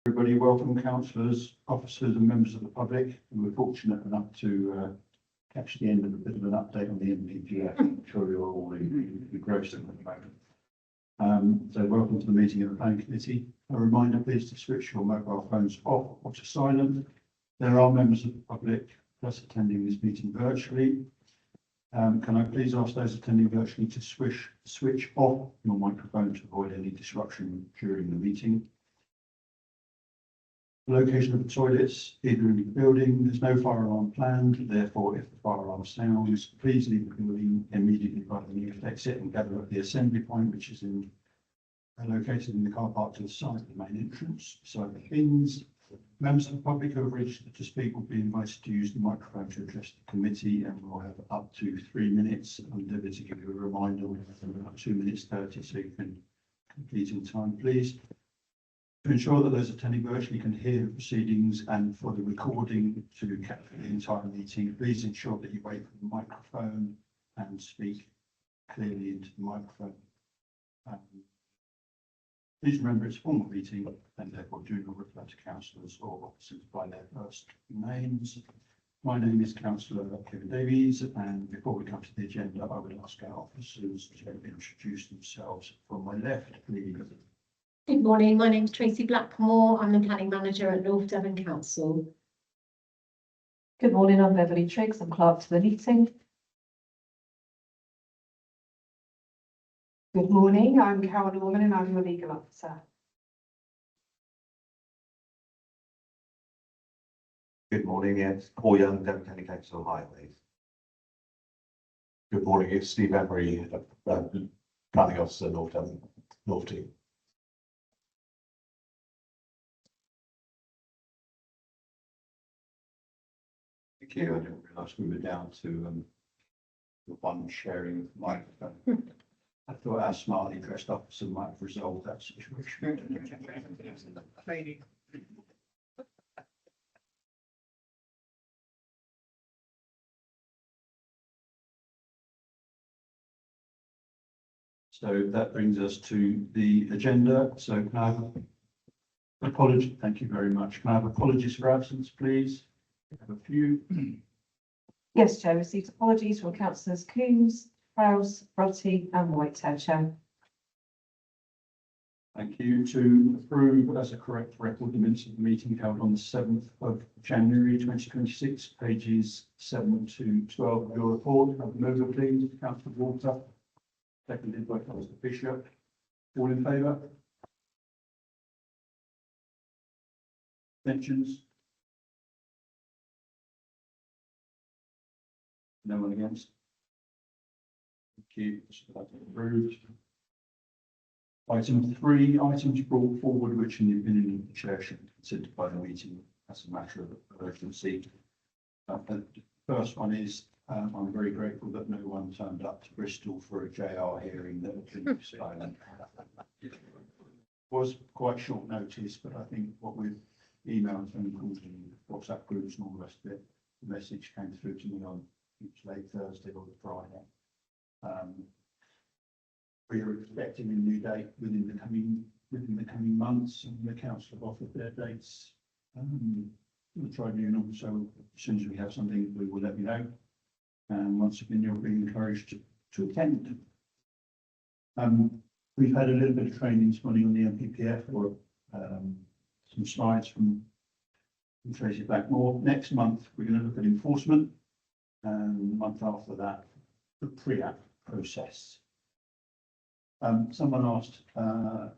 Everybody, welcome councillors, officers and members of the public. And we're fortunate enough to catch the end of a bit of an update on the NPPF. I'm sure you're all engrossed in at the moment. So welcome to the meeting of the planning committee. A reminder, please, to switch your mobile phones off or to silent. There are members of the public that's attending this meeting virtually. Can I please ask those attending virtually to switch off your microphone to avoid any disruption during the meeting? The location of the toilets, either in the building, there's no fire alarm planned, therefore if the fire alarm sounds, please leave the building immediately by the nearest exit and gather at the assembly point, which is located in the car park to the side of the main entrance, beside the bins. Members of the public who have registered to speak will be invited to use the microphone to address the committee, and we'll have up to 3 minutes. I'll endeavour to give you a reminder, we'll have about 2 minutes 30, so you can complete in time, please. To ensure that those attending virtually can hear the proceedings and for the recording to capture the entire meeting, please ensure that you wait for the microphone and speak clearly into the microphone. Please remember it's a formal meeting and therefore do not refer to councillors or officers by their first names. My name is Councillor Kevin Davies, and before we come to the agenda, I would ask our officers to introduce themselves. From my left, please. Good morning, my name is Tracy Blackmore. I'm the planning manager at North Devon Council. Good morning, I'm Beverly Triggs, I'm clerk to the meeting. Good morning, I'm Carol Norman and I'm your legal officer. Good morning, it's Paul Young, Devon County Council Highways. Good morning, it's Steve Emery, planning officer, North Devon, North Team. Thank you. I didn't realise we were down to the one sharing of the microphone. I thought our smartly dressed officer might have resolved that situation. So that brings us to the agenda. So can I have apology? Thank you very much. Can I have apologies for absence, please? I have a few. Yes, Chair, received apologies from councillors Coombs, Prowse, Brodty and Whitehead, Chair. Thank you. To approve as a correct record the minutes of the meeting held on the 7th of January 2026, pages 7 to 12 of your report. Have a mover, please. Councillor Walter, seconded by Councillor Bishop. All in favour? Abstentions? No one against? Thank you. That's approved. Item 3, items brought forward which in the opinion of the chair should be considered by the meeting as a matter of urgency. The first one is I'm very grateful that no one turned up to Bristol for a JR hearing that had been silent. It was quite short notice, but I think what with emails and calls and WhatsApp groups and all the rest of it, the message came through to me on each late Thursday or Friday. We are expecting a new date within the coming months, and the council have offered their dates the tribunal. So as soon as we have something, we will let you know. And once again, you'll be encouraged to attend. We've had a little bit of training this morning on the NPPF, or some slides from Tracy Blackmore. Next month, we're going to look at enforcement, and the month after that, the pre-app process. Someone asked, I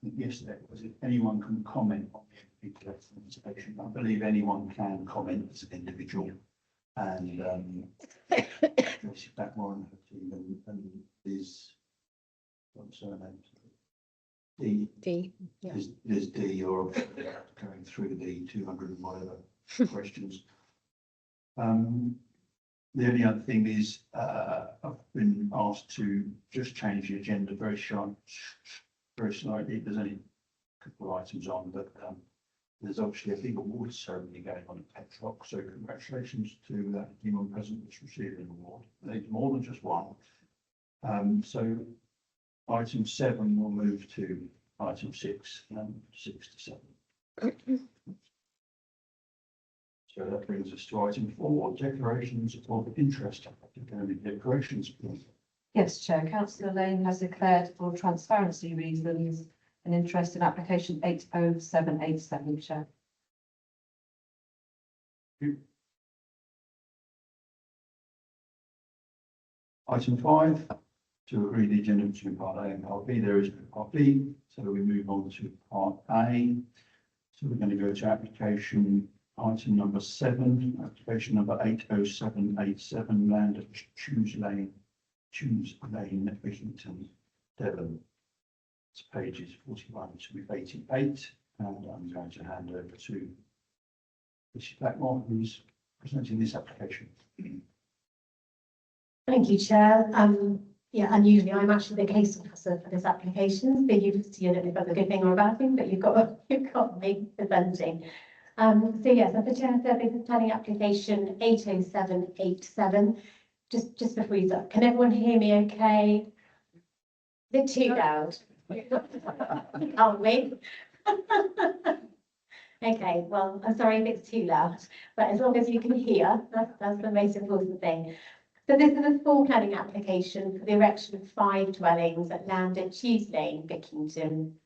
think yesterday, was it anyone can comment on the NPPF presentation? I believe anyone can comment as an individual. And Tracy Blackmore and her team and Liz, what's her name? D. Yeah. Liz D, you're going through the 200 and whatever questions. The only other thing is I've been asked to just change the agenda very slightly. There's only a couple of items on, but there's obviously a big award ceremony going on at Petrock. So congratulations to anyone present that's received an award. There's more than just one. So item 7 will move to item 6 and 6 to 7. So that brings us to item 4, declarations of interest. Declarations, please. Yes, Chair. Councillor Lane has declared for transparency reasons an interest in application 80787, Chair. Item 5, to agree the agenda between part A and part B. There is no part B, so we move on to part A. So we're going to go to application item number 7, application number 80787, land at Choose Lane, Bickinton, Devon. It's pages 41 to 88, and I'm going to hand over to Mrs. Blackmore, who's presenting this application. Thank you, Chair. Yeah, unusually, I'm actually the case officer for this application, so you see, I don't know if that's a good thing or a bad thing, but you've got me presenting. So yes, as the Chair said, this is planning application 80787. Just before you start, can everyone hear me okay? Is it too loud? Can't we? Okay, well, I'm sorry if it's too loud, but as long as you can hear, that's the most important thing. So this is a full planning application for the erection of 5 dwellings at land at Choose Lane, Bickinton.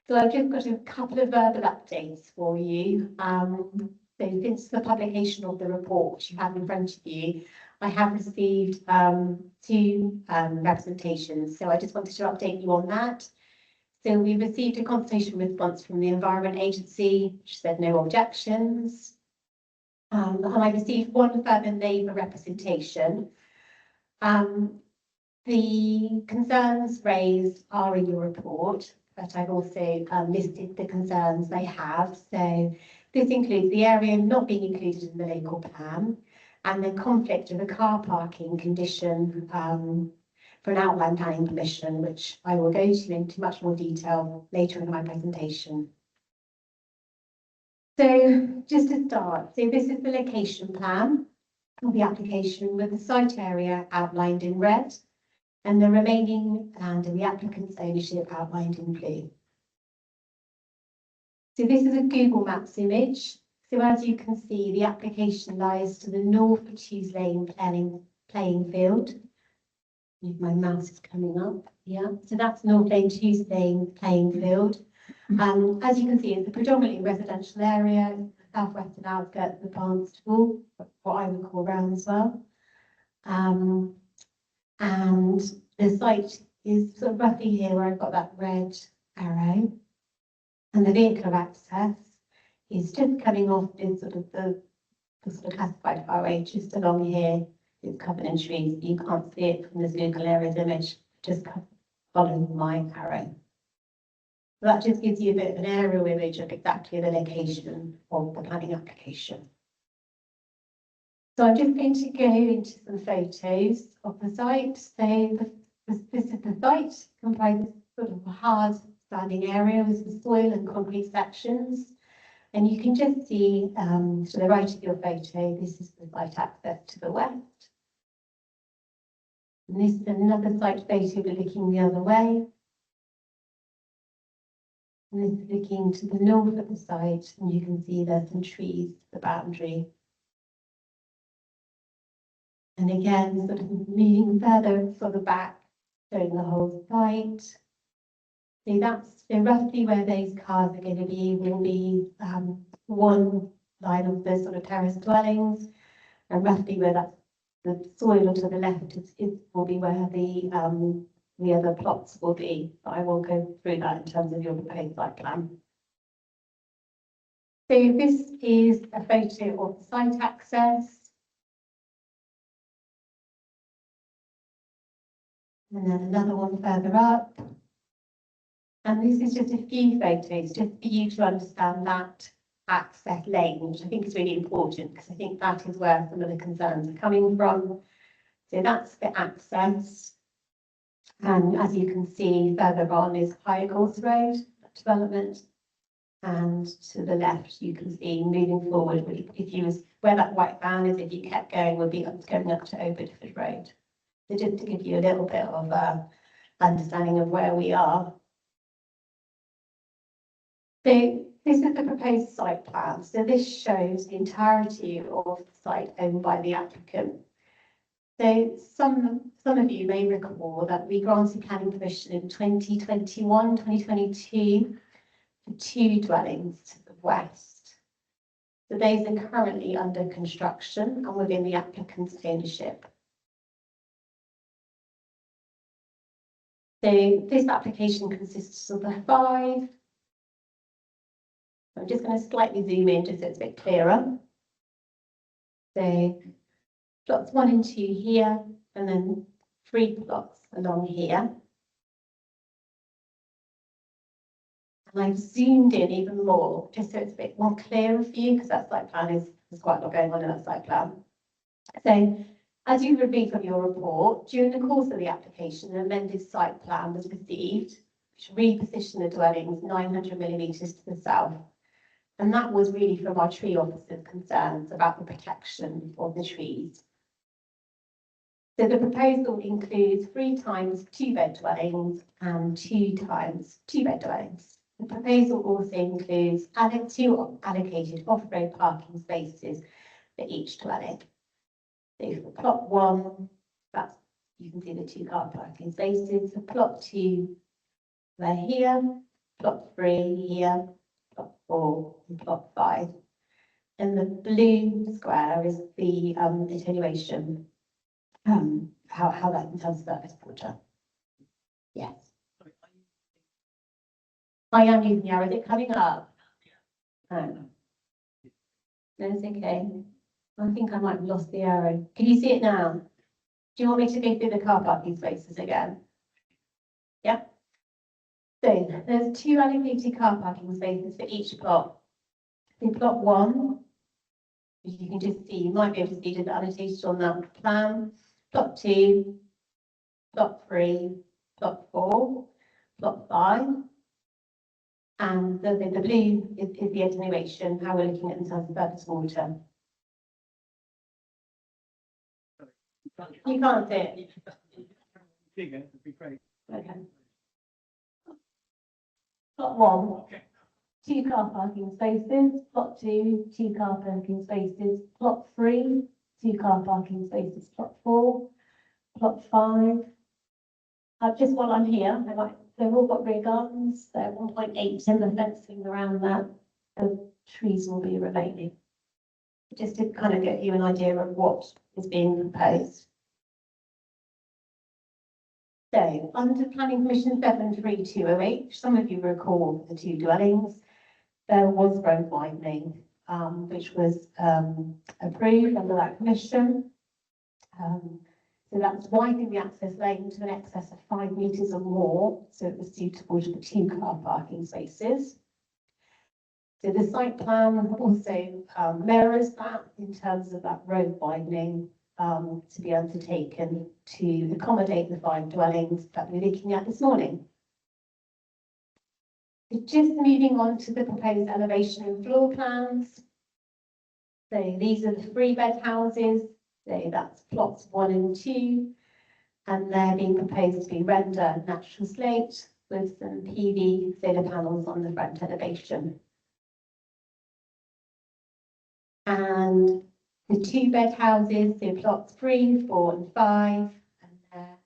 So I've just got a couple of verbal updates for you. So since the publication of the report, which you have in front of you, I have received 2 representations. So I just wanted to update you on that. So we received a consultation response from the Environment Agency, which said no objections. And I received 1 further neighbour representation. The concerns raised are in your report, but I've also listed the concerns they have. So this includes the area not being included in the local plan and the conflict of a car parking condition for an outline planning permission, which I will go to into much more detail later in my presentation. So just to start, so this is the location plan of the application with the site area outlined in red and the remaining land and the applicant's ownership outlined in blue. So this is a Google Maps image. So as you can see, the application lies to the north of Choose Lane playing field. My mouse is coming up, yeah. So that's North Lane, Choose Lane playing field. As you can see, it's a predominantly residential area, southwestern outskirts of Barnstable, what I would call Roundswell. And the site is sort of roughly here where I've got that red arrow. And the vehicle access is just coming off in sort of the sort of classified highway just along here. It's covered in trees. You can't see it from this Google Areas image, just following my arrow. So that just gives you a bit of an aerial image of exactly the location of the planning application. So I'm just going to go into some photos of the site. So this is the site, comprises sort of a hard standing area with some soil and concrete sections. And you can just see to the right of your photo, this is the site access to the west. And this is another site photo, but looking the other way. And this is looking to the north of the site, and you can see there's some trees, the boundary. And again, sort of moving further back, showing the whole site. So that's roughly where those cars are going to be, will be one line of the sort of terrace dwellings, and roughly where that's the soil to the left will be where the other plots will be. But I will go through that in terms of your proposed site plan. So this is a photo of the site access. And then another one further up. And this is just a few photos, just for you to understand that access lane, which I think is really important, because I think that is where some of the concerns are coming from. So that's the access. And as you can see, further on is Higher Course Road development. And to the left, you can see moving forward, if you was where that white van is, if you kept going, would be going up to Obertford Road. So just to give you a little bit of understanding of where we are. So this is the proposed site plan. So this shows the entirety of the site owned by the applicant. So some of you may recall that we granted planning permission in 2021, 2022 for 2 dwellings to the west. So those are currently under construction and within the applicant's ownership. So this application consists of the 5. I'm just going to slightly zoom in just so it's a bit clearer. So plots 1 and 2 here, and then 3 plots along here. And I've zoomed in even more, just so it's a bit more clearer for you, because that site plan there's quite a lot going on in that site plan. So, as you would read from your report, during the course of the application, an amended site plan was received, which repositioned the dwellings 900 millimetres to the south. And that was really from our tree officer's concerns about the protection of the trees. So the proposal includes 3 times 2-bed dwellings and 2 times 2-bed dwellings. The proposal also includes 2 allocated off-road parking spaces for each dwelling. So for plot 1, that's, you can see the 2 car parking spaces. For plot 2, they're here. Plot 3 here. Plot 4 and plot 5. And the blue square is the attenuation. How that in terms of surface water. Yes. I am using the arrow. Is it coming up? No. No, it's okay. I think I might have lost the arrow. Can you see it now? Do you want me to go through the car parking spaces again? Yeah. So there's 2 allocated car parking spaces for each plot. In plot 1, as you can just see, you might be able to see the annotated on that plan. Plot 2, plot 3, plot 4, plot 5. And the blue is the attenuation, how we're looking at in terms of surface water. You can't see it. Bigger would be great. Okay. Plot 1, 2 car parking spaces. Plot 2, 2 car parking spaces. Plot 3, 2 car parking spaces. Plot 4, plot 5. Just while I'm here, they've all got rear gardens. They're 1.8 timber fencing around that. The trees will be remaining. Just to kind of get you an idea of what is being proposed. So, under Planning Permission 73208, some of you recall the 2 dwellings, there was road widening, which was approved under that permission. So that's widening the access lane to an excess of 5 metres or more, so it was suitable for 2 car parking spaces. So the site plan also mirrors that in terms of that road widening to be undertaken to accommodate the 5 dwellings that we're looking at this morning. So just moving on to the proposed elevation and floor plans. So these are the 3-bed houses. So that's plots 1 and 2, and they're being proposed to be render natural slate with some PV solar panels on the front elevation. And the 2-bed houses, so plots 3, 4 and 5, and they're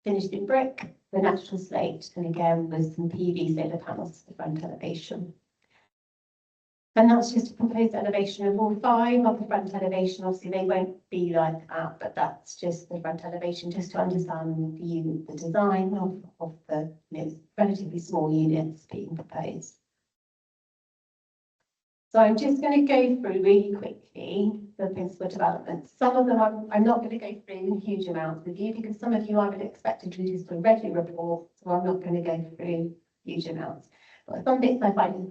finished in brick, the natural slate, and again with some PV solar panels to the front elevation. And that's just a proposed elevation of all 5 of the front elevation. Obviously, they won't be like that, but that's just the front elevation, just to understand the design of the relatively small units being proposed. So I'm just going to go through really quickly the principal developments. Some of them I'm not going to go through in huge amounts with you, because some of you I would expect to do just a regular report, so I'm not going to go through huge amounts. But some bits I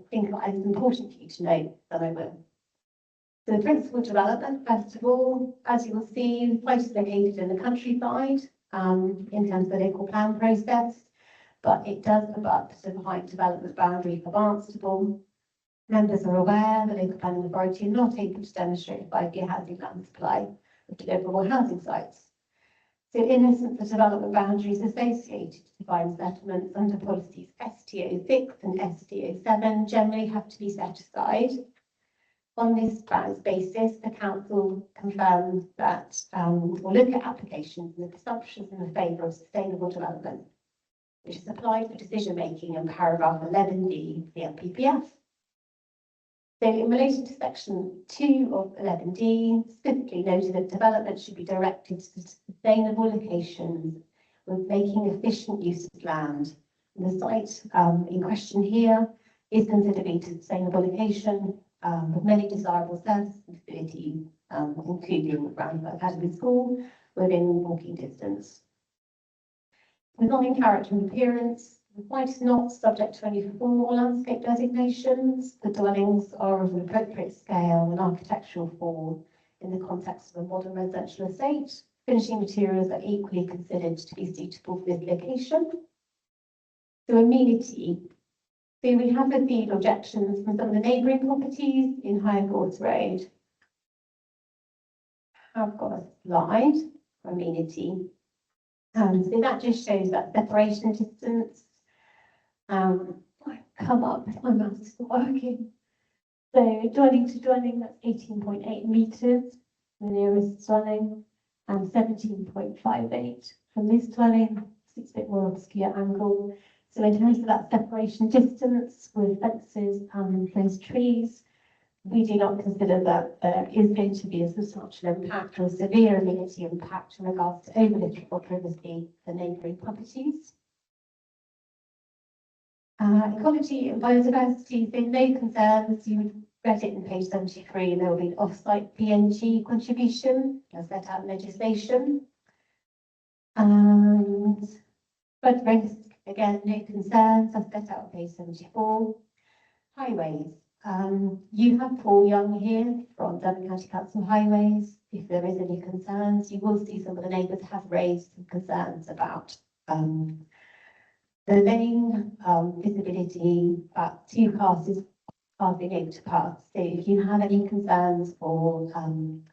think are as important for you to know, then I will. So the principal development, first of all, as you will see, the site is located in the countryside in terms of the local plan process, but it does abut the height development boundary for Barnstable. Members are aware the local planning authority are not able to demonstrate 5-year housing land supply of deliverable housing sites. So in essence, the development boundaries associated to defined settlements under policies STO 6 and STO 7 generally have to be set aside. On this basis, the council confirms that will look at applications and the presumptions in the favour of sustainable development, which is applied for decision making in paragraph 11D of the LPPF. So in relation to section 2 of 11D, specifically noted that development should be directed to sustainable locations with making efficient use of land. And the site in question here is considered to be a sustainable location with many desirable services and facilities, including Roundabout Academy School, within walking distance. Design character and appearance. The site is not subject to any formal landscape designations. The dwellings are of an appropriate scale and architectural form in the context of a modern residential estate. Finishing materials are equally considered to be suitable for this location. So amenity. So we have received objections from some of the neighbouring properties in Highgords Road. I've got a slide for amenity. So that just shows that separation distance. Come up if my mouse isn't working. So dwelling to dwelling, that's 18.8 metres, the nearest dwelling, and 17.58 from this dwelling. It's a bit more obscure angle. So in terms of that separation distance with fences and those trees, we do not consider that there is going to be a substantial impact or severe amenity impact in regards to overlooking or privacy for neighbouring properties. Ecology and biodiversity, so no concerns. You read it in page 73, and there will be an off-site PNG contribution as set out in legislation. And flood risk, again, no concerns as set out on page 74. Highways. You have Paul Young here from Devon County Council Highways. If there is any concerns, you will see some of the neighbours have raised some concerns about the lane, visibility, two cars being able to pass. So if you have any concerns, or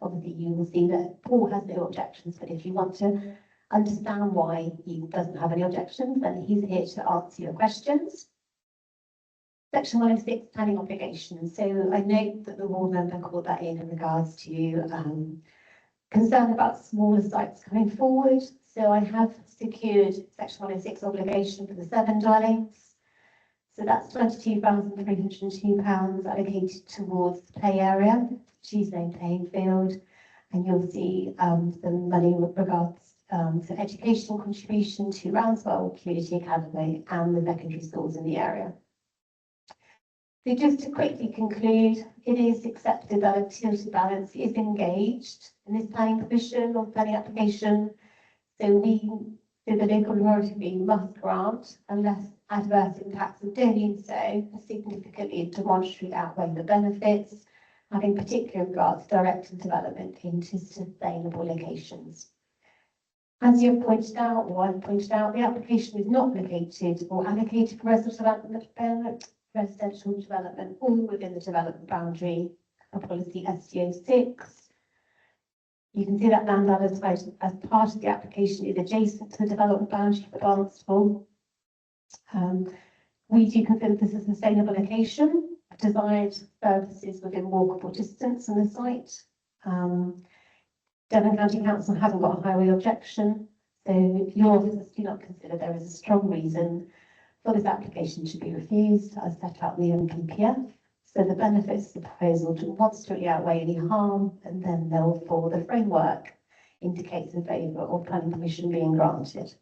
obviously you will see that Paul has no objections, but if you want to understand why he doesn't have any objections, then he's here to answer your questions. Section 106, planning obligations. So I note that the ward member called that in regards to concern about smaller sites coming forward. So I have secured section 106 obligation for the 7 dwellings. So that's £22,302 allocated towards the play area, Tuesday playing field. And you'll see some money with regards to educational contribution to Roundswell Community Academy and the secondary schools in the area. So just to quickly conclude, it is accepted that a tilted balance is engaged in this planning provision or planning application. So the local authority must grant, unless adverse impacts of doing so are significantly and demonstrably outweigh the benefits, having particular regards to directing development into sustainable locations. As you've pointed out, or I've pointed out, the application is not located or allocated for residential development all within the development boundary of policy STO 6. You can see that land advertised as part of the application is adjacent to the development boundary for Barnstable. We do consider this a sustainable location, desired services within walkable distance from the site. Devon County Council haven't got a highway objection, so your officers do not consider there is a strong reason for this application to be refused as set out in the NPPF. So the benefits of the proposal demonstrably outweigh any harm, and then therefore the framework indicates in favour of planning permission being granted.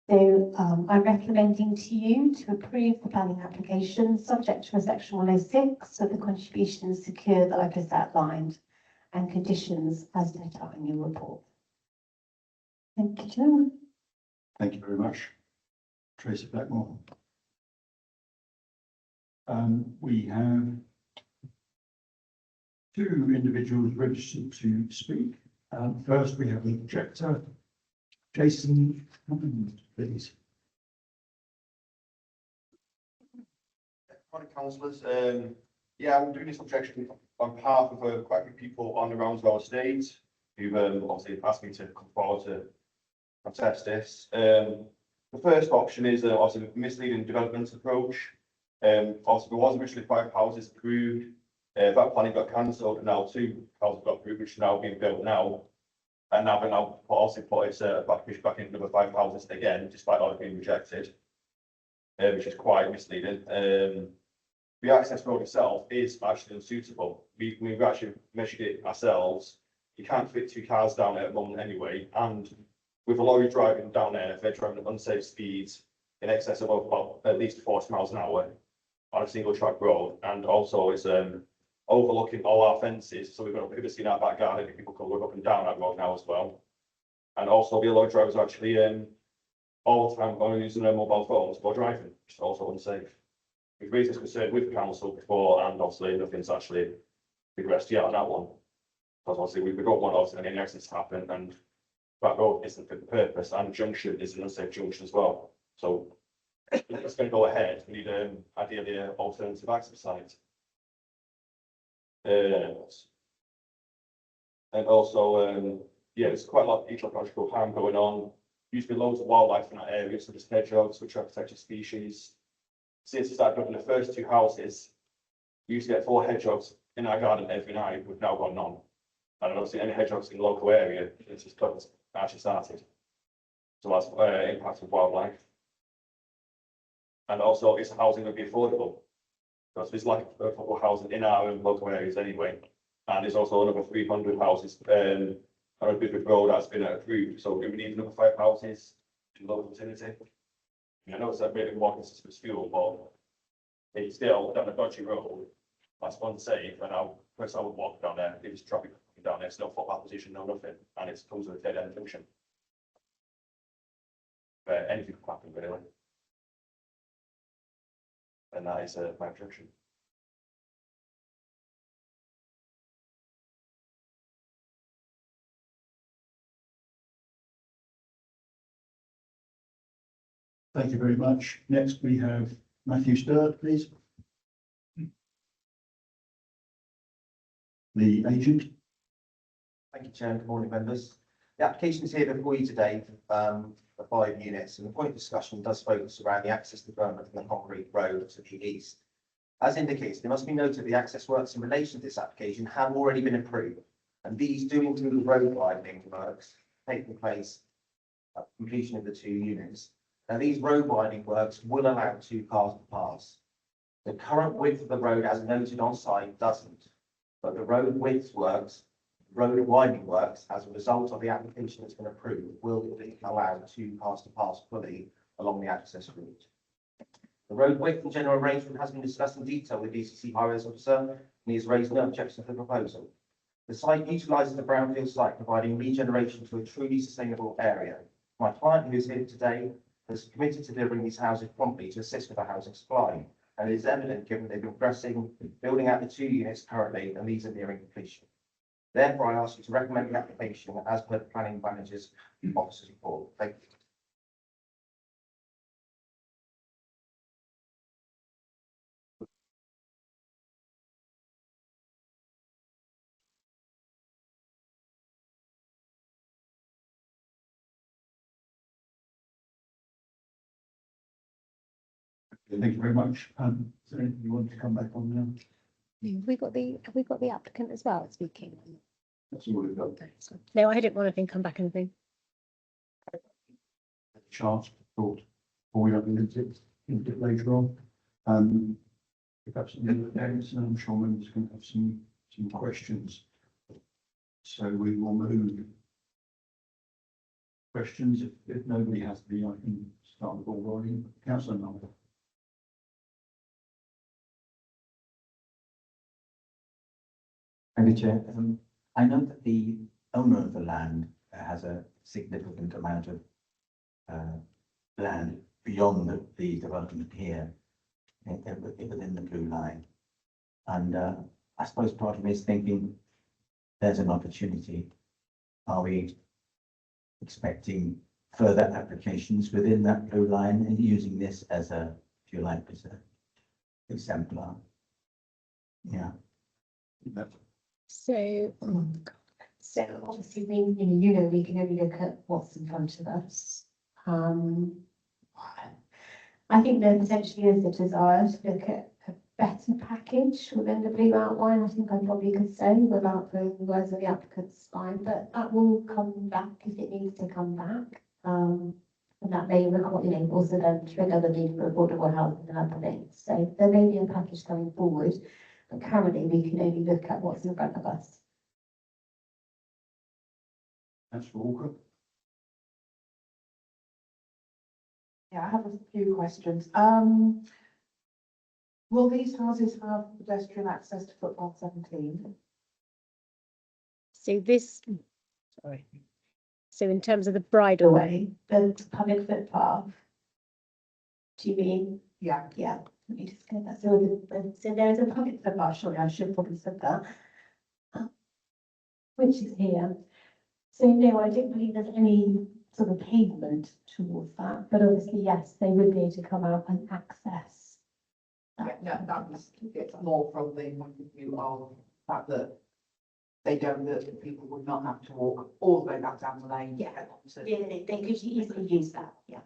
So I'm recommending to you to approve the planning application subject to a section 106 with the contributions secured that I've just outlined and conditions as set out in your report. Thank you, Chairman. Thank you very much. Tracy Blackmore. We have 2 individuals registered to speak. First, we have an objector, Jason Hammond, please. Morning, councillors. Yeah, I'm doing this objection on behalf of quite a few people on the Roundswell estate who've obviously asked me to come forward to contest this. The first option is obviously the misleading development approach. Also, there was originally 5 houses approved. That planning got cancelled, and now 2 houses got approved, which are now being built now. And now they're now also put its back in another 5 houses again, despite all being rejected, which is quite misleading. The access road itself is actually unsuitable. We've actually measured it ourselves. You can't fit 2 cars down there at the moment anyway, and with a lorry driving down there, they're driving at unsafe speeds in excess of about at least 40 miles an hour on a single track road, and also it's overlooking all our fences, so we've got a privacy in our back garden, people can look up and down that road now as well. And also the lorry drivers are actually all the time only using their mobile phones while driving, which is also unsafe. We've raised this concern with the council before, and obviously nothing's actually progressed yet on that one. Because obviously we don't want obviously any accidents to happen, and that road isn't fit for purpose, and junction is an unsafe junction as well. So if it's going to go ahead, we need ideally an alternative access site. And also, yeah, there's quite a lot of ecological harm going on. Used to be loads of wildlife in that area, such as hedgehogs, which are protected species. Since we started building the first 2 houses, we used to get 4 hedgehogs in our garden every night. We've now got none. I don't see any hedgehogs in the local area. It's just actually started. So that's impact of wildlife. And also, is housing going to be affordable? Because there's lack of affordable housing in our local areas anyway. And there's also another 300 houses on a Bidford Road that's been approved. So we need another 5 houses in local vicinity. I know it's a bit more consistent with fuel, but it's still down a dodgy road. That's unsafe, and I would walk down there. If it's traffic down there, it's no footpath position, no nothing, and it comes with a dead end junction. But anything can happen really. And that is my objection. Thank you very much. Next, we have Matthew Sturt, please. The agent. Thank you, Chair. Good morning, members. The application is here before you today for 5 units, and the point of discussion does focus around the access development from the concrete road to the east. As indicated, it must be noted the access works in relation to this application have already been approved, and these do include road widening works taking place at completion of the 2 units. Now, these road widening works will allow 2 cars to pass. The current width of the road, as noted on site, doesn't, but the road widening works, as a result of the application that's been approved, will allow 2 cars to pass fully along the access route. The road width and general arrangement has been discussed in detail with DCC Highways Officer, and he has raised no objection to the proposal. The site utilises the brownfield site, providing regeneration to a truly sustainable area. My client, who is here today, has committed to delivering these houses promptly to assist with the housing supply, and it is evident given they've been progressing, building out the 2 units currently, and these are nearing completion. Therefore, I ask you to recommend the application as per the planning manager's officer's report. Thank you. Thank you very much. Is there anything you want to come back on now? Have we got the applicant as well speaking? That's all we've got. No, I didn't want anything come back anything. Chance thought, or we don't need it later on. We've got some areas, and I'm sure members can have some questions. So we will move. Questions, if nobody has any, I can start the ball rolling. Councillor Noel. Thank you, Chair. I know that the owner of the land has a significant amount of land beyond the development here within the blue line. And I suppose part of me is thinking there's an opportunity. Are we expecting further applications within that blue line and using this as a, if you like, as a exemplar? Yeah. So, So obviously, we can only look at what's in front of us. I think there potentially is a desire to look at a better package within the blue outline. I think I probably could say without the words of the applicant's spine, but that will come back if it needs to come back. And that may require, also then trigger the need for affordable housing and other things. So there may be a package going forward, but currently we can only look at what's in front of us. Councillor Walker. Yeah, I have a few questions. Will these houses have pedestrian access to footpath 17? So this, sorry. So in terms of the bridleway, The public footpath. Do you mean? Yeah. Yeah, let me just get that. So there's a public footpath, surely I should probably said that. Which is here. So no, I don't believe there's any sort of pavement towards that, but obviously, yes, they would be able to come out and access. Yeah, that was, it's more from the point of view of the fact that that people would not have to walk all the way back down the lane. Yeah. To- Yeah, they could easily use that, yeah.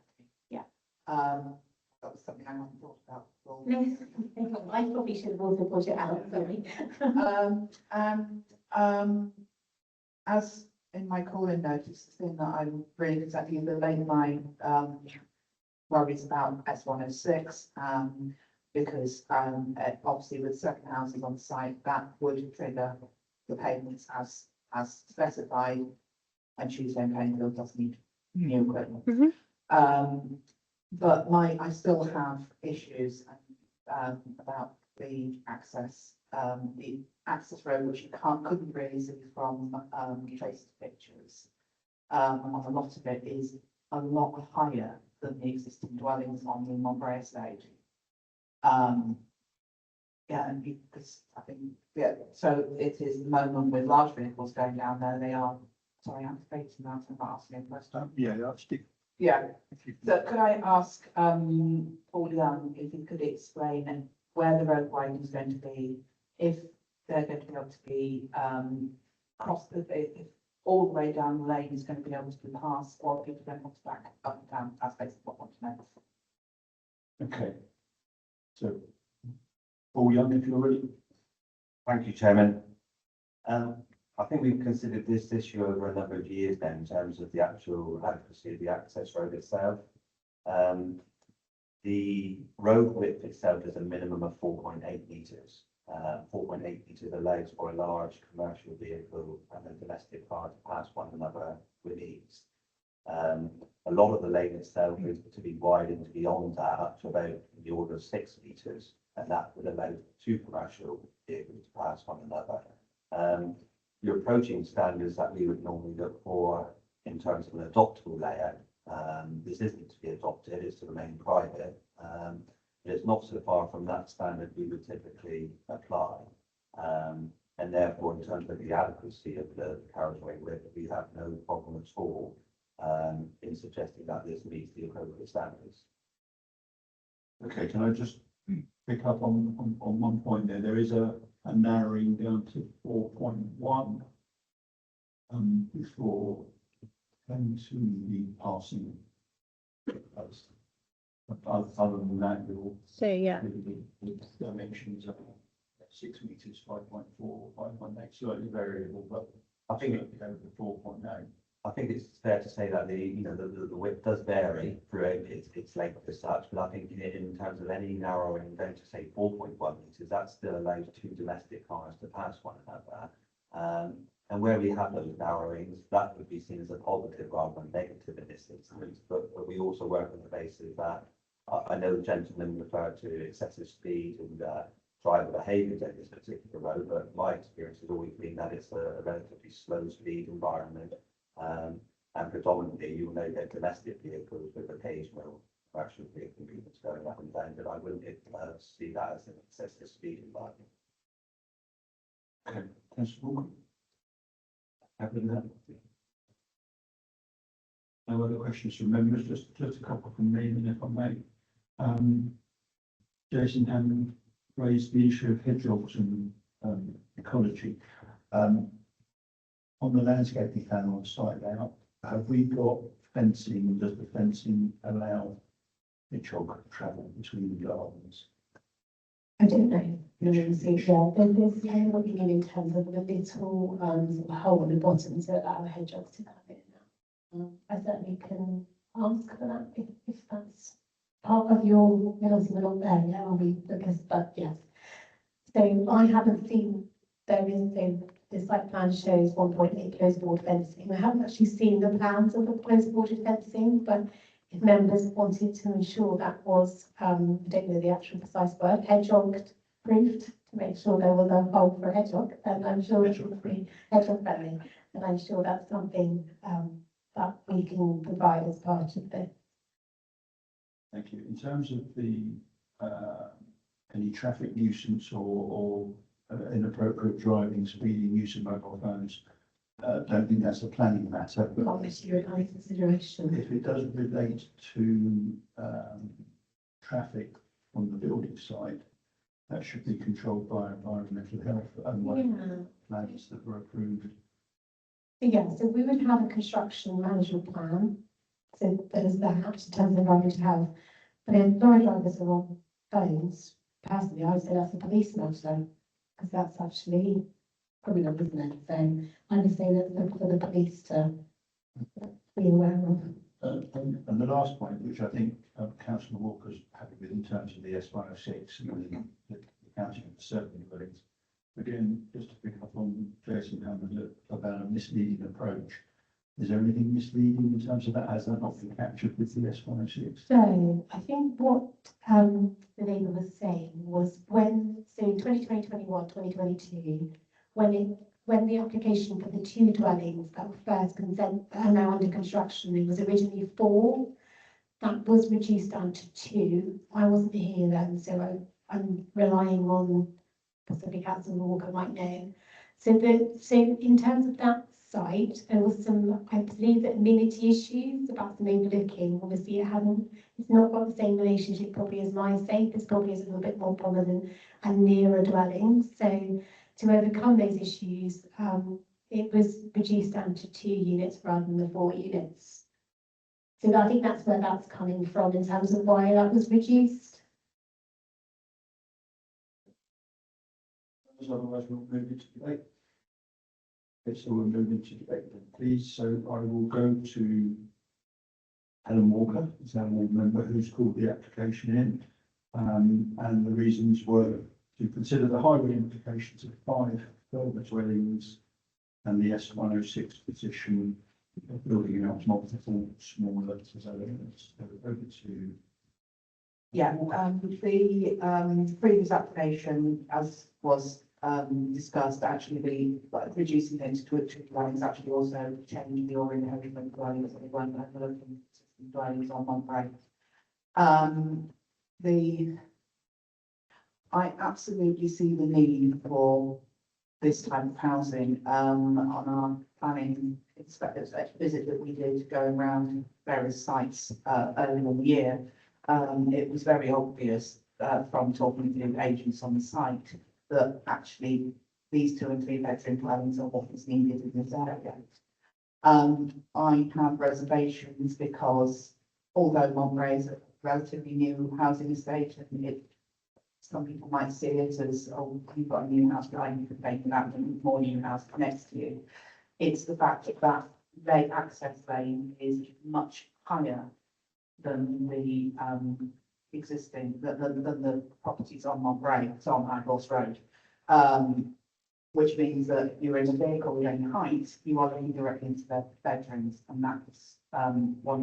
That was something I hadn't thought about before. No, I probably should have also put it out, sorry. As in my call-in notice, the thing that I'm really concerned with the lane line, worries about S106, because, obviously with certain houses on site, that would trigger the payments as specified, and Tuesday and Plainfield does need new equipment. But I still have issues, about the access road, which you couldn't really see from, Trace's pictures. And a lot of it is a lot higher than the existing dwellings on the Monbray estate. Yeah, and because I think, yeah, so it is the moment with large vehicles going down there, they are, sorry, I'm facing out and asking a question. Yeah, that's the. Yeah, so could I ask, Paul Young, if he could explain where the road widening is going to be, if they're going to be able to be, if all the way down the lane is going to be able to be passed, or people don't want to back up and down, that's basically what I want to know. Okay. So, Paul Young, if you're ready. thank you, Chairman. I think we've considered this issue over a number of years now in terms of the actual adequacy of the access road itself. The road width itself is a minimum of 4.8 metres. 4.8 metres allows for a large commercial vehicle and a domestic car to pass one another with ease. A lot of the lane itself is to be widened beyond that up to about the order of 6 metres, and that would allow 2 commercial vehicles to pass one another. You're approaching standards that we would normally look for in terms of an adoptable layout. This isn't to be adopted, it's to remain private. But it's not so far from that standard we would typically apply. And therefore, in terms of the adequacy of the carriageway width, we have no problem at all in suggesting that this meets the appropriate standards. Okay, can I just pick up on one point there? There is a narrowing down to 4.1 before coming to the passing. Other than that, you'll so yeah, the dimensions are 6 metres, 5.4, 5.8, slightly variable, but I think certainly over 4.8. I think it's fair to say that the width does vary throughout its length as such, but I think in terms of any narrowing down to say 4.1 metres, that still allows 2 domestic cars to pass one another. And where we have those narrowings, that would be seen as a positive rather than negative in this instance. But we also work on the basis that I know the gentleman referred to excessive speed and driver behaviours at this particular road, but my experience has always been that it's a relatively slow speed environment. And predominantly you will know they're domestic vehicles with occasional commercial vehicle movements going up and down, but I wouldn't see that as an excessive speed environment. Okay, Councillor Walker. Happy with that? No other questions from members, just a couple from me, and if I may. Jason Hammond raised the issue of hedgehogs and ecology. On the landscaping plan on site layout, have we got fencing? Does the fencing allow hedgehog travel between the gardens? I don't know. No, so, yeah, there's no looking in terms of the little, sort of hole at the bottom to allow hedgehogs to come in. I certainly can ask for that if that's part of your, obviously we're not there yet, are we? Because, but yes. So I haven't seen, there is, so the site plan shows 1.8 closed board fencing. I haven't actually seen the plans of the closed boarded fencing, but if members wanted to ensure that was, I don't know the actual precise word, hedgehog proofed, to make sure there was a hole for a hedgehog, and I'm sure it would be hedgehog friendly, and I'm sure that's something, that we can provide as part of this. Thank you. In terms of the, any traffic nuisance or inappropriate driving, speeding, use of mobile phones, don't think that's a planning matter, but Not material consideration. if it does relate to, traffic on the building site, that should be controlled by environmental health and Yeah. plans that were approved. Yeah, so we would have a construction management plan. So there's that in terms of environmental health. But if lorry drivers are on phones, personally, I would say that's a police matter. Because that's actually criminal, isn't it? So I would say that's for the police to be aware of. And the last point, which I think Councillor Walker's happy with in terms of the S106 and the counting of the certain dwellings. Again, just to pick up on Jason Hammond about a misleading approach. Is there anything misleading in terms of that? Has that not been captured with the S106? So I think what the neighbour was saying was when, so in 2020, 2022, when the application for the 2 dwellings that were first consent that are now under construction, it was originally 4. That was reduced down to 2. I wasn't here then, so I'm relying on possibly Councillor Walker might know. So in terms of that site, there was some, I believe, amenity issues about some overlooking. Obviously, it's not got the same relationship probably as my site. This probably is a little bit more prominent and nearer dwellings. So to overcome those issues, it was reduced down to 2 units rather than the 4 units. So I think that's where that's coming from in terms of why that was reduced. Otherwise, we'll move into debate. Okay, so we'll move into debate then, please. So I will go to Helen Walker, is our board member who's called the application in. And the reasons were to consider the highway implications of 5 further dwellings and the S106 position of building out multiple smaller developments. So over to Yeah, the previous application, as was discussed, actually the reducing things to 2 dwellings actually also changed the orientation of dwellings, so they weren't overlooking existing dwellings on one side. I absolutely see the need for this type of housing on our planning visit that we did going around various sites earlier in the year. It was very obvious from talking to agents on the site that actually these 2 and 3 bedroom dwellings are what is needed in this area. I have reservations because although Monbray is a relatively new housing estate and some people might see it as, oh, you've got a new house behind you, could make that more new house next to you. It's the fact that that access lane is much higher than the existing, than the properties on Monbray, so on High Horse Road. Which means that if you're in a vehicle with any height, you are looking directly into their bedrooms, and that's one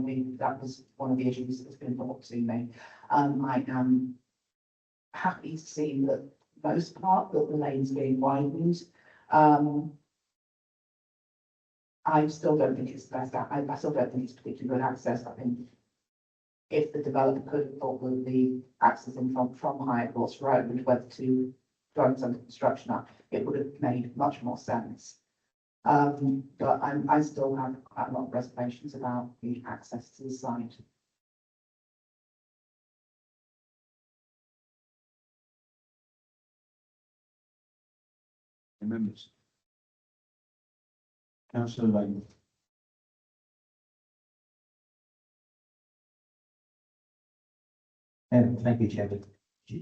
of the issues that's been brought to me. I am happy to see that most part that the lane's being widened. I still don't think it's the best. I still don't think it's particularly good access. I think if the developer could have thought that the access in from High Horse Road, where the 2 dwellings under construction are, it would have made much more sense. But I still have a lot of reservations about the access to the site. members. Councillor Lane. Thank you, Chairman.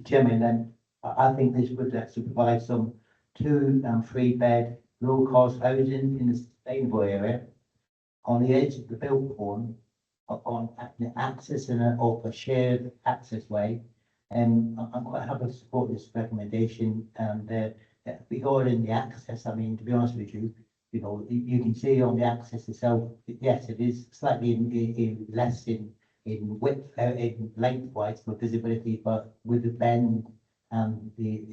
Chairman, I think this would actually provide some 2 and 3 bed low cost housing in the sustainable area on the edge of the built form on the access and of a shared access way. And I'm quite happy to support this recommendation and regarding the access, I mean, to be honest with you, you know, you can see on the access itself, yes, it is slightly in less in width, in lengthwise for visibility, but with the bend and the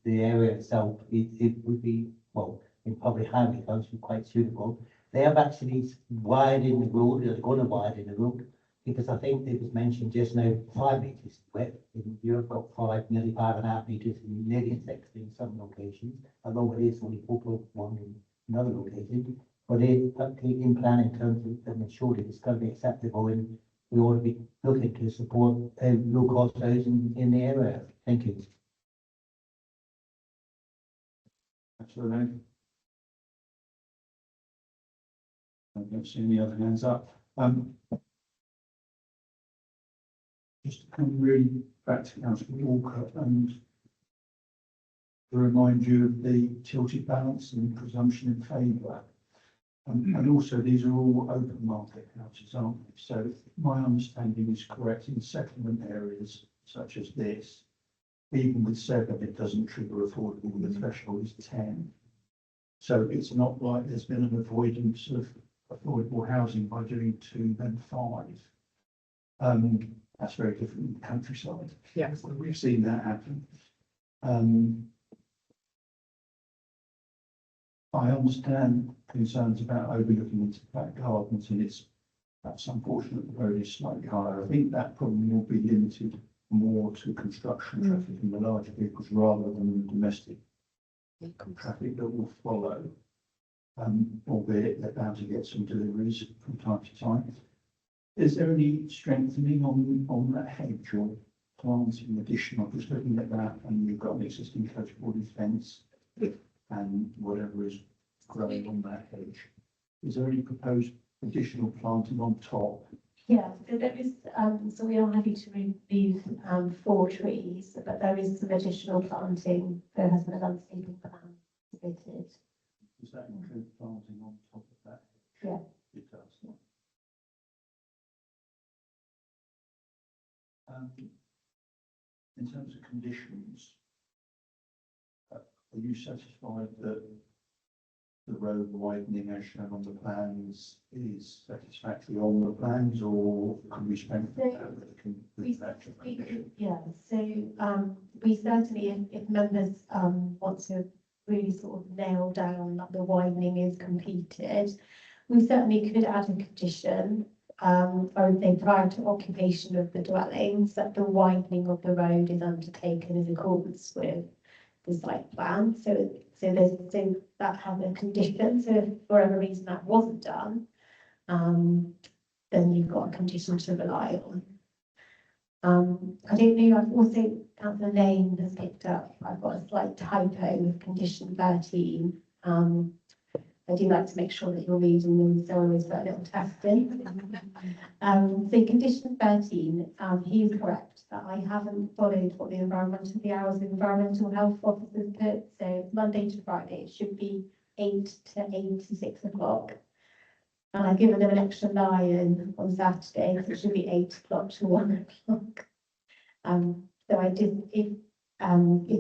area itself, it would be, well, in public highway codes, quite suitable. They have actually widened the road, they're going to widen the road, because I think it was mentioned just now, 5 meters width. In Europe, got 5, nearly 5.5 meters, and nearly 6 in some locations, although it is only 4.1 in another location. But it, in plan in terms of ensure that it's going to be acceptable, and we ought to be looking to support low cost housing in the area. Thank you. Councillor Lane. I don't see any other hands up. Just to come really back to Councillor Walker and to remind you of the tilted balance and presumption in favour. And also, these are all open market houses, aren't they? So if my understanding is correct, in settlement areas such as this, even with 7, it doesn't trigger affordable, the threshold is 10. So it's not like there's been an avoidance of affordable housing by doing 2 then 5. That's very different in the countryside. Yeah. We've seen that happen. I understand concerns about overlooking into back gardens, and that's unfortunate the road is slightly higher. I think that probably will be limited more to construction traffic in the larger vehicles rather than the domestic traffic that will follow. Albeit they're bound to get some deliveries from time to time. Is there any strengthening on that hedge or planting addition? I'm just looking at that, and you've got an existing coach boarding fence and whatever is growing on that hedge. Is there any proposed additional planting on top? Yeah, so there is, so we are happy to remove 4 trees, but there is some additional planting. There has been a landscaping plan submitted. Does that include planting on top of that? Yeah. It does. In terms of conditions, are you satisfied that the road widening as shown on the plans is satisfactory on the plans, or can we spend Yeah, so we certainly, if members want to really sort of nail down that the widening is completed, we certainly could add a condition, I would say prior to occupation of the dwellings, that the widening of the road is undertaken in accordance with the site plan. So that has a condition. So if for whatever reason that wasn't done, then you've got a condition to rely on. I don't know, I've also, Councillor Lane has picked up, I've got a slight typo with condition 13. I do like to make sure that you're reading them, so I always put a little test in. So condition 13, he is correct that I haven't followed what the hours of environmental health officers put. So Monday to Friday, it should be 8 to 6 o'clock. And I've given them an extra lion on Saturday, so it should be 8 o'clock to 1 o'clock. So I did, if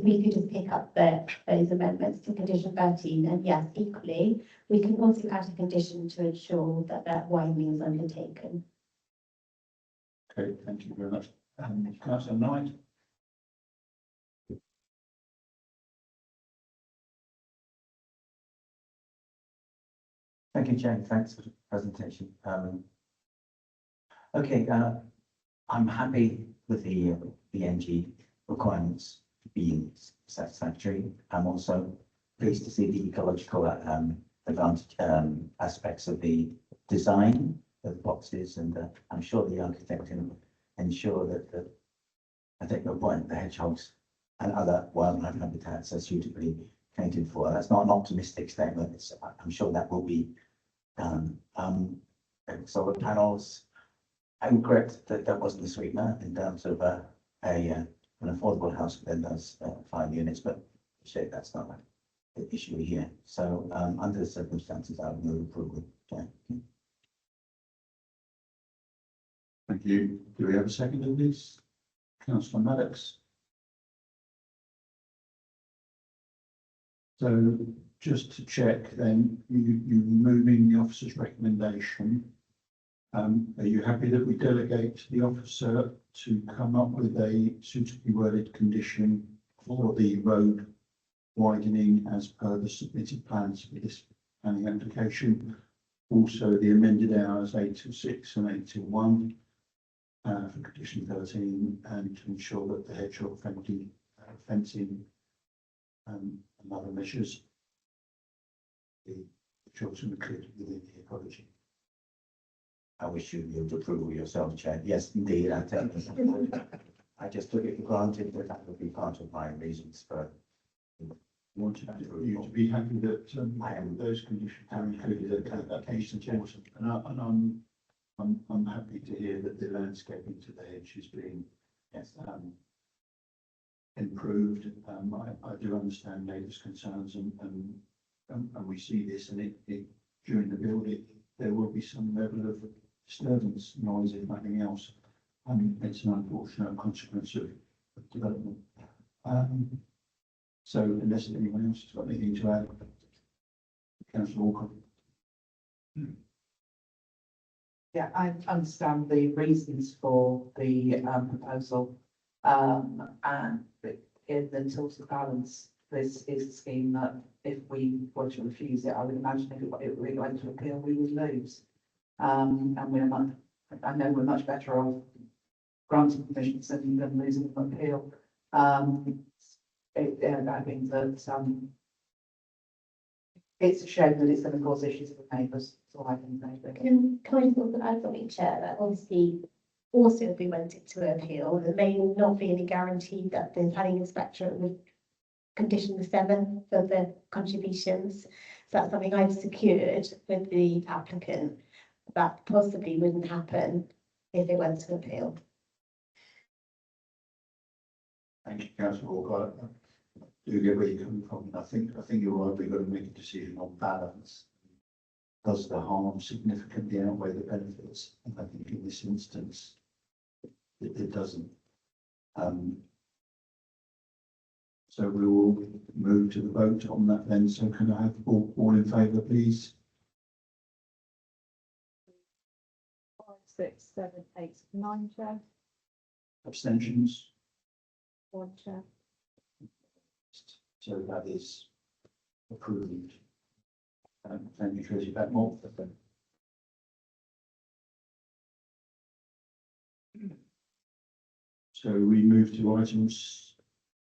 we could just pick up those amendments to condition 13, and yes, equally, we can also add a condition to ensure that that widening is undertaken. Okay, thank you very much. Councillor Knight. Thank you, Jane. Thanks for the presentation. Okay, I'm happy with the NG requirements being satisfactory. I'm also pleased to see the ecological advantage aspects of the design of the boxes, and I'm sure the architect can ensure that I take your point, the hedgehogs and other wildlife habitats are suitably accounted for. That's not an optimistic statement. I'm sure that will be done. And solar panels, I'm correct that that wasn't the sweetener in terms of an affordable house then does 5 units, but shit, that's not the issue here. So under the circumstances, I would move approval. Okay. Thank you. Do we have a second on this? Councillor Maddox. So just to check then, you moving the officer's recommendation. Are you happy that we delegate to the officer to come up with a suitably worded condition for the road widening as per the submitted plans for this planning application? Also the amended hours 8 till 6 and 8 till 1 for condition 13, and to ensure that the hedgerow friendly fencing and other measures the children included within the ecology. I wish you would approve yourself, Chair. Yes, indeed. I just took it for granted that that would be part of my reasons for. Wanted you to be happy that those conditions are included in that case, and I'm happy to hear that the landscaping to the hedge is being improved. I do understand neighbours' concerns and we see this, and it during the build there will be some level of disturbance, noise, if nothing else. It's an unfortunate consequence of development. So unless anyone else has got anything to add, Councillor Walker. Yeah, I understand the reasons for the proposal. And in the tilted balance, this is a scheme that if we were to refuse it, I would imagine if it were going to appeal, we would lose. And I know we're much better off granting permissions than losing an appeal. I think that it's a shame that it's going to cause issues with neighbours. That's all I can say. Can I just also add something, Chair, that obviously also if we went it to appeal, there may not be any guarantee that the planning inspector would condition the 7 for the contributions. So that's something I've secured with the applicant. That possibly wouldn't happen if it went to appeal. Thank you, Councillor Walker. I do get where you're coming from. I think you're right. We've got to make a decision on balance. Does the harm significantly outweigh the benefits? And I think in this instance, it doesn't. So we will move to the vote on that then. So can I have all in favour, please? 5, 6, 7, 8, 9, Chair. Abstentions? 1, Chair. So that is approved. Thank you, Tracy Beckmore. So we move to items,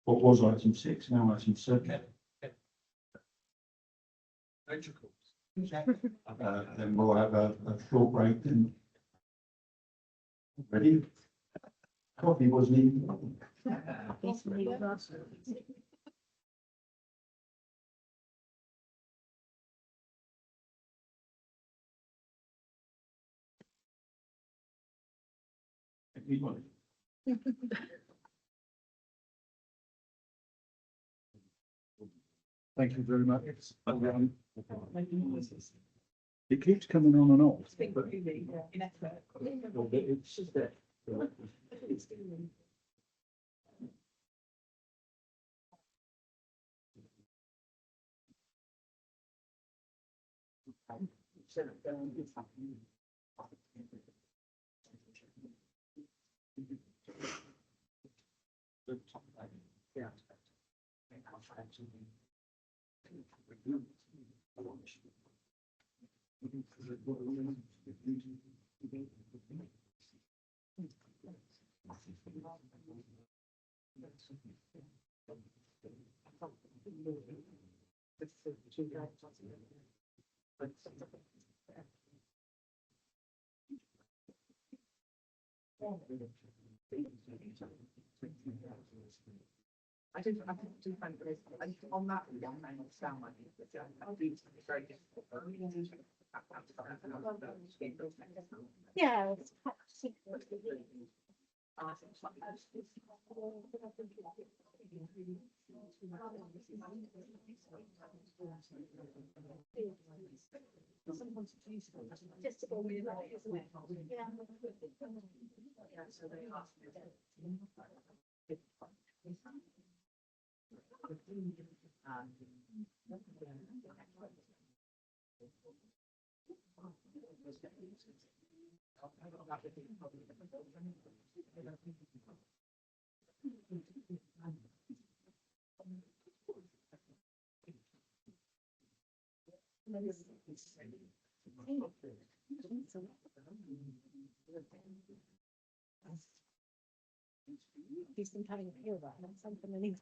what was item 6, now item 7. Then we'll have a short break then. Ready? Coffee wasn't even. Thank you very much. It keeps coming on and off. But it's I do find there is, on that, I understand my view, but I do think it's very difficult. Yeah. Just to go with it, isn't it? You think having a feel that something and you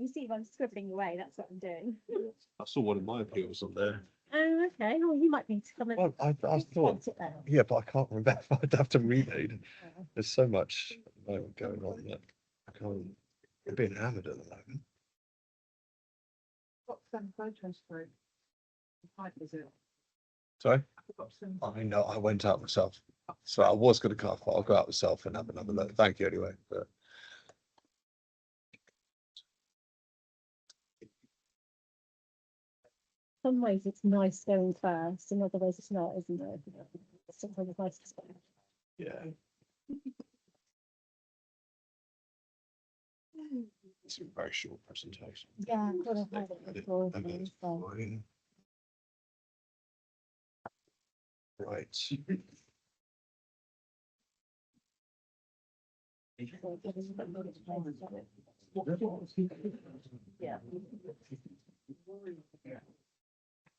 see if I'm scribbling away, that's what I'm doing. I saw one of my appeals on there. Oh, okay. Well, you might need to come and Well, I thought, it then. yeah, but I can't remember. I'd have to reread. There's so much at the moment going on that I can't. I'm being hammered at the moment. Got some photos through. Height is it? Sorry? I've got some. I know I went out myself. So I was going to cut off. I'll go out myself and have another look. Thank you anyway. But Some ways it's nice going first, in other ways it's not, isn't it? Sometimes it's nice to start. yeah. It's a very short presentation. Yeah, I've got to have it before, so. Right. Yeah.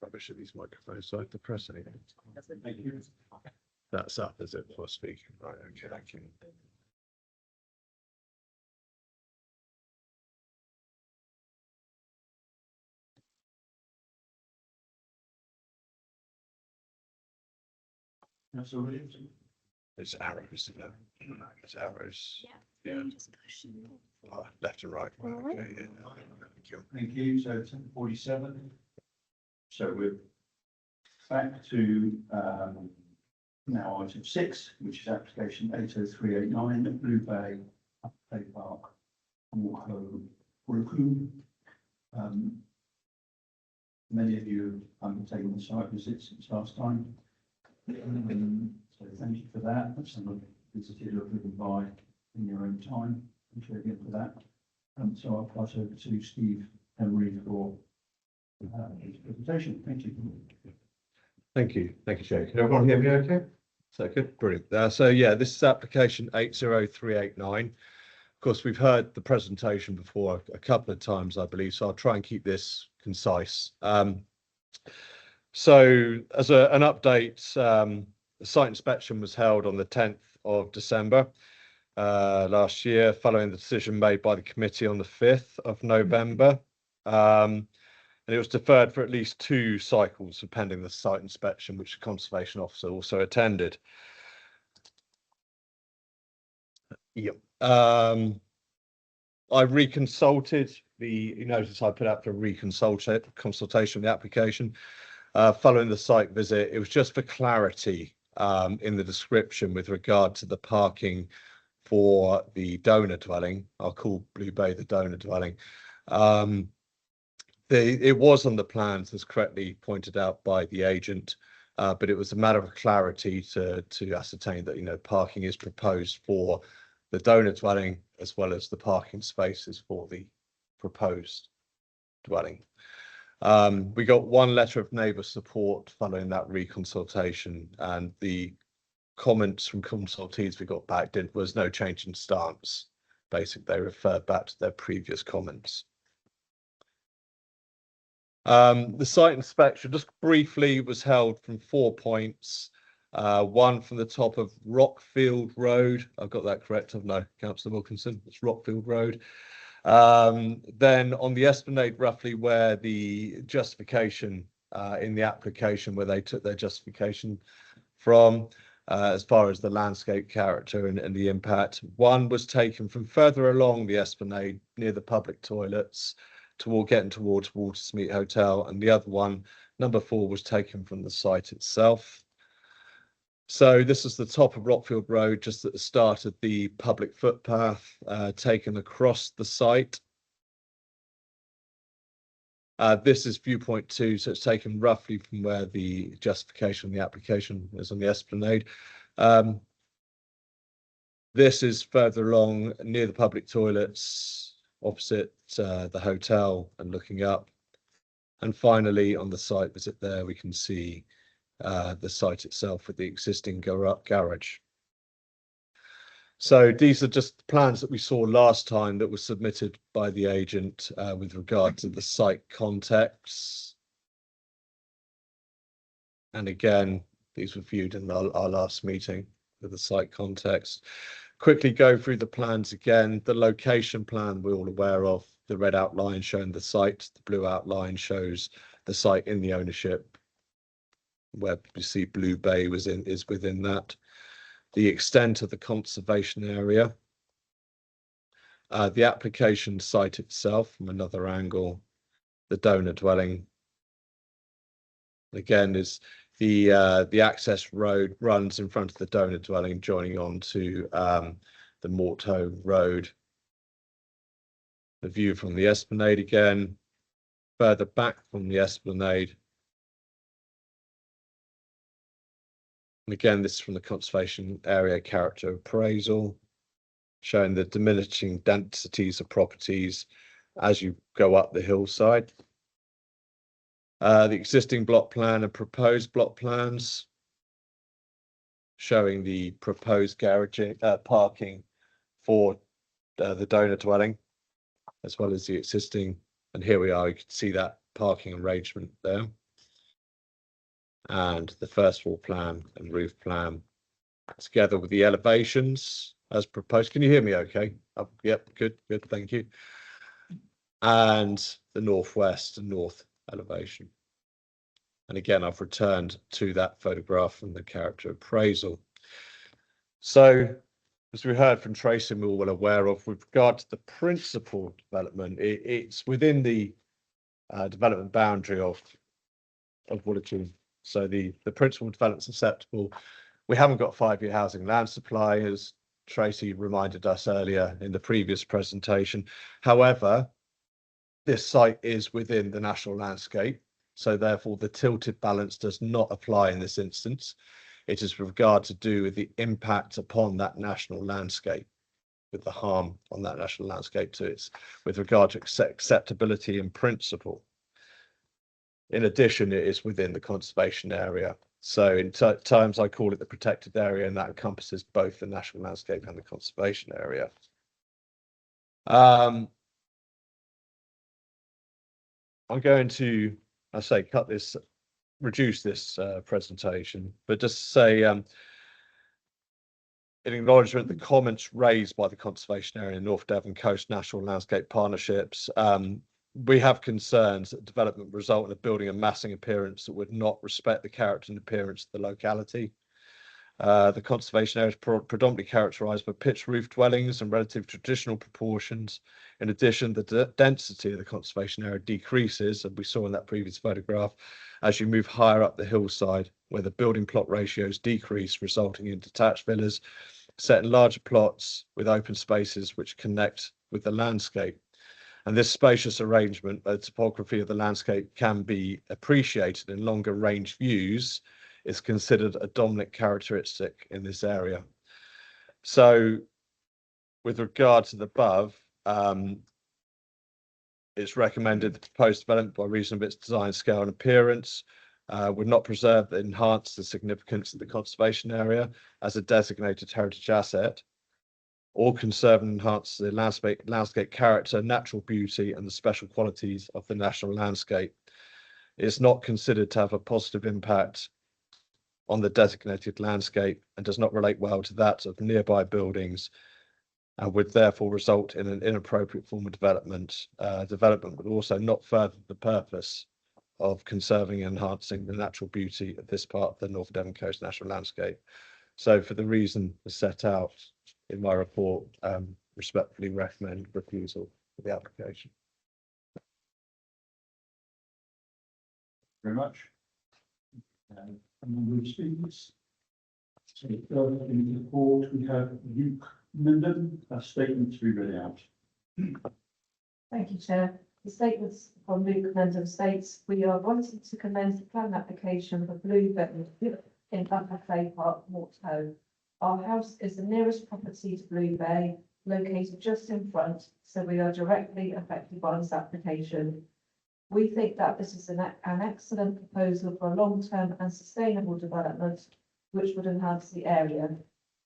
Rubbish of these microphones, so I have to press anything. Thank you. That's up, is it, for speaking? Right, okay, thank you. That's all it is. It's arrows, isn't it? It's arrows. Yeah. Yeah. Just push it. Left and right. Right, Alright. okay, yeah. Thank you. Thank you. So 10:47. So we're back to now item 6, which is application 80389 Blue Bay Play Park Walko Roku. Many of you have undertaken the site visits since last time. So thank you for that. Some of you visited or driven by in your own time. Thank you again for that. So I'll pass over to Steve Emery for his presentation. Thank you. Thank you. Thank you, Jake. Can everyone hear me okay? So good, brilliant. So yeah, this is application 80389. Of course, we've heard the presentation before a couple of times, I believe, so I'll try and keep this concise. So as an update, the site inspection was held on the 10th of December last year, following the decision made by the committee on the 5th of November. And it was deferred for at least 2 cycles, pending the site inspection, which the Conservation Officer also attended. Yep. I reconsulted you notice I put out for consultation of the application. Following the site visit, it was just for clarity in the description with regard to the parking for the donor dwelling. I'll call Blue Bay the donor dwelling. It was on the plans, as correctly pointed out by the agent, but it was a matter of clarity to ascertain that parking is proposed for the donor dwelling as well as the parking spaces for the proposed dwelling. We got 1 letter of neighbour support following that reconsultation, and the comments from consultees we got back was no change in stance. Basically, they referred back to their previous comments. The site inspection, just briefly, was held from 4 points. 1 from the top of Rockfield Road. I've got that correct, haven't I, Councillor Wilkinson? It's Rockfield Road. Then on the esplanade, roughly where the justification in the application, where they took their justification from, as far as the landscape character and the impact. One was taken from further along the esplanade near the public toilets getting towards Watersmeet Hotel, and the other one, number 4, was taken from the site itself. So this is the top of Rockfield Road, just at the start of the public footpath, taken across the site. This is viewpoint 2, so it's taken roughly from where the justification of the application is on the esplanade. This is further along near the public toilets, opposite the hotel and looking up. And finally, on the site visit there, we can see the site itself with the existing garage. So these are just plans that we saw last time that were submitted by the agent with regard to the site context. And again, these were viewed in our last meeting with the site context. Quickly go through the plans again. The location plan we're all aware of. The red outline showing the site, the blue outline shows the site in the ownership, where you see Blue Bay is within that. The extent of the conservation area, the application site itself from another angle, the donor dwelling. Again, is the access road runs in front of the donor dwelling, joining on to the Morto Road. The view from the esplanade again, further back from the esplanade. And again, this is from the conservation area character appraisal, showing the diminishing densities of properties as you go up the hillside. The existing block plan and proposed block plans, showing the proposed garaging, parking for the donor dwelling, as well as the existing. And here we are, you can see that parking arrangement there. And the first floor plan and roof plan together with the elevations as proposed. Can you hear me okay? Yep, good, thank you. And the northwest and north elevation. And again, I've returned to that photograph from the character appraisal. So, as we heard from Tracy, we're well aware of, with regard to the principal development, it's within the development boundary of Woolwich. So the principal development's acceptable. We haven't got 5-year housing land supply, as Tracy reminded us earlier in the previous presentation. However, this site is within the national landscape, so therefore the tilted balance does not apply in this instance. It is with regard to do with the impact upon that national landscape, with the harm on that national landscape to its, with regard to acceptability in principle. In addition, it is within the conservation area. So in times I call it the protected area, and that encompasses both the national landscape and the conservation area. I'm going to, I say, reduce this presentation, but just say in acknowledgement of the comments raised by the conservation area in North Devon Coast National Landscape Partnerships, we have concerns that development would result in a building and massing appearance that would not respect the character and appearance of the locality. The conservation area is predominantly characterised by pitched roof dwellings and relative traditional proportions. In addition, the density of the conservation area decreases, as we saw in that previous photograph, as you move higher up the hillside, where the building plot ratios decrease, resulting in detached villas set in larger plots with open spaces which connect with the landscape. And this spacious arrangement, the topography of the landscape can be appreciated in longer range views, is considered a dominant characteristic in this area. So with regard to the above, it's recommended the proposed development, by reason of its design, scale and appearance, would not preserve and enhance the significance of the conservation area as a designated heritage asset, or conserve and enhance the landscape character, natural beauty and the special qualities of the national landscape. It's not considered to have a positive impact on the designated landscape and does not relate well to that of nearby buildings, and would therefore result in an inappropriate form of development. Development would also not further the purpose of conserving and enhancing the natural beauty of this part of the North Devon Coast National Landscape. So for the reason set out in my report, respectfully recommend refusal for the application. Very much. A number of speakers. So further in the report, we have Luke Minden, a statement to be read out. Thank you, Chair. The statements from Luke Mendham states, we are wanting to commence the plan application for Blue Bend in Upper Clay Park, Morto. Our house is the nearest property to Blue Bay, located just in front, so we are directly affected by this application. We think that this is an excellent proposal for a long-term and sustainable development, which would enhance the area.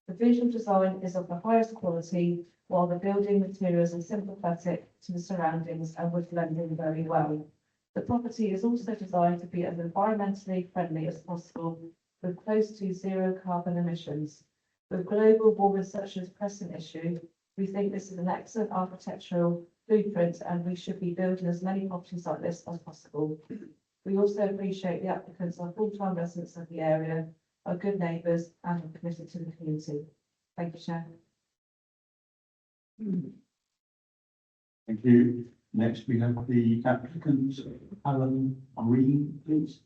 The visual design is of the highest quality, while the building materials are sympathetic to the surroundings and would blend in very well. The property is also designed to be as environmentally friendly as possible, with close to zero carbon emissions. With global warming such as pressing issue, we think this is an excellent architectural blueprint and we should be building as many properties like this as possible. We also appreciate the applicants are full-time residents of the area, are good neighbours and are committed to the community. Thank you, Chair. Thank you. Next, we have the applicant, Alan Green, please.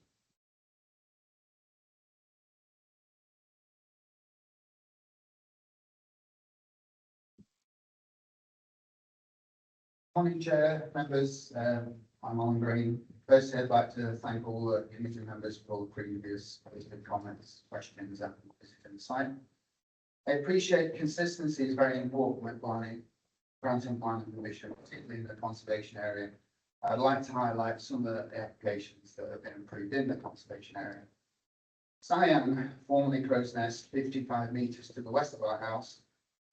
Morning, Chair, members. I'm Alan Green. Firstly, I'd like to thank all the committee members for all the previous positive comments, questions, and visiting the site. I appreciate consistency is very important when granting planning permission, particularly in the conservation area. I'd like to highlight some of the applications that have been approved in the conservation area. Siam, formerly Crow's Nest, 55 metres to the west of our house,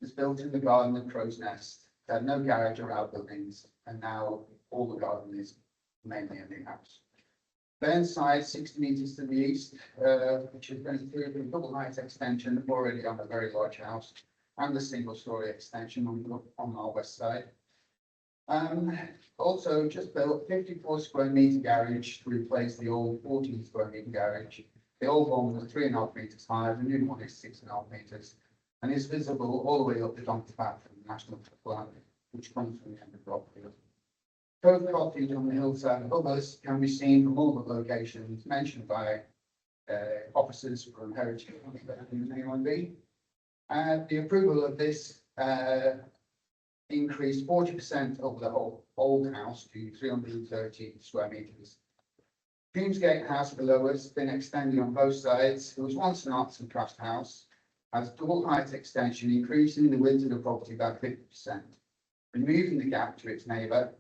was built in the garden of Crow's Nest. It had no garage or outbuildings, and now all the garden is mainly in the house. Burnside, 60 metres to the east, which has been through a double height extension already on a very large house, and a single story extension on our west side. Also just built 54 square metre garage to replace the old 14 square metre garage. The old one was 3.5 metres high, the new one is 6.5 metres, and is visible all the way up the donkey path from the National Plan, which comes from the end of Rockfield. Both cottages on the hillside above us can be seen from all the locations mentioned by officers from Heritage and AIB. The approval of this increased 40% over the whole old house to 330 square metres. Queensgate House below us has been extended on both sides. It was once an arts and crafts house, has double height extension, increasing the width of the property by 50%, removing the gap to its neighbour.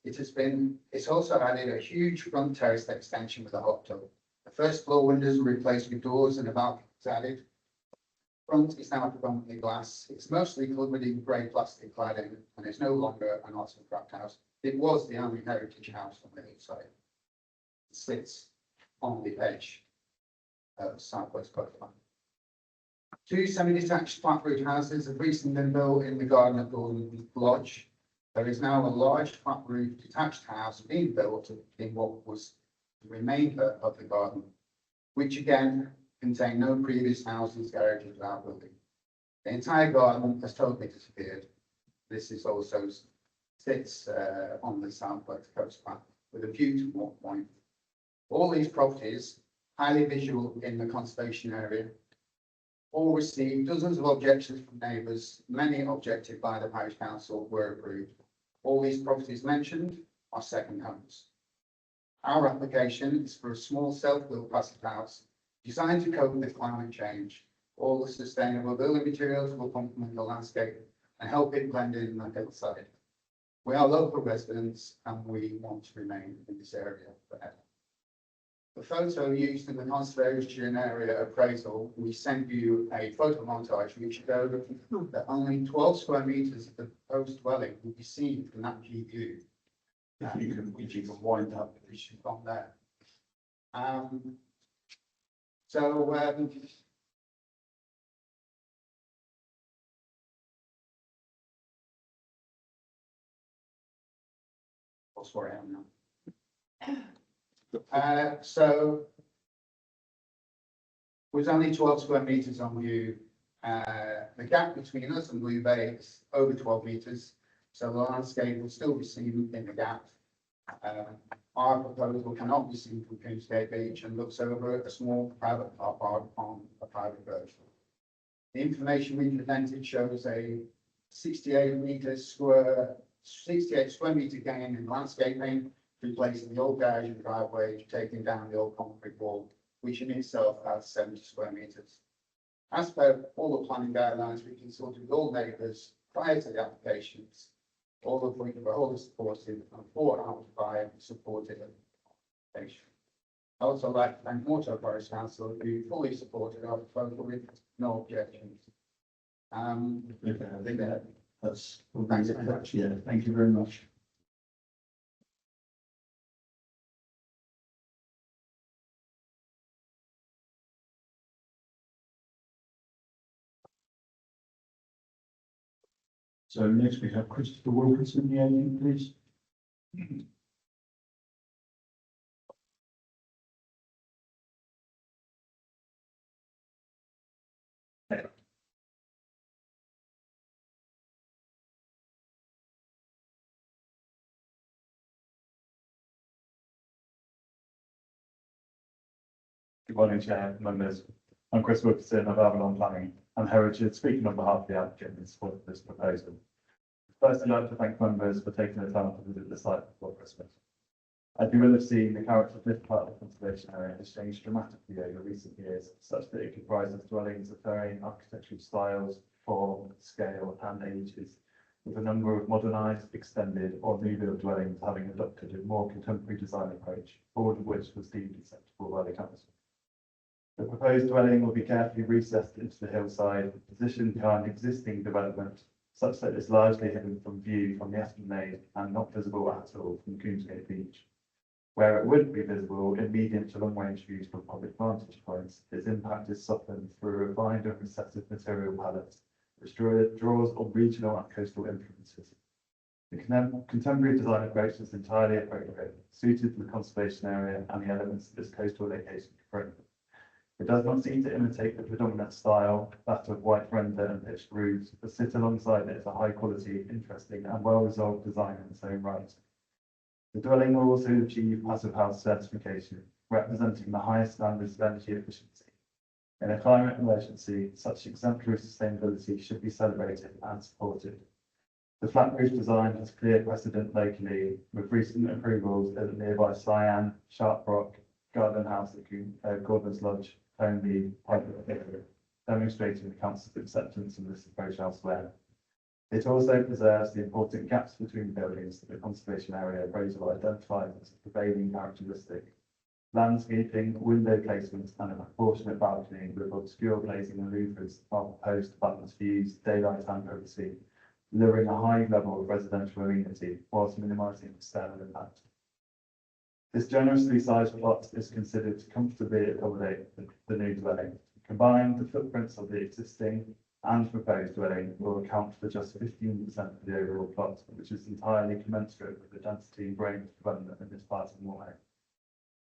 It's also added a huge front terrace extension with a hot tub. The first floor windows were replaced with doors and a balcony was added. Front is now predominantly glass. It's mostly covered in grey plastic cladding and it's no longer an arts and craft house. It was the only heritage house on the hillside. It sits on the edge of Southwest Coastline. Two semi-detached flat roof houses have recently been built in the garden of Gordon Lodge. There is now a large flat roof detached house being built in what was the remainder of the garden, which again contained no previous houses, garages, or outbuilding. The entire garden has totally disappeared. This is also sits on the southwest coast path with a view to Moor Point. All these properties, highly visual in the conservation area, all received dozens of objections from neighbours. Many objected by the parish council were approved. All these properties mentioned are second homes. Our application is for a small self-built passive house designed to cope with climate change. All the sustainable building materials will complement the landscape and help it blend in the hillside. We are local residents and we want to remain in this area forever. The photo used in the conservation area appraisal, we sent you a photo montage which showed that only 12 square metres of the proposed dwelling will be seen from that view. If you can wind up the issue from there. That's where I am now. was only 12 square metres on view. The gap between us and Blue Bay is over 12 metres, so the landscape will still be seen in the gap. Our proposal cannot be seen from Coomsgate Beach and looks over a small private car park on a private road. The information we presented shows a 68 square metre gain in landscaping, replacing the old garage and driveway, taking down the old concrete wall, which in itself has 70 square metres. As per all the planning guidelines, we consulted with all neighbours prior to the applications, all of which were wholly supportive, and 4 out of 5 supported the application. I also like to thank Morto Forest Council, who fully supported our proposal with no objections. That's, thanks very much. Yeah, thank you very much. So next we have Christopher Wilkinson, the agent, please. Good morning, Chair, members. I'm Chris Wilkinson of Avalon Planning and Heritage, speaking on behalf of the applicant in support of this proposal. First, I'd like to thank members for taking the time to visit the site before Christmas. As you will have seen, the character of this part of the conservation area has changed dramatically over recent years, such that it comprises dwellings of varying architectural styles, form, scale, and ages, with a number of modernised, extended, or new build dwellings having adopted a more contemporary design approach, all of which was deemed acceptable by the council. The proposed dwelling will be carefully recessed into the hillside, positioned behind existing development, such that it's largely hidden from view from the esplanade and not visible at all from Coomsgate Beach. Where it would be visible in medium to long range views from public vantage points, its impact is softened through a refined and recessive material palette, which draws on regional and coastal influences. The contemporary design approach is entirely appropriate, suited to the conservation area and the elements of its coastal location currently. It does not seem to imitate the predominant style, that of white render and pitched roofs, but sit alongside it as a high quality, interesting and well resolved design in its own right. The dwelling will also achieve Passive House certification, representing the highest standards of energy efficiency. In a climate emergency, such exemplary sustainability should be celebrated and supported. The flat roof design has clear precedent locally, with recent approvals at the nearby Cyan, Sharp Rock, Garden House at Gordon's Lodge, Coney, demonstrating the council's acceptance of this approach elsewhere. It also preserves the important gaps between buildings that the conservation area appraisal identifies as a prevailing characteristic. Landscaping, window placements, and a proportionate balcony with obscure glazing and louvers are proposed to balance views, daylight and privacy, delivering a high level of residential amenity whilst minimising external impact. This generously sized plot is considered to comfortably accommodate the new dwelling. Combined, the footprints of the existing and proposed dwelling will account for just 15% of the overall plot, which is entirely commensurate with the density and range of development in this part of Moorhead.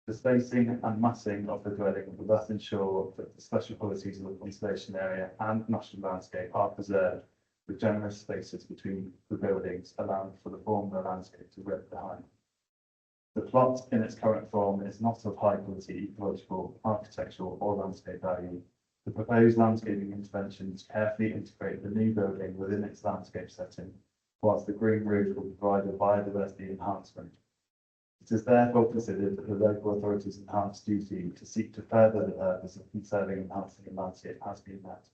The spacing and massing of the dwelling will thus ensure that the special qualities of the conservation area and national landscape are preserved, with generous spaces between the buildings, allowing for the form of the landscape to rip behind. The plot in its current form is not of high quality ecological, architectural or landscape value. The proposed landscaping interventions carefully integrate the new building within its landscape setting, whilst the green roof will provide a biodiversity enhancement. It is therefore considered that the local authority's enhanced duty to seek to further the purpose of conserving and enhancing the landscape has been met.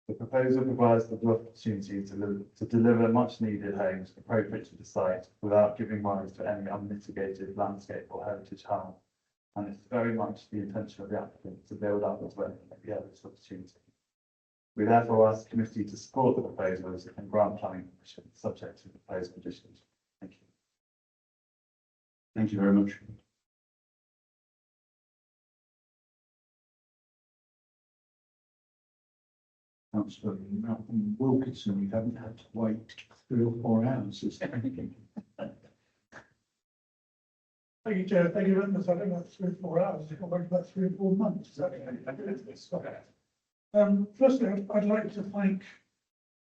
The proposal provides the opportunity to deliver much needed homes appropriate to the site without giving rise to any unmitigated landscape or heritage harm. And it's very much the intention of the applicant to build up as well at the earliest opportunity. We therefore ask the committee to support the proposals and grant planning permission subject to proposed conditions. Thank you. Thank you very much. Councillor Malcolm Wilkinson, you haven't had to wait 3 or 4 hours, is there anything? Thank you, Chair. Thank you very much. I don't know, 3 or 4 hours. It got back about 3 or 4 months. Is that okay? Firstly, I'd like to thank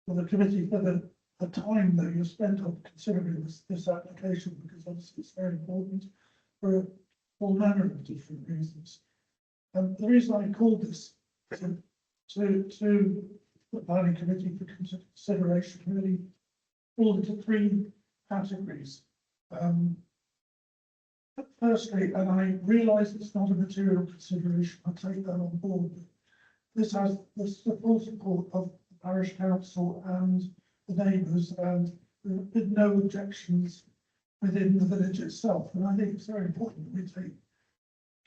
the committee for the time that you spent on considering this application, because obviously it's very important for all manner of different reasons. The reason I called this to the planning committee for consideration really fall into 3 categories. Firstly, and I realise it's not a material consideration, I take that on board. This has the full support of the parish council and the neighbours, and there have been no objections within the village itself. And I think it's very important that we take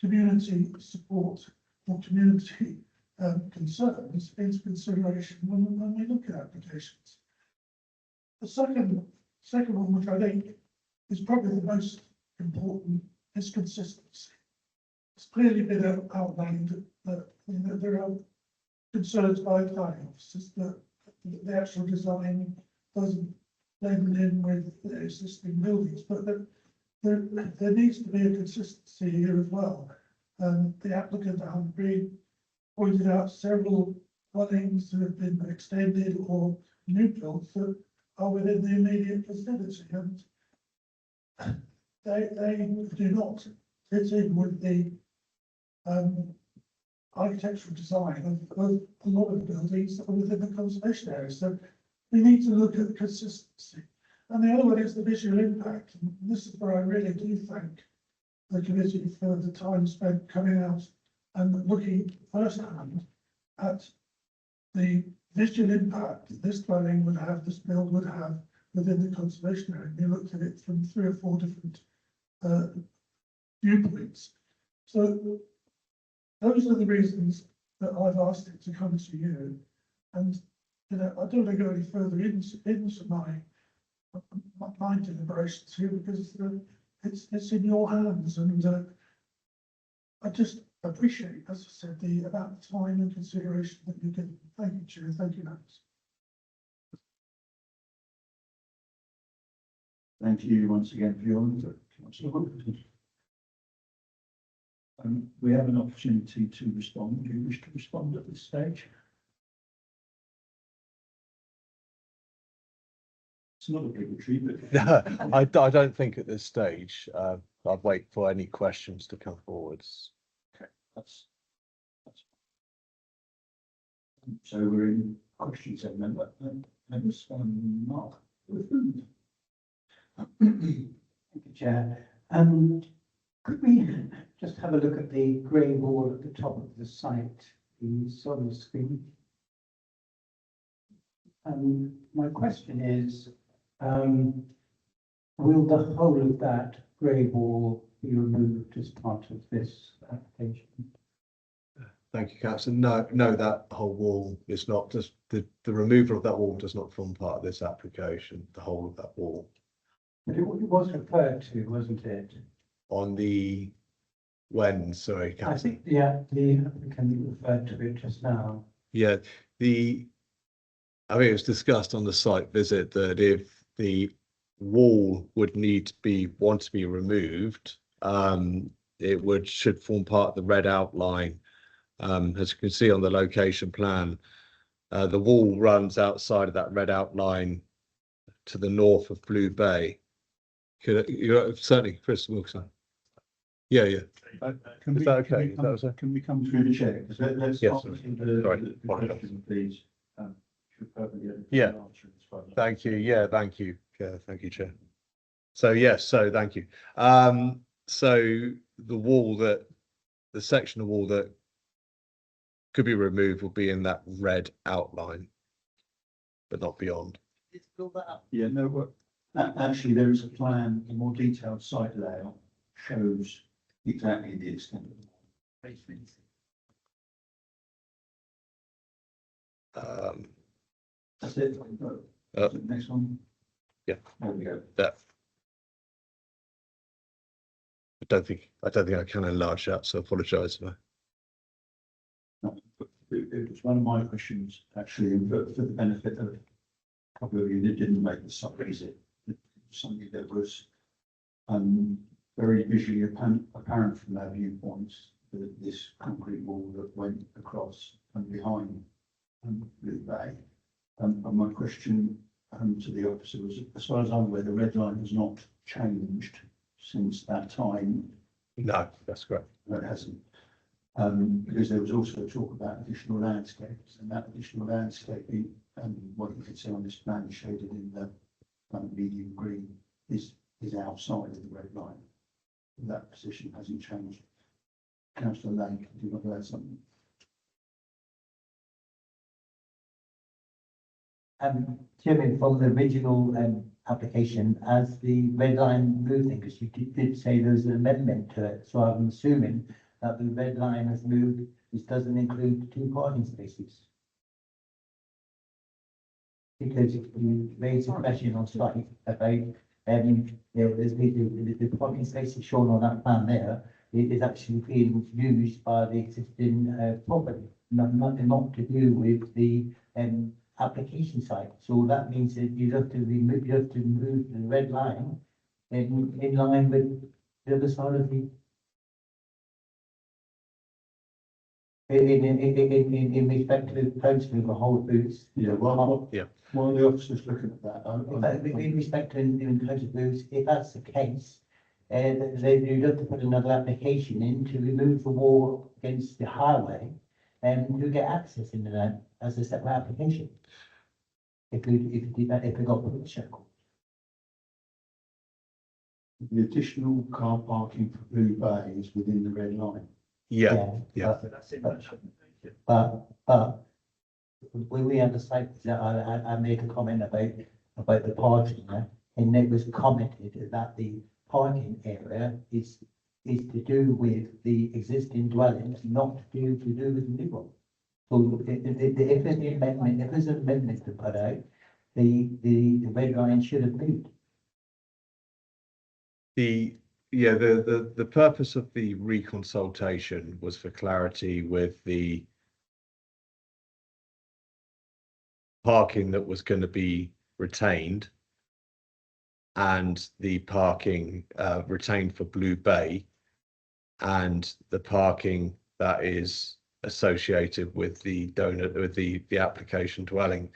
community support or community concerns into consideration when we look at applications. The second one, which I think is probably the most important, is consistency. It's clearly been outlined that there are concerns by planning officers that the actual design doesn't blend in with the existing buildings, but there needs to be a consistency here as well. The applicant at Humphrey pointed out several dwellings that have been extended or new builds that are within the immediate vicinity, and they do not fit in with the architectural design of a lot of buildings that are within the conservation area. So we need to look at the consistency. And the other one is the visual impact. And this is where I really do thank the committee for the time spent coming out and looking firsthand at the visual impact that this dwelling would have, this build would have within the conservation area. We looked at it from 3 or 4 different viewpoints. So those are the reasons that I've asked it to come to you. And I don't want to go any further into my deliberations here, because it's in your hands, and I just appreciate, as I said, the amount of time and consideration that you give. Thank you, Chair. Thank you, members. Thank you once again for your input, Councillor. We have an opportunity to respond. Do you wish to respond at this stage? It's not obligatory, but. No, I don't think at this stage. I'd wait for any questions to come forwards. Okay, that's. So we're in questions, members, Mark. Thank you, Chair. Could we just have a look at the grey wall at the top of the site, the solar screen? My question is, will the whole of that grey wall be removed as part of this application? Thank you, Councillor. No, that whole wall is not, just the removal of that wall does not form part of this application, the whole of that wall. But it was referred to, wasn't it? On the, when, sorry, I Councillor. think, yeah, the applicant referred to it just now. Yeah, I mean, it was discussed on the site visit that if the wall would want to be removed, it should form part of the red outline. As you can see on the location plan, the wall runs outside of that red outline to the north of Blue Bay. Certainly, Chris Wilson. Yeah. Can Is we, that okay? Can we come through the chair? Let's Yes, answer sorry. the question, please. Should probably get Yeah. an answer as well. Thank you. Yeah, thank you. Yeah, thank you, Chair. So yes, so thank you. So the section of wall that could be removed will be in that red outline, but not beyond. Yeah, no, actually, there is a plan, a more detailed site layout shows exactly the extent of the wall. That's it. Next one. Yeah. There we go. That. I don't think I can enlarge that, so I apologise for that. It was one of my questions, actually, and for the benefit of a couple of you that didn't make the site visit, something that was very visually apparent from their viewpoints that this concrete wall that went across and behind Blue Bay. And my question to the officer was, as far as I'm aware, the red line has not changed since that time. No, that's correct. No, it hasn't. Because there was also talk about additional landscapes, and that additional landscaping, what you can see on this plan is shaded in the medium green, is outside of the red line. That position hasn't changed. Councillor Lane, do you want to add something? Chairman, from the original application, as the red line moved, because you did say there was an amendment to it, so I'm assuming that the red line has moved, which doesn't include 2 parking spaces. Because you raised a question on site about, there's the parking spaces shown on that plan there, it is actually being used by the existing property, not to do with the application site. So that means that you have to move the red line in line with the other side of the in respect to the posting of the whole booths. Yeah, while the officer's looking at that, In respect to in terms of booths, if that's the case, you'd have to put another application in to remove the wall against the highway and you get access into that as a separate application. If you did that, if it got permission. the additional car parking for Blue Bay is within the red line. Yeah. But when we had the site, I made a comment about the parking there, and it was commented that the parking area is to do with the existing dwellings, not to do with the new one. So if there's an amendment to put out, the red line should have moved. The purpose of the reconsultation was for clarity with the parking that was going to be retained and the parking retained for Blue Bay and the parking that is associated with the donor, with the application dwelling.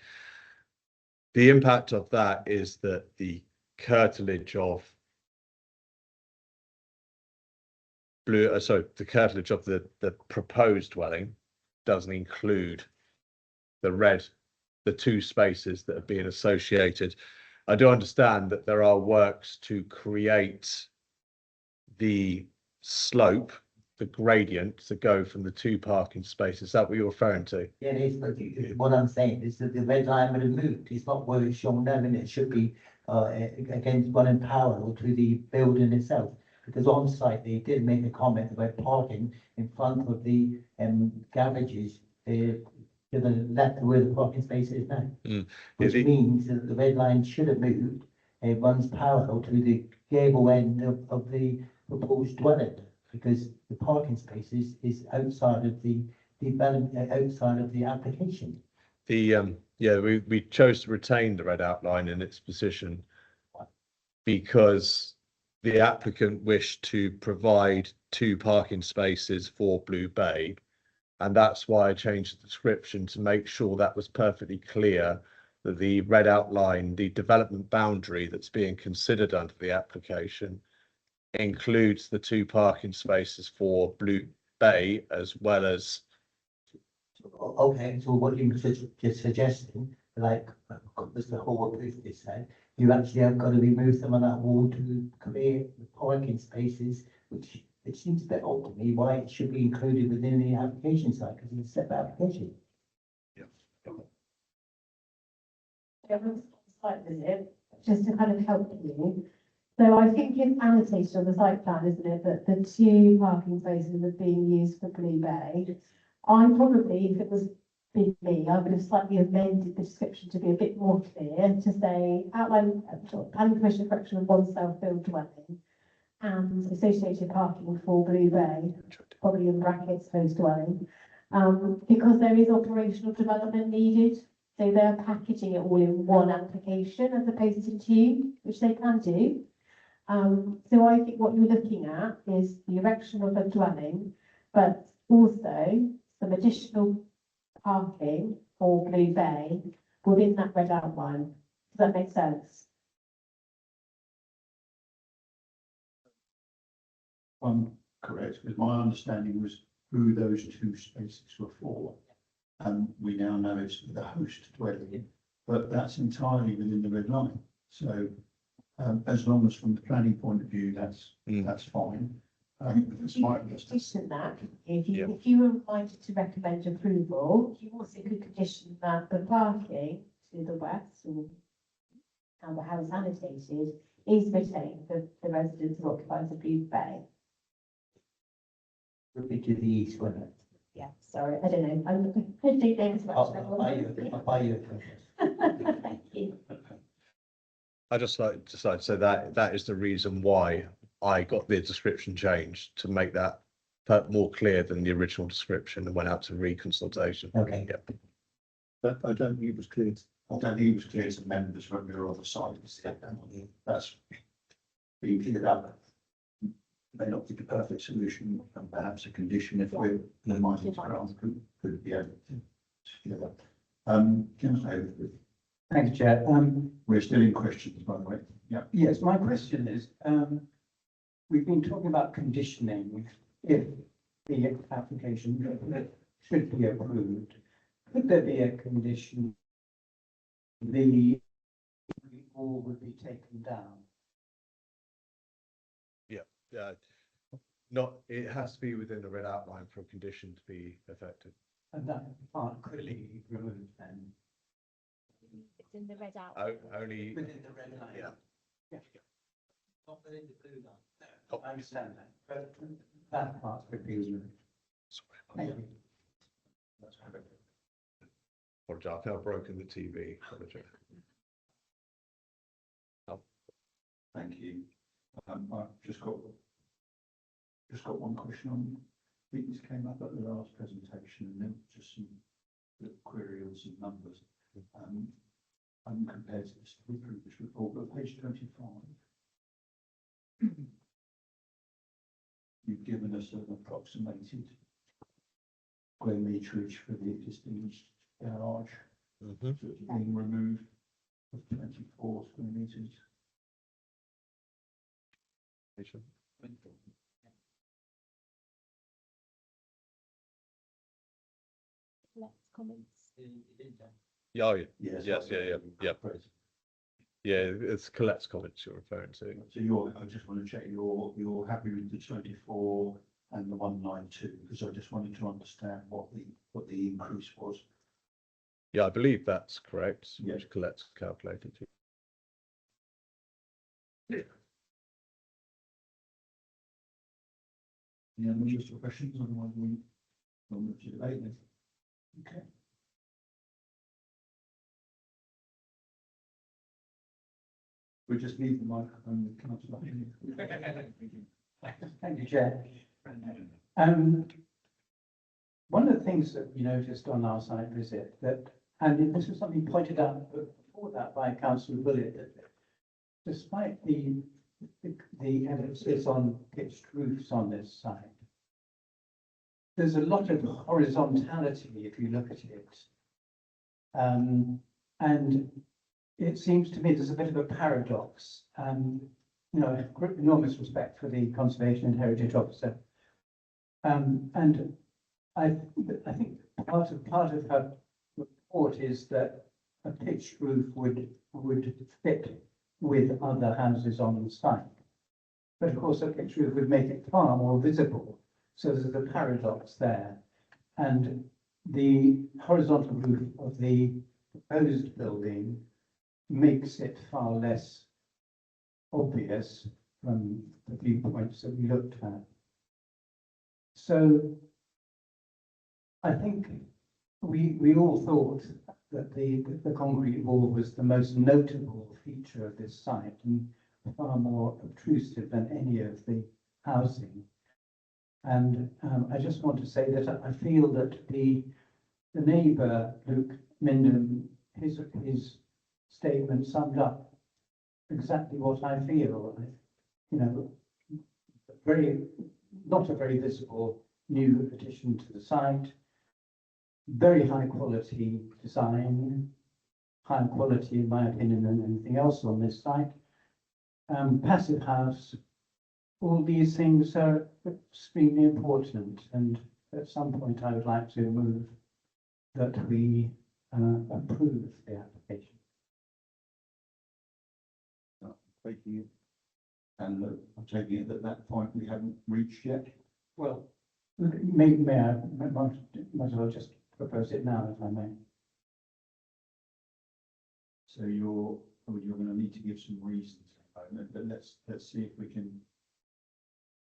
The impact of that is that the curtilage of the curtilage of the proposed dwelling doesn't include the 2 spaces that are being associated. I do understand that there are works to create the slope, the gradient to go from the 2 parking spaces. Is that what you're referring to? Yeah, it is, but what I'm saying is that the red line would have moved. It's not where it's shown now, and it should be against running parallel to the building itself. Because on site, they did make a comment about parking in front of the garages to the left of where the parking space is now. Which means that the red line should have moved. It runs parallel to the gable end of the proposed dwelling, because the parking spaces is outside of the development, outside of the application. We chose to retain the red outline in its position because the applicant wished to provide 2 parking spaces for Blue Bay. And that's why I changed the description to make sure that was perfectly clear that the red outline, the development boundary that's being considered under the application includes the 2 parking spaces for Blue Bay as well as. Okay, so what you were just suggesting, like Mr. Hall previously said, you actually have got to remove some of that wall to create the parking spaces, which it seems a bit odd to me why it should be included within the application site, because it's a separate application. Site visit, just to kind of help you. So I think it's annotated on the site plan, isn't it, that the 2 parking spaces are being used for Blue Bay. I probably, if it was been me, I would have slightly amended the description to be a bit more clear, to say outline planning permission correction of 1 self-built dwelling and associated parking for Blue Bay, probably in brackets post dwelling, because there is operational development needed. So they're packaging it all in 1 application as opposed to 2, which they can do. So I think what you're looking at is the erection of a dwelling, but also some additional parking for Blue Bay within that red outline. Does that make sense? Correct, because my understanding was who those two spaces were for. And we now know it's for the host dwelling, but that's entirely within the red line. So as long as from the planning point of view, that's fine. It's my Condition that, if Yeah. you, if you were reminded to recommend approval, you also could condition that the parking to the west or how it's annotated is retained for the residents who occupy the Blue Bay. Would be to the east, wouldn't it? Yeah, sorry, I don't know, I think David's much I'll better. buy you. Thank you. I just like to say, so that is the reason why I got the description changed to make that more clear than the original description and went out to reconsultation. Okay. Yep. But I don't think it was clear. I don't think it was clear to members when we were on the site. That's being cleared up. May not be the perfect solution, and perhaps a condition if we're minded to grant could be able to clear that. Councillor Hayward, Thanks, Chair. we're still in questions, by the way. Yeah. Yes, my question is, we've been talking about conditioning if the application should be approved. Could there be a condition the wall would be taken down? Yeah, not, it has to be within the red outline for a condition to be effective. And that part could be removed then? It's in the red out. Only, Within the red line? yeah. Yeah. Not within the blue line? No, I understand that, but that part could be removed. Thank you. Apologize, I think I've broken the TV. Apologize. Thank you. I've just got one question on, I think this came up at the last presentation, and then just some query on some numbers. Compared to this previous report, but page 25. You've given us an approximated square meterage for the existing garage. So it's being removed of 24 square meters. Let's comments. Yeah, oh, yeah. Yes. Yes, yeah. Yeah, it's Colette's comments you're referring to. So I just want to check you're happy with the 24 and the 192, because I just wanted to understand what the increase was. Yeah, I believe that's correct, Yeah. which Colette's calculated. Any other useful questions, otherwise we will move to debate then. Okay. We'll just leave the microphone with Councillor Hayley. Thank you, Chair. One of the things that we noticed on our site visit that, and this was something pointed out before that by Councillor Bullitt, that despite the emphasis on pitched roofs on this site, there's a lot of horizontality if you look at it. And it seems to me there's a bit of a paradox. You know, I have enormous respect for the Conservation and Heritage Officer. And I think part of her report is that a pitched roof would fit with other houses on the site. But of course, a pitched roof would make it far more visible. So there's a paradox there. And the horizontal roof of the proposed building makes it far less obvious from the viewpoints that we looked at. So I think we all thought that the concrete wall was the most notable feature of this site and far more obtrusive than any of the housing. And I just want to say that I feel that the neighbour, Luke Mindham, his statement summed up exactly what I feel. you know, very, not a very visible new addition to the site. Very high quality design, higher quality in my opinion than anything else on this site. Passive house, all these things are extremely important, and at some point I would like to move that we approve the application. Thank you. And I'm taking it at that point we haven't reached yet. Well, may I, might as well just propose it now, if I may. So you're going to need to give some reasons at the moment, but let's see if we can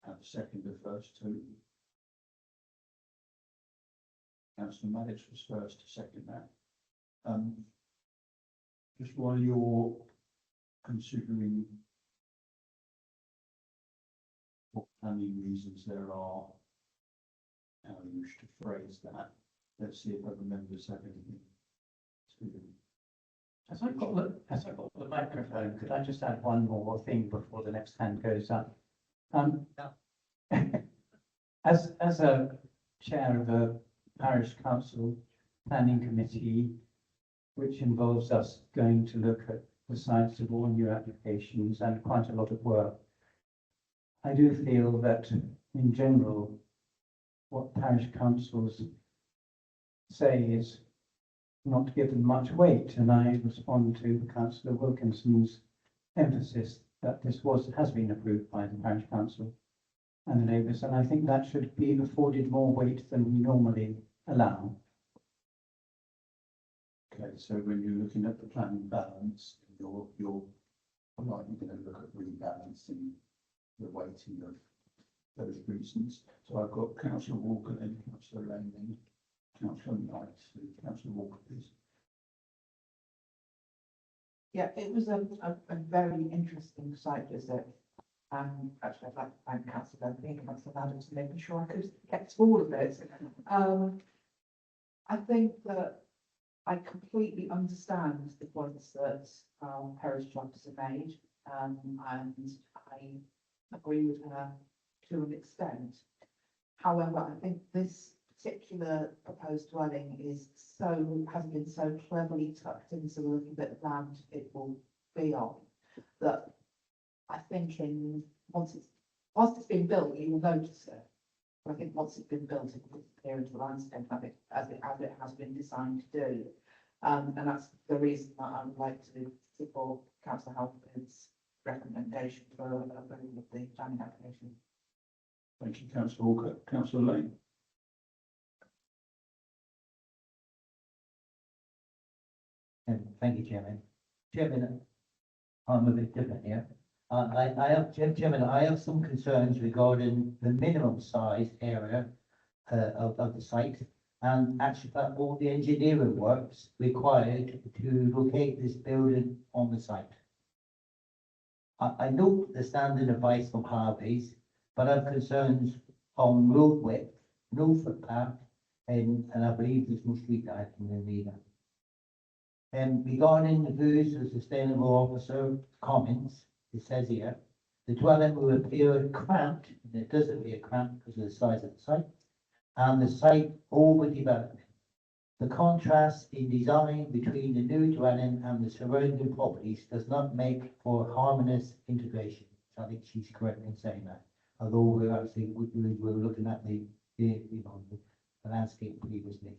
have a second of first two. Councillor Maddox was first to second that. Just while you're considering what planning reasons there are, how you wish to phrase that, let's see if other members have anything to. As I've got the microphone, could I just add one more thing before the next hand goes up? As a chair of a parish council planning committee, which involves us going to look at the sites of all new applications and quite a lot of work, I do feel that in general, what parish councils say is not given much weight, and I respond to Councillor Wilkinson's emphasis that this has been approved by the parish council and the neighbours, and I think that should be afforded more weight than we normally allow. Okay, so when you're looking at the planning balance, you're likely going to look at rebalancing the weighting of those reasons. So I've got Councillor Walker, then Councillor Lane, Councillor Knight, Councillor Walker, please. Yeah, it was a very interesting site visit. Actually, I'd like to thank Councillor Lane and Councillor Maddox for making sure I could get to all of it. I think that I completely understand the points that parish chapters have made, and I agree with her to an extent. However, I think this particular proposed dwelling has been so cleverly tucked into the little bit of land it will be on, that I think whilst it's been built, you will notice it. But I think once it's been built, it will disappear into the landscape as it has been designed to do. And that's the reason that I would like to support Councillor Halford's recommendation for approval of the planning application. Thank you, Councillor Walker. Councillor Lane. Thank you, Chairman. Chairman, I'm a bit different here. Chairman, I have some concerns regarding the minimum size area of the site, and actually all the engineering works required to locate this building on the site. I note the standing advice from Harvey's, but I have concerns on road width, no footpath, and I believe there's no street lighting in either. Regarding the views of sustainable officer comments, it says here, the dwelling will appear cramped, and it does appear cramped because of the size of the site, and the site overdevelopment. The contrast in design between the new dwelling and the surrounding properties does not make for harmonious integration. So I think she's correct in saying that. Although we're actually we're looking at the landscape previously.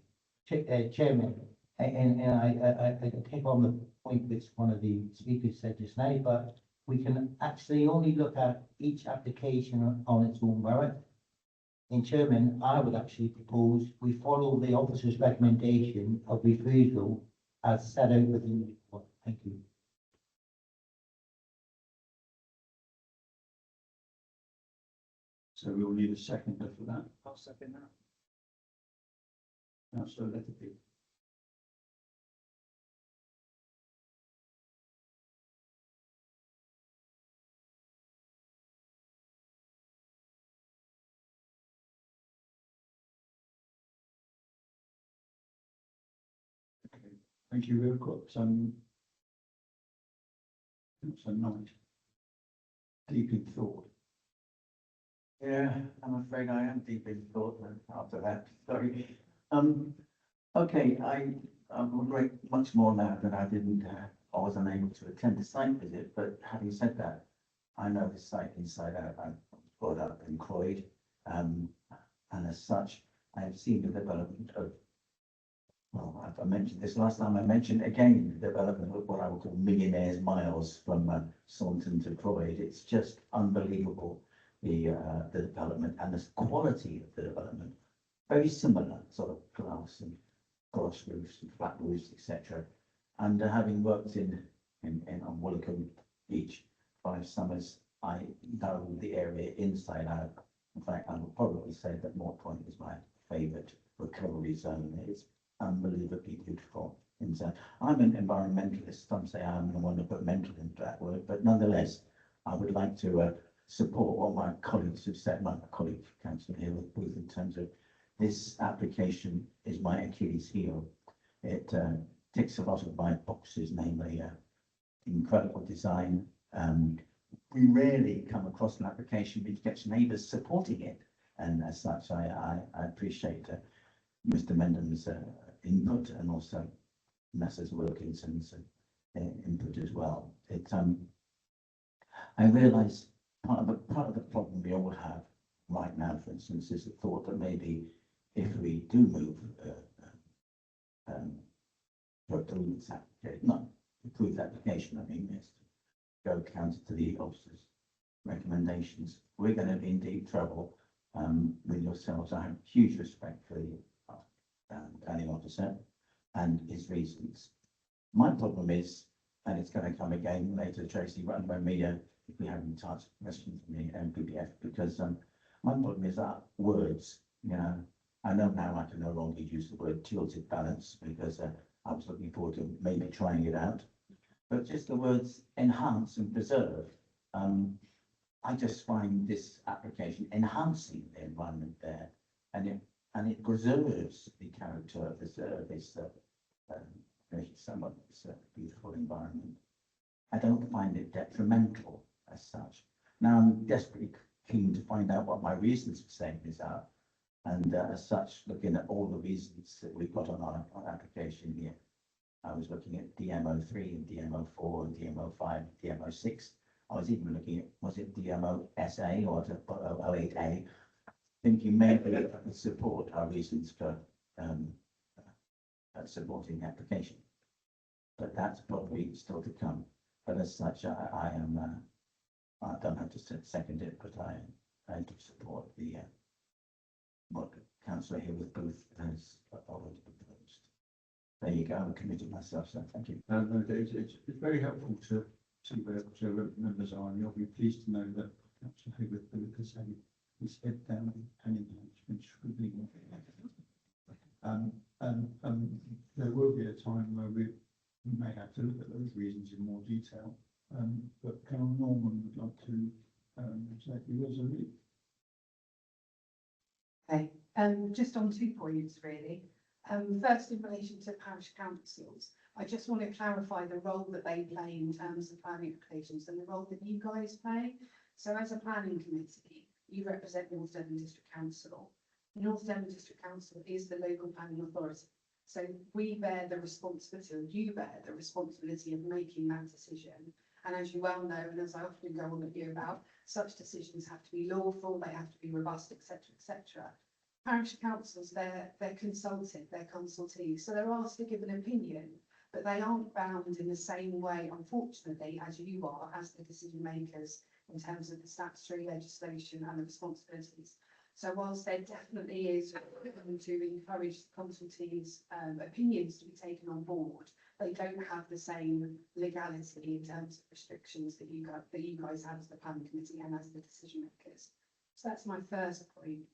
Chairman, and I take on the point which one of the speakers said just now, but we can actually only look at each application on its own merit. And Chairman, I would actually propose we follow the officer's recommendation of refusal as set out within the report. Thank you. So we'll need a seconder for that. I'll second that. Councillor Letterby. Okay, thank you. We've got Councillor Knight. deep in thought. Yeah, I'm afraid I am deep in thought after that, sorry. Okay, I'm great, much more now that I didn't, I wasn't able to attend the site visit, but having said that, I know the site inside out. I was brought up in Croyd, and as such, I have seen the development of, well, I mentioned this last time, I mentioned again, the development of what I would call millionaires miles from Saunton to Croyd. It's just unbelievable, the development and the quality of the development. Very similar sort of glass and glass roofs and flat roofs, etc. And having worked in on Woolacombe Beach 5 summers, I know the area inside out. In fact, I would probably say that Moor Point is my favourite recovery zone. It's unbelievably beautiful inside. I'm an environmentalist. Some say I'm the one to put mental into that word, but nonetheless, I would like to support what my colleagues have said, my colleague councillor here with Booth, in terms of this application is my Achilles heel. It ticks a lot of my boxes, namely incredible design. We rarely come across an application which gets neighbours supporting it, and as such, I appreciate Mr. Menden's input and also Messrs. Wilkinson's input as well. I realise part of the problem we all have right now, for instance, is the thought that maybe if we do move approve this application, not approve the application, I mean, yes, go counter to the officer's recommendations, we're going to be in deep trouble with yourselves. I have huge respect for the planning officer and his reasons. My problem is, and it's going to come again later, Tracy, run by me if we haven't touched questions from the MPPF, because my problem is that words, you know, I know now I can no longer use the word tilted balance because I was looking forward to maybe trying it out, but just the words enhance and preserve. I just find this application enhancing the environment there, and it preserves the character of this somewhat beautiful environment. I don't find it detrimental as such. Now I'm desperately keen to find out what my reasons for saying this are, and as such, looking at all the reasons that we've got on our application here, I was looking at DMO3 and DMO4 and DMO5 and DMO6. I was even looking at, was it DMO SA or 08A, thinking maybe it would support our reasons for supporting the application. But that's probably still to come. But as such, I don't have to second it, but I do support the what councillor here with Booth has already proposed. There you go, I'm committed myself, so thank you. It's very helpful to members are, and you'll be pleased to know that Councillor Hayward Booth has had his head down and enhancement scrutiny. There will be a time where we may have to look at those reasons in more detail, but Carol Norman would like to say a few words on it. Okay, just on 2 points really. First, in relation to parish councils, I just want to clarify the role that they play in terms of planning applications and the role that you guys play. So as a planning committee, you represent North Devon District Council. North Devon District Council is the local planning authority. So we bear the responsibility, or you bear the responsibility of making that decision. And as you well know, and as I often go on with you about, such decisions have to be lawful, they have to be robust, etc., etc. Parish councils, they're consulted, they're consultees, so they're asked to give an opinion, but they aren't bound in the same way, unfortunately, as you are, as the decision makers, in terms of the statutory legislation and the responsibilities. So whilst there definitely is to encourage consultees' opinions to be taken on board, they don't have the same legality in terms of restrictions that you guys have as the planning committee and as the decision makers. So that's my first point.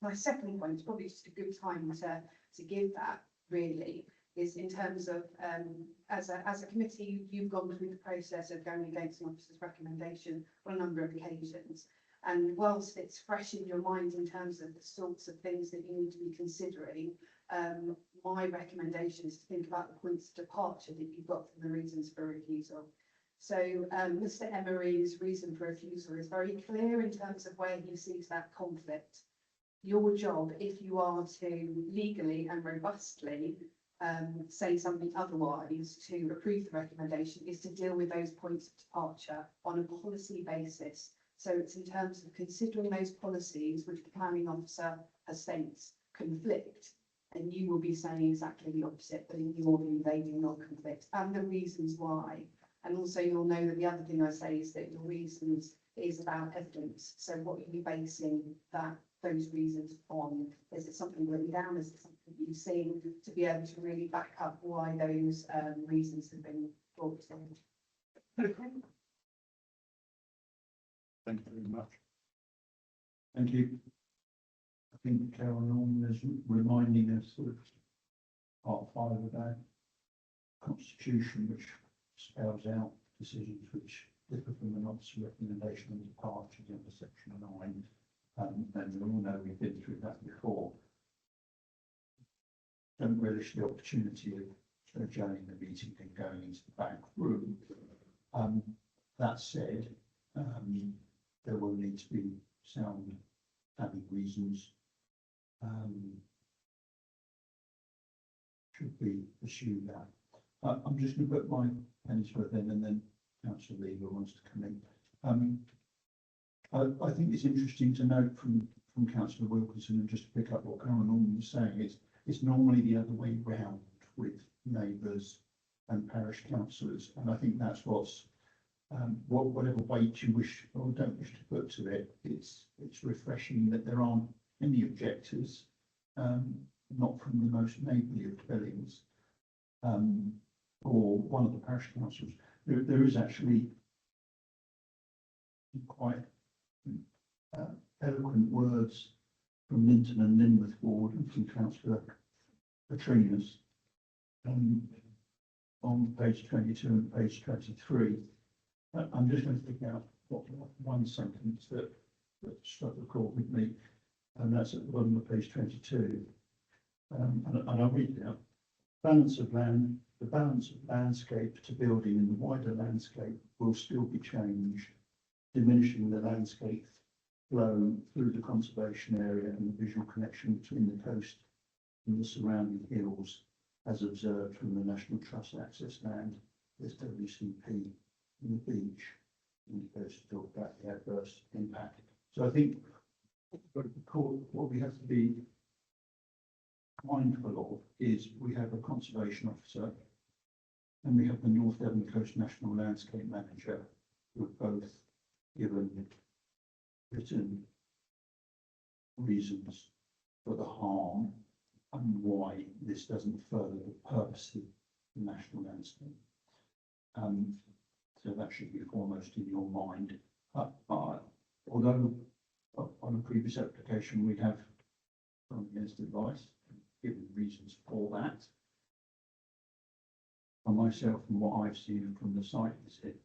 My second point is probably just a good time to give that really is in terms of as a committee, you've gone through the process of going against an officer's recommendation on a number of occasions. And whilst it's fresh in your mind in terms of the sorts of things that you need to be considering, my recommendation is to think about the points of departure that you've got from the reasons for refusal. So Mr Emery's reason for refusal is very clear in terms of where he sees that conflict. Your job, if you are to legally and robustly say something otherwise to approve the recommendation, is to deal with those points of departure on a policy basis. So it's in terms of considering those policies which the planning officer has states conflict, and you will be saying exactly the opposite, but in your view they do not conflict, and the reasons why. And also you'll know that the other thing I say is that your reasons is about evidence. So what are you basing those reasons on? Is it something written down? Is it something you've seen to be able to really back up why those reasons have been brought in? Okay. Thank you very much. Thank you. I think Carol Norman is reminding us of part 5 of our constitution, which spells out decisions which differ from an officer recommendation on departure under section 9. And we all know we've been through that before. Don't relish the opportunity of adjourning the meeting and going into the back room. That said, there will need to be sound valid reasons. Should we pursue that? I'm just going to put my pennies worth in, and then Councillor Lever wants to come in. I think it's interesting to note from Councillor Wilkinson, and just to pick up what Carol Norman was saying, it's normally the other way round with neighbours and parish councillors, and I think that's what's whatever weight you wish or don't wish to put to it, it's refreshing that there aren't any objectors, not from the most neighbourly of dwellings, or one of the parish councils. There is actually quite eloquent words from Linton and Linworth Ward and from Councillor Petrinas on page 22 and page 23. I'm just going to pick out one sentence that struck a chord with me, and that's at the bottom of page 22. And I'll read it out. Balance of land, the balance of landscape to building in the wider landscape will still be changed, diminishing the landscape flow through the conservation area and the visual connection between the coast and the surrounding hills, as observed from the National Trust access land, SWCP, in the beach, and it goes to talk about the adverse impact. So I think what we have to be mindful of is we have a conservation officer and we have the North Devon Coast National Landscape Manager, who have both given written reasons for the harm and why this doesn't further the purpose of the national landscape. So that should be foremost in your mind. Although on a previous application we have gone against advice, given reasons for that. For myself and what I've seen from the site visit,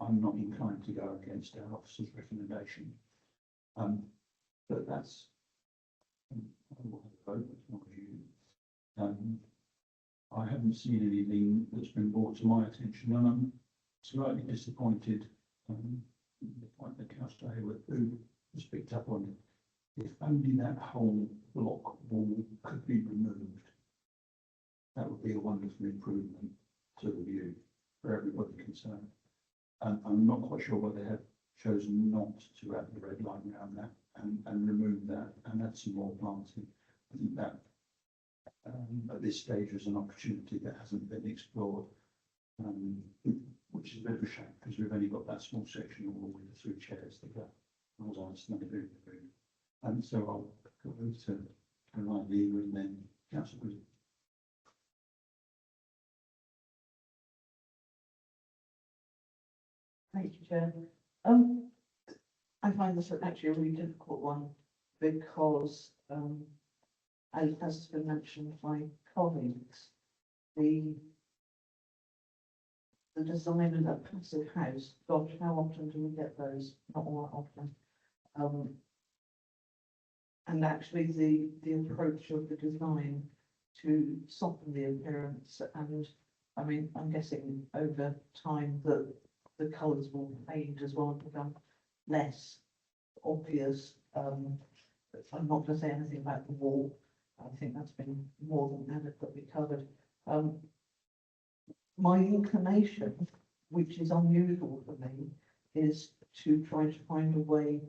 I'm not inclined to go against our officer's recommendation. But that's, I will have a vote, it's not you. I haven't seen anything that's been brought to my attention, and I'm slightly disappointed the point that Councillor Hayward has picked up on. If only that whole block wall could be removed, that would be a wonderful improvement to the view for everybody concerned. I'm not quite sure why they have chosen not to add the red line around that and remove that and add some more planting. I think that at this stage is an opportunity that hasn't been explored, which is a bit of a shame because we've only got that small section of wall with the 3 chairs that go. Otherwise, nothing to do. And so I'll go to Caroline Lever and then Councillor Grizzy. Thank you, Chair. I find this actually a really difficult one because, as has been mentioned by colleagues, the design of that passive house, gosh, how often do we get those? Not all that often. And actually the approach of the design to soften the appearance and I mean, I'm guessing over time that the colours will fade as well and become less obvious. I'm not going to say anything about the wall. I think that's been more than adequately covered. My inclination, which is unusual for me, is to try to find a way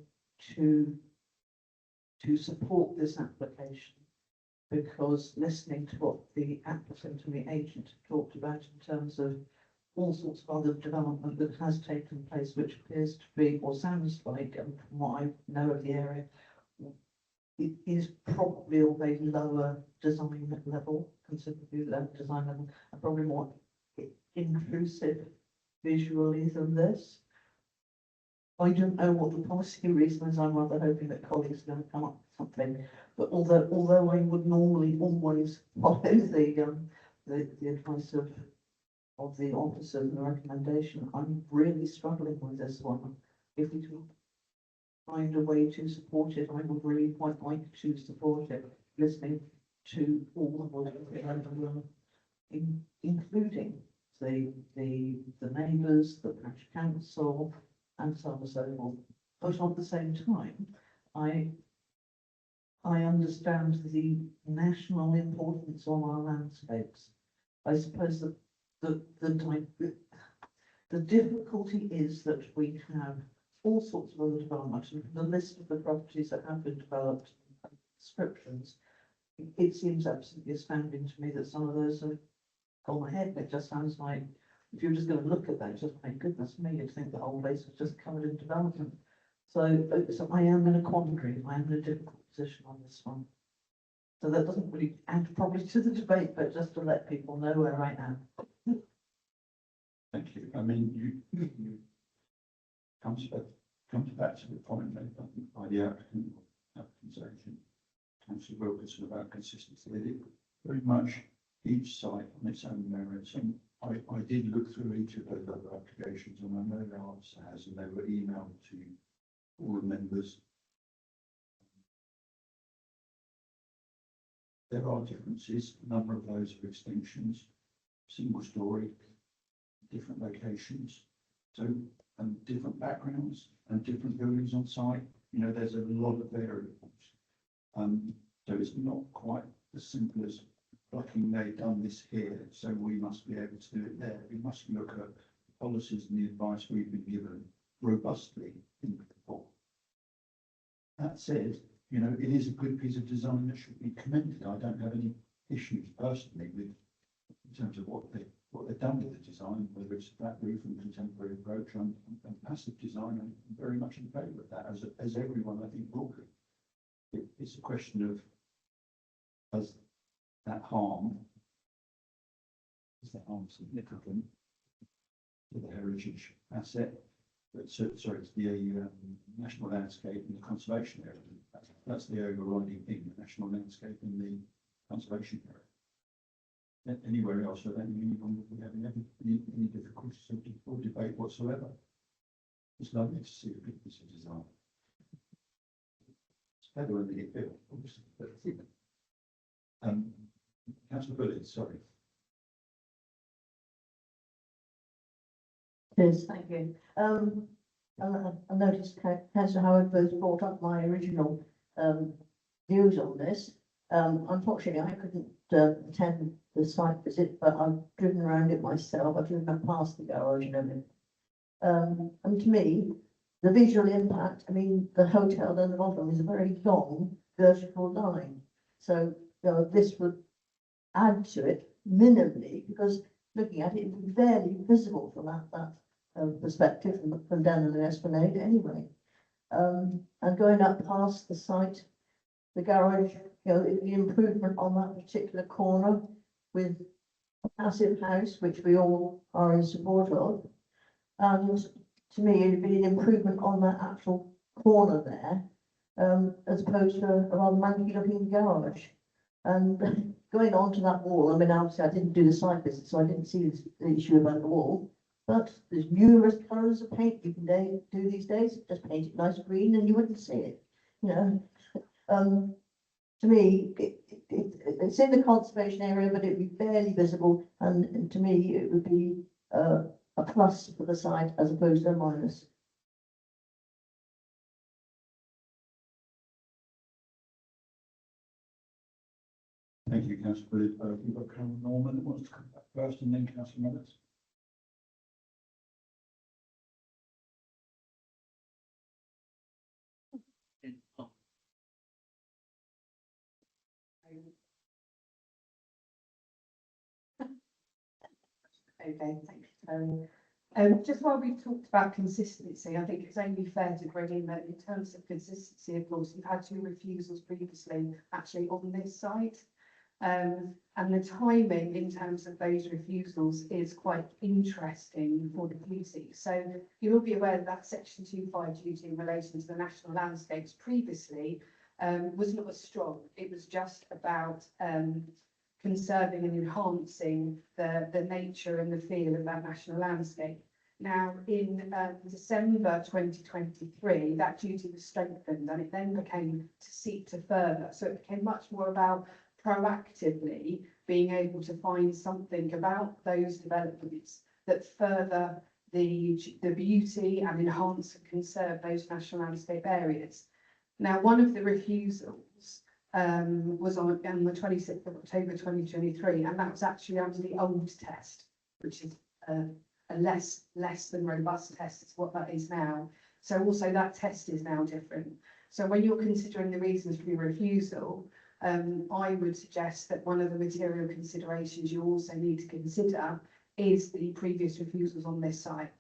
to support this application, because listening to what the applicant and the agent have talked about in terms of all sorts of other development that has taken place, which appears to be, or sounds like, and from what I know of the area, it is probably of a lower design level, considerably lower design level, and probably more intrusive visually than this. I don't know what the policy reason is. I'm rather hoping that colleagues are going to come up with something. But although I would normally always follow the advice of the officer and the recommendation, I'm really struggling with this one. If we can find a way to support it, I would really quite like to support it, listening to all the voices, including the neighbours, the parish council, and so on and so forth. But at the same time, I understand the national importance on our landscapes. I suppose that the difficulty is that we have all sorts of other development, and the list of the properties that have been developed, descriptions, it seems absolutely astounding to me that some of those have gone ahead. It just sounds like, if you're just going to look at that, just my goodness me, you'd think the whole place was just covered in development. So I am in a quandary. I am in a difficult position on this one. So that doesn't really add probably to the debate, but just to let people know where I am. Thank you. I mean, you comes back to the point made by the applicant's agent, Councillor Wilkinson, about consistency. Very much each site on its own merits, and I did look through each of those other applications, and I know the answer has, and they were emailed to all the members. There are differences. A number of those are extensions, single story, different locations, so and different backgrounds and different buildings on site. You know, there's a lot of variables. So it's not quite as simple as blocking, they've done this here, so we must be able to do it there. We must look at the policies and the advice we've been given robustly in the report. That said, you know, it is a good piece of design that should be commended. I don't have any issues personally with, in terms of what they've done with the design, whether it's a flat roof and contemporary approach and passive design. I'm very much in favour of that, as everyone I think will be. It's a question of, does that harm, is that harm significant to the heritage asset? But sorry, it's the national landscape and the conservation area. That's the overriding thing, the national landscape and the conservation area. Anywhere else, I don't think anyone would be having any difficulties or debate whatsoever. It's lovely to see a good piece of design. It's better when they get built, obviously. But, Councillor Bullitt, sorry. Yes, thank you. I noticed Councillor Howard both brought up my original views on this. Unfortunately, I couldn't attend the site visit, but I've driven around it myself. I've driven up past the garage and everything. And to me, the visual impact, I mean, the hotel down the bottom is a very long vertical line. So, you know, this would add to it minimally, because looking at it, it would be barely visible from that perspective from down in the Esplanade anyway. And going up past the site, the garage, you know, the improvement on that particular corner with a passive house, which we all are in support of. And to me, it'd be an improvement on that actual corner there, as opposed to a rather manky looking garage. And going on to that wall, I mean, obviously I didn't do the site visit, so I didn't see the issue about the wall. But there's numerous colours of paint you can do these days. Just paint it nice green and you wouldn't see it, you know. to me, it's in the conservation area, but it'd be barely visible, and to me, it would be a plus for the site as opposed to a minus. Thank you, councillor Bullitt. We've got Councillor Norman that wants to come back first, and then councillor Maddox. Okay, thank you, Tony. Just while we've talked about consistency, I think it's only fair to bring in that in terms of consistency, of course, you've had 2 refusals previously actually on this site. And the timing in terms of those refusals is quite interesting for the community. So you'll be aware that section 2.5 duty in relation to the national landscapes previously was not as strong. It was just about conserving and enhancing the nature and the feel of that national landscape. Now, in December 2023, that duty was strengthened, and it then became to seek to further. So it became much more about proactively being able to find something about those developments that further the beauty and enhance and conserve those national landscape areas. Now, one of the refusals was on the 26th of October 2023, and that was actually under the old test, which is a less than robust test, is what that is now. So also that test is now different. So when you're considering the reasons for your refusal, I would suggest that one of the material considerations you also need to consider is the previous refusals on this site,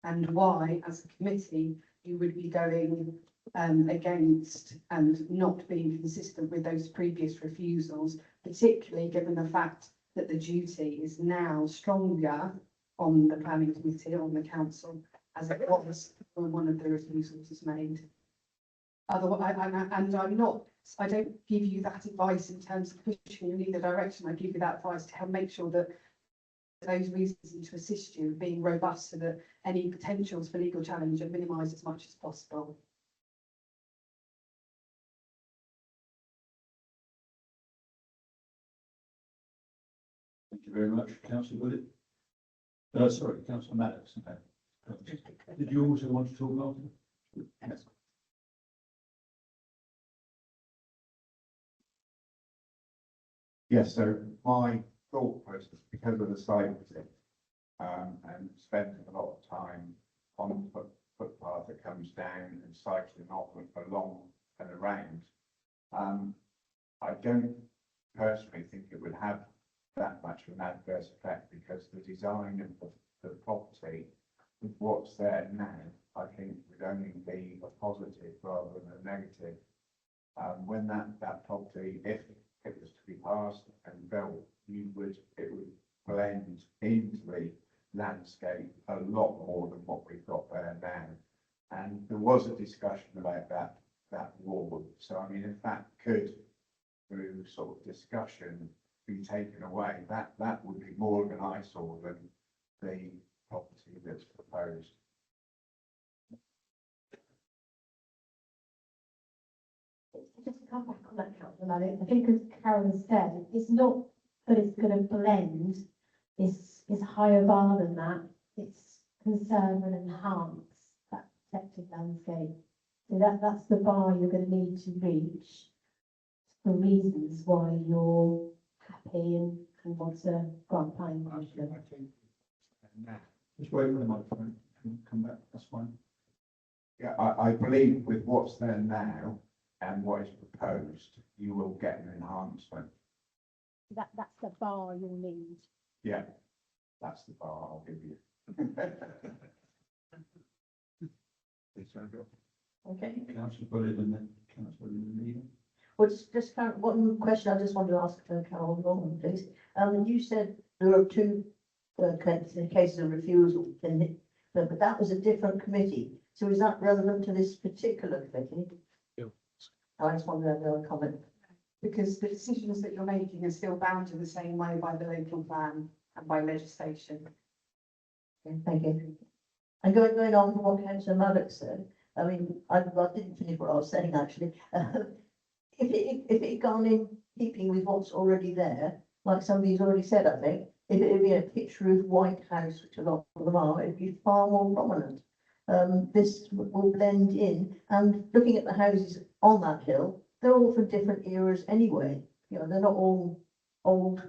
and why, as a committee, you would be going against and not being consistent with those previous refusals, particularly given the fact that the duty is now stronger on the planning committee, on the council, as it was when one of the refusals was made. Otherwise, I don't give you that advice in terms of pushing in either direction. I give you that advice to help make sure that those reasons to assist you being robust, so that any potentials for legal challenge are minimised as much as possible. Thank you very much, councillor Bullitt. Sorry, councillor Maddox. Did you also want to talk after? Yes. Yes, so my thought process, because of the site visit, and spending a lot of time on the footpath that comes down and cycling off along and around, I don't personally think it would have that much of an adverse effect, because the design of the property, with what's there now, I think would only be a positive rather than a negative. When that property, if it was to be passed and built, it would blend into the landscape a lot more than what we've got there now. And there was a discussion about that wall. So I mean, if that could, through sort of discussion, be taken away, that would be more of an eyesore than the property that's proposed. Just to come back on that, councillor Mallet, I think as Karen said, it's not that it's going to blend, it's higher bar than that. It's conserve and enhance that protected landscape. So that's the bar you're going to need to reach for reasons why you're happy and want to grant planning permission. Just wait for the microphone and come back, that's fine. Yeah, I believe with what's there now and what is proposed, you will get an enhancement. That's the bar you'll need. Yeah, that's the bar I'll give you. Okay. Councillor Bullitt and then councillor Neal. Well, just one question I just wanted to ask Carol Norman, please. You said there are 2 cases of refusal, but that was a different committee. So is that relevant to this particular committee? Yeah. I just wanted to have a comment. Because the decisions that you're making are still bound in the same way by the local plan and by legislation. Okay, thank you. And going on from what Councillor Maddox said, I mean, I didn't finish what I was saying actually. if it gone in keeping with what's already there, like somebody's already said, I think, if it had been a pitch roof white house, which a lot of them are, it'd be far more prominent. This will blend in, and looking at the houses on that hill, they're all from different eras anyway. You know, they're not all old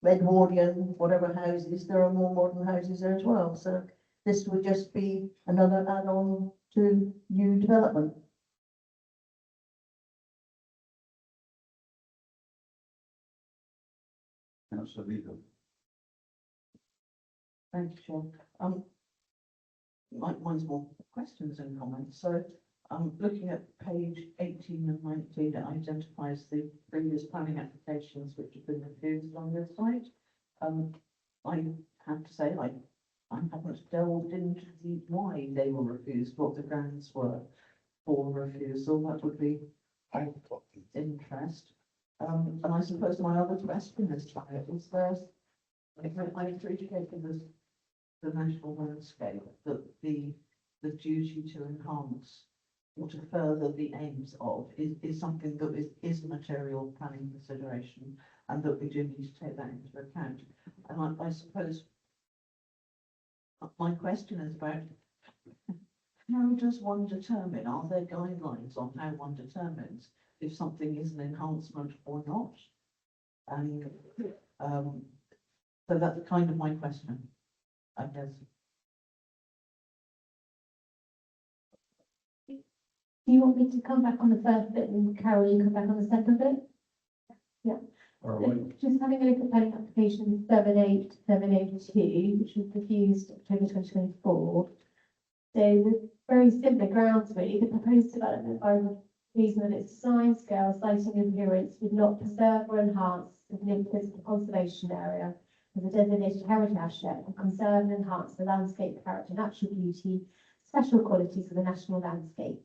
Edwardian, whatever houses, there are more modern houses there as well, so this would just be another add-on to new development. Councillor Legal. Thank you, Chair. Mine's more questions and comments, so looking at page 18 and 19, it identifies the previous planning applications which have been refused on this site. I have to say, I haven't delved into why they were refused, what the grounds were for refusal. That would be of interest. And I suppose my other question is, I appreciate the national landscape, that the duty to enhance or to further the aims of is something that is a material planning consideration, and that we do need to take that into account. And I suppose my question is about how does one determine, are there guidelines on how one determines if something is an enhancement or not? And so that's kind of my question, I guess. Do you want me to come back on the first bit and Carol, you come back on the second bit? Yeah. So just having a look at planning application 78702, which was refused October 2024. So the very simple grounds really, the proposed development by reason of its design, scale, siting and appearance would not preserve or enhance the significance of the conservation area as a designated heritage asset, and conserve and enhance the landscape character, natural beauty, special qualities of the national landscape.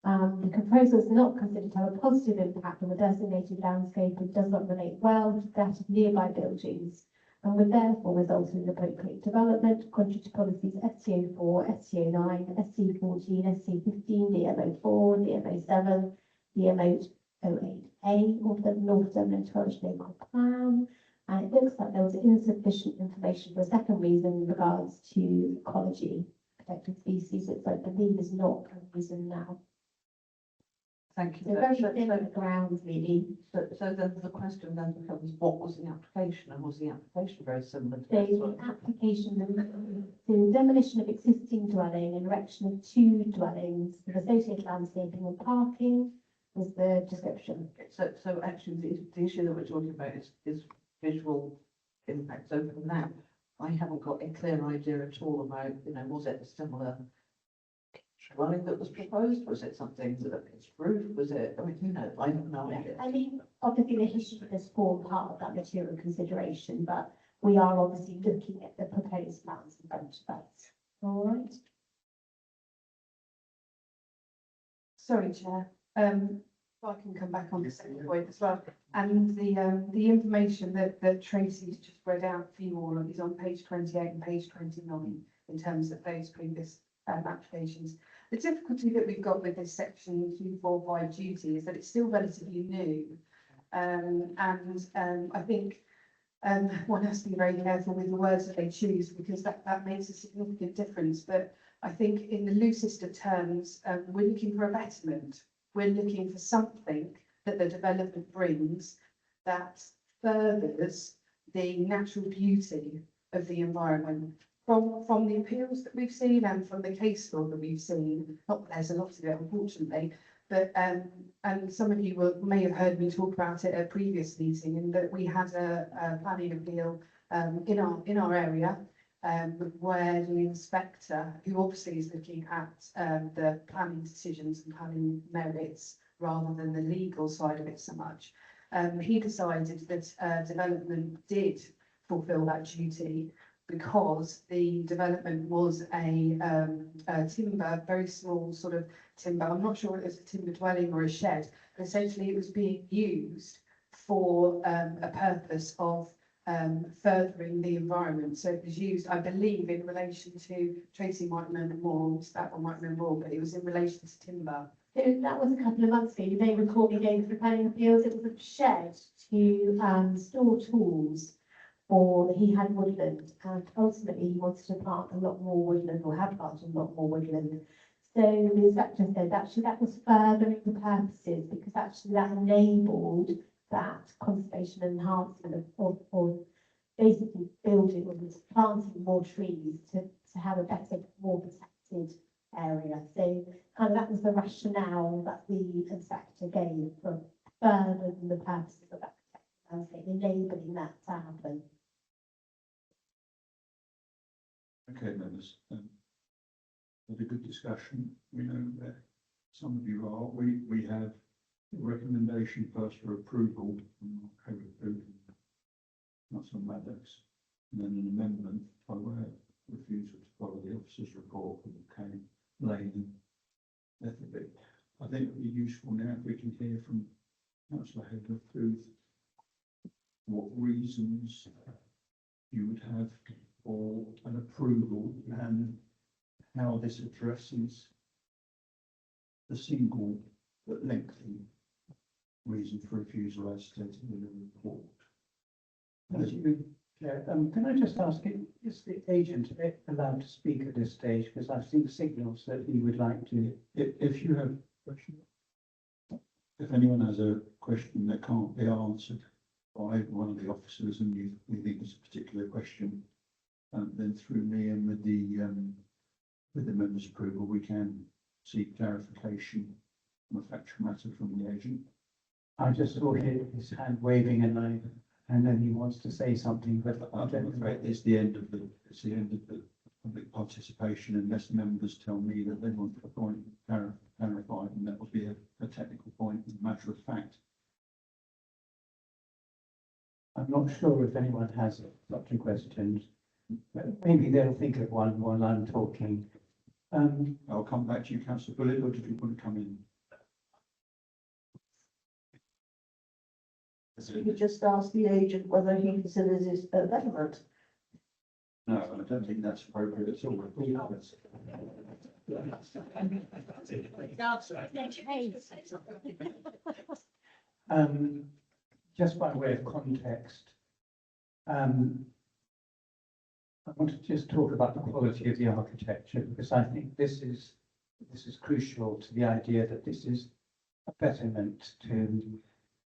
The proposal is not considered to have a positive impact on the designated landscape and does not relate well to that of nearby buildings, and would therefore result in inappropriate development, contrary to policies SCO4, SCO9, SC14, SC15, DMO4, DMO7, DMO08A of the North Dublin Torridge Local Plan. And it looks like there was insufficient information for a second reason in regards to ecology, protected species, which I believe is not a reason now. Thank you. So very simple grounds, really. So then the question then becomes, what was the application, and was the application very similar to So this one? the application, the demolition of existing dwelling and erection of 2 dwellings with associated landscaping and parking was the description. So actually the issue that we're talking about is visual impact. So from that, I haven't got a clear idea at all about, you know, was it a similar dwelling that was proposed? Was it something that its roof? Was it, I mean, who knows? I have no idea. I mean, obviously the history of this form part of that material consideration, but we are obviously looking at the proposed plans in front of us. All right. Sorry, Chair. If I can come back on the second point as well. And the information that Tracy's just read out for you all is on page 28 and page 29 in terms of those previous applications. The difficulty that we've got with this section 245 duty is that it's still relatively new. I think one has to be very careful with the words that they choose, because that makes a significant difference. But I think in the loosest of terms, we're looking for a betterment. We're looking for something that the development brings that furthers the natural beauty of the environment. From the appeals that we've seen and from the case law that we've seen, not that there's a lot of it, unfortunately, but and some of you may have heard me talk about it at a previous meeting, in that we had a planning appeal in our area, where the inspector, who obviously is looking at the planning decisions and planning merits rather than the legal side of it so much, he decided that development did fulfil that duty, because the development was a timber, very small sort of timber. I'm not sure whether it was a timber dwelling or a shed, but essentially it was being used for a purpose of furthering the environment. So it was used, I believe, in relation to, Tracy might remember more, that one might remember more, but it was in relation to timber So that was a couple of months ago. You may recall me going through planning appeals. It was a shed to store tools, or he had woodland, and ultimately he wanted to plant a lot more woodland, or have planted a lot more woodland. So the inspector said actually that was furthering the purposes, because actually that enabled that conservation enhancement of basically building or planting more trees to have a better, more protected area. So kind of that was the rationale that the inspector gave for further than the purposes of that protected landscape, enabling that to happen. Okay, members, had a good discussion. We know where some of you are. We have a recommendation first for approval from Councillor Maddox, and then an amendment by way of refusal to follow the officer's report from Kane, Lane, Etherby. I think it would be useful now if we can hear from Councillor Hager Booth what reasons you would have for an approval and how this addresses the single but lengthy reason for refusal as stated in the report. Thank you, Chair. Can I just ask, is the agent allowed to speak at this stage? Because I've seen signals that he would like to. If you have a question, if anyone has a question that can't be answered by one of the officers and you think it's a particular question, then through me and with the member's approval, we can seek clarification on a factual matter from the agent. I just saw his hand waving and then he wants to say something, but I'm afraid it's the end of the public participation unless members tell me that they want the point clarified, and that would be a technical point, as a matter of fact. I'm not sure if anyone has such a question, but maybe they'll think of one while I'm talking. I'll come back to you, Councillor Bullitt, or did you want to come in? You could just ask the agent whether he considers it a betterment. No, I don't think that's appropriate at all. Just by way of context, I want to just talk about the quality of the architecture, because I think this is crucial to the idea that this is a betterment to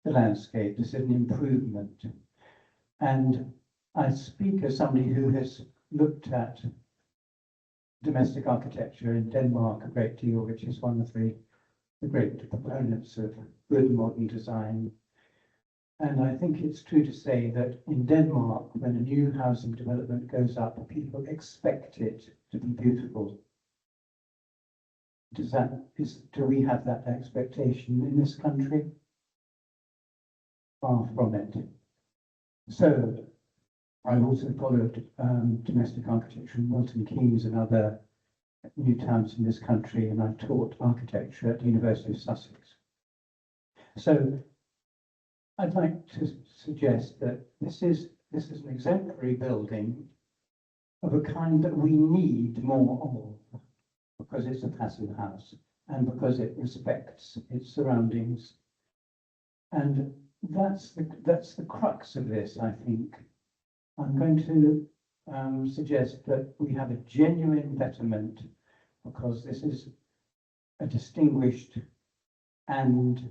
the landscape. This is an improvement. And I speak as somebody who has looked at domestic architecture in Denmark a great deal, which is one of the great proponents of good modern design. And I think it's true to say that in Denmark, when a new housing development goes up, people expect it to be beautiful. Do we have that expectation in this country? Far from it. So I've also followed domestic architecture in Milton Keynes and other new towns in this country, and I've taught architecture at the University of Sussex. So I'd like to suggest that this is an exemplary building of a kind that we need more of, because it's a passive house and because it respects its surroundings. And that's the crux of this, I think. I'm going to suggest that we have a genuine betterment, because this is a distinguished and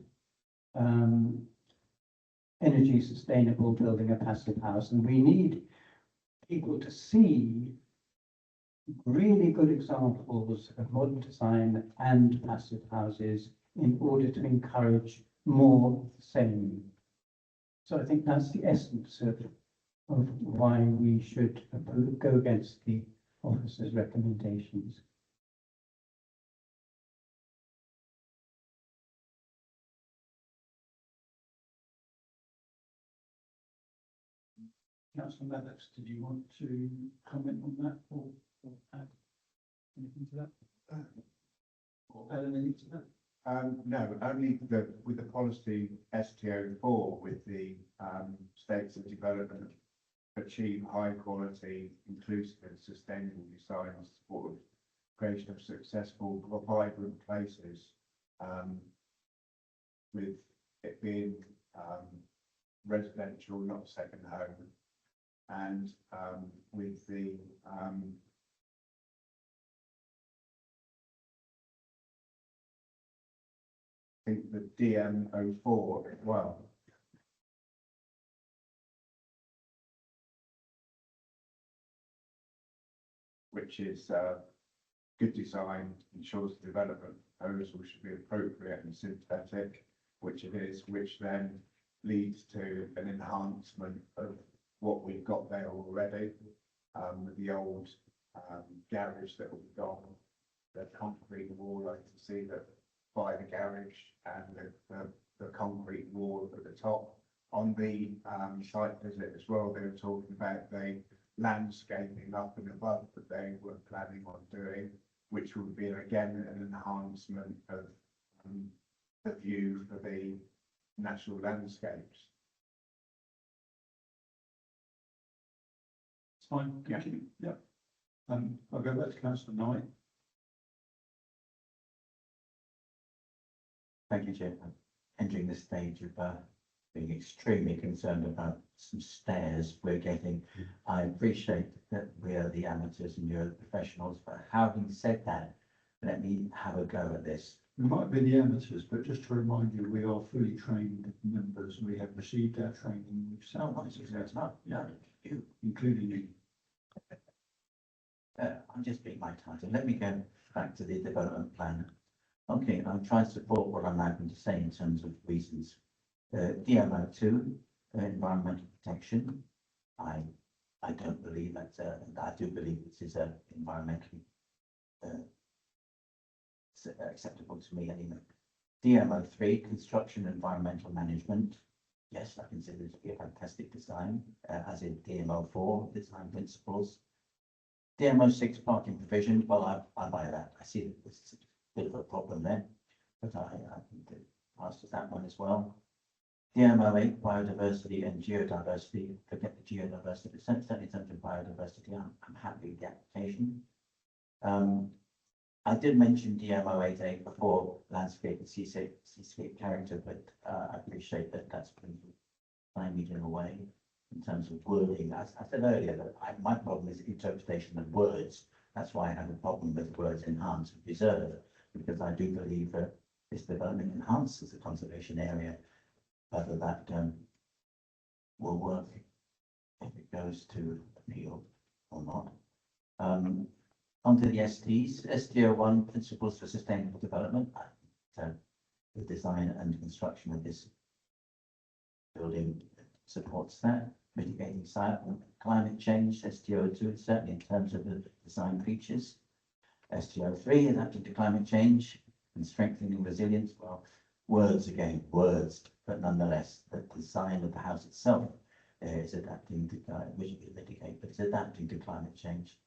energy sustainable building, a passive house, and we need people to see really good examples of modern design and passive houses in order to encourage more of the same. So I think that's the essence of why we should go against the officer's recommendations. Councillor Maddox, did you want to comment on that or add anything to that? Or add anything to that? No, only with the policy STO4, with the states of development achieve high quality, inclusive and sustainable design and support of creation of successful, vibrant places. with it being, residential, not second home. And, with the, I think the DM04 as well. Which is, good design, ensures the development proposal should be appropriate and synthetic, which it is, which then leads to an enhancement of what we've got there already. With the old, garage that will be gone, the concrete wall, I can see that by the garage and the concrete wall at the top. On the, site visit as well, they were talking about the landscaping up and above that they were planning on doing, which would be again an enhancement of the view for the natural landscapes. It's fine, thank you. Yeah. I'll go back to Councillor Knight. Thank you, Chair. I'm entering the stage of being extremely concerned about some stairs we're getting. I appreciate that we are the amateurs and you're the professionals, but having said that, let me have a go at this. We might be the amateurs, but just to remind you, we are fully trained members. We have received our training. We've Oh, right, so it's not, no, you. including you. I'm just being my title. Let me go back to the development plan. Okay, I'll try and support what I'm now going to say in terms of reasons. DMO2, environmental protection. I don't believe that's I do believe this is environmentally acceptable to me anyway. DMO3, construction environmental management. Yes, I consider it to be a fantastic design, as in DMO4, design principles. DMO6, parking provision. Well, I buy that. I see that there's a bit of a problem there, but I think that passes that one as well. DMO8, biodiversity and geodiversity. Forget the geodiversity, but certainly in terms of biodiversity, I'm happy with the application. I did mention DMO8A before, landscape and seascape character, but I appreciate that that's been stymied in a way in terms of wording. As I said earlier, that my problem is interpretation of words. That's why I have a problem with words enhance and preserve, because I do believe that this development enhances the conservation area, whether that will work if it goes to appeal or not. Onto the STs, STO1, principles for sustainable development. The design and construction of this building supports that. Mitigating climate change, STO2, certainly in terms of the design features. STO3, adapting to climate change and strengthening resilience. Well, words again, words, but nonetheless, the design of the house itself is adapting to mitigate, but it's adapting to climate change.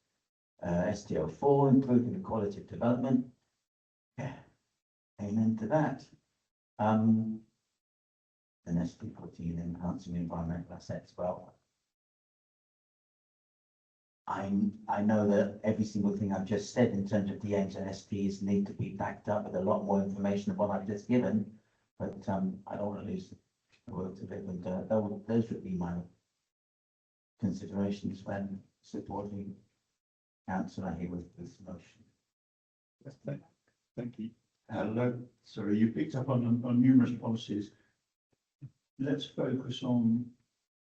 STO4, improving the quality of development. Yeah, amen to that. And ST14, enhancing environmental assets. Well, I know that every single thing I've just said in terms of DMs and STs need to be backed up with a lot more information than what I've just given, but I don't want to lose the will to live, and those would be my considerations when supporting Councillor Hayworth's motion. Thank you. Hello, sorry, you picked up on numerous policies. Let's focus on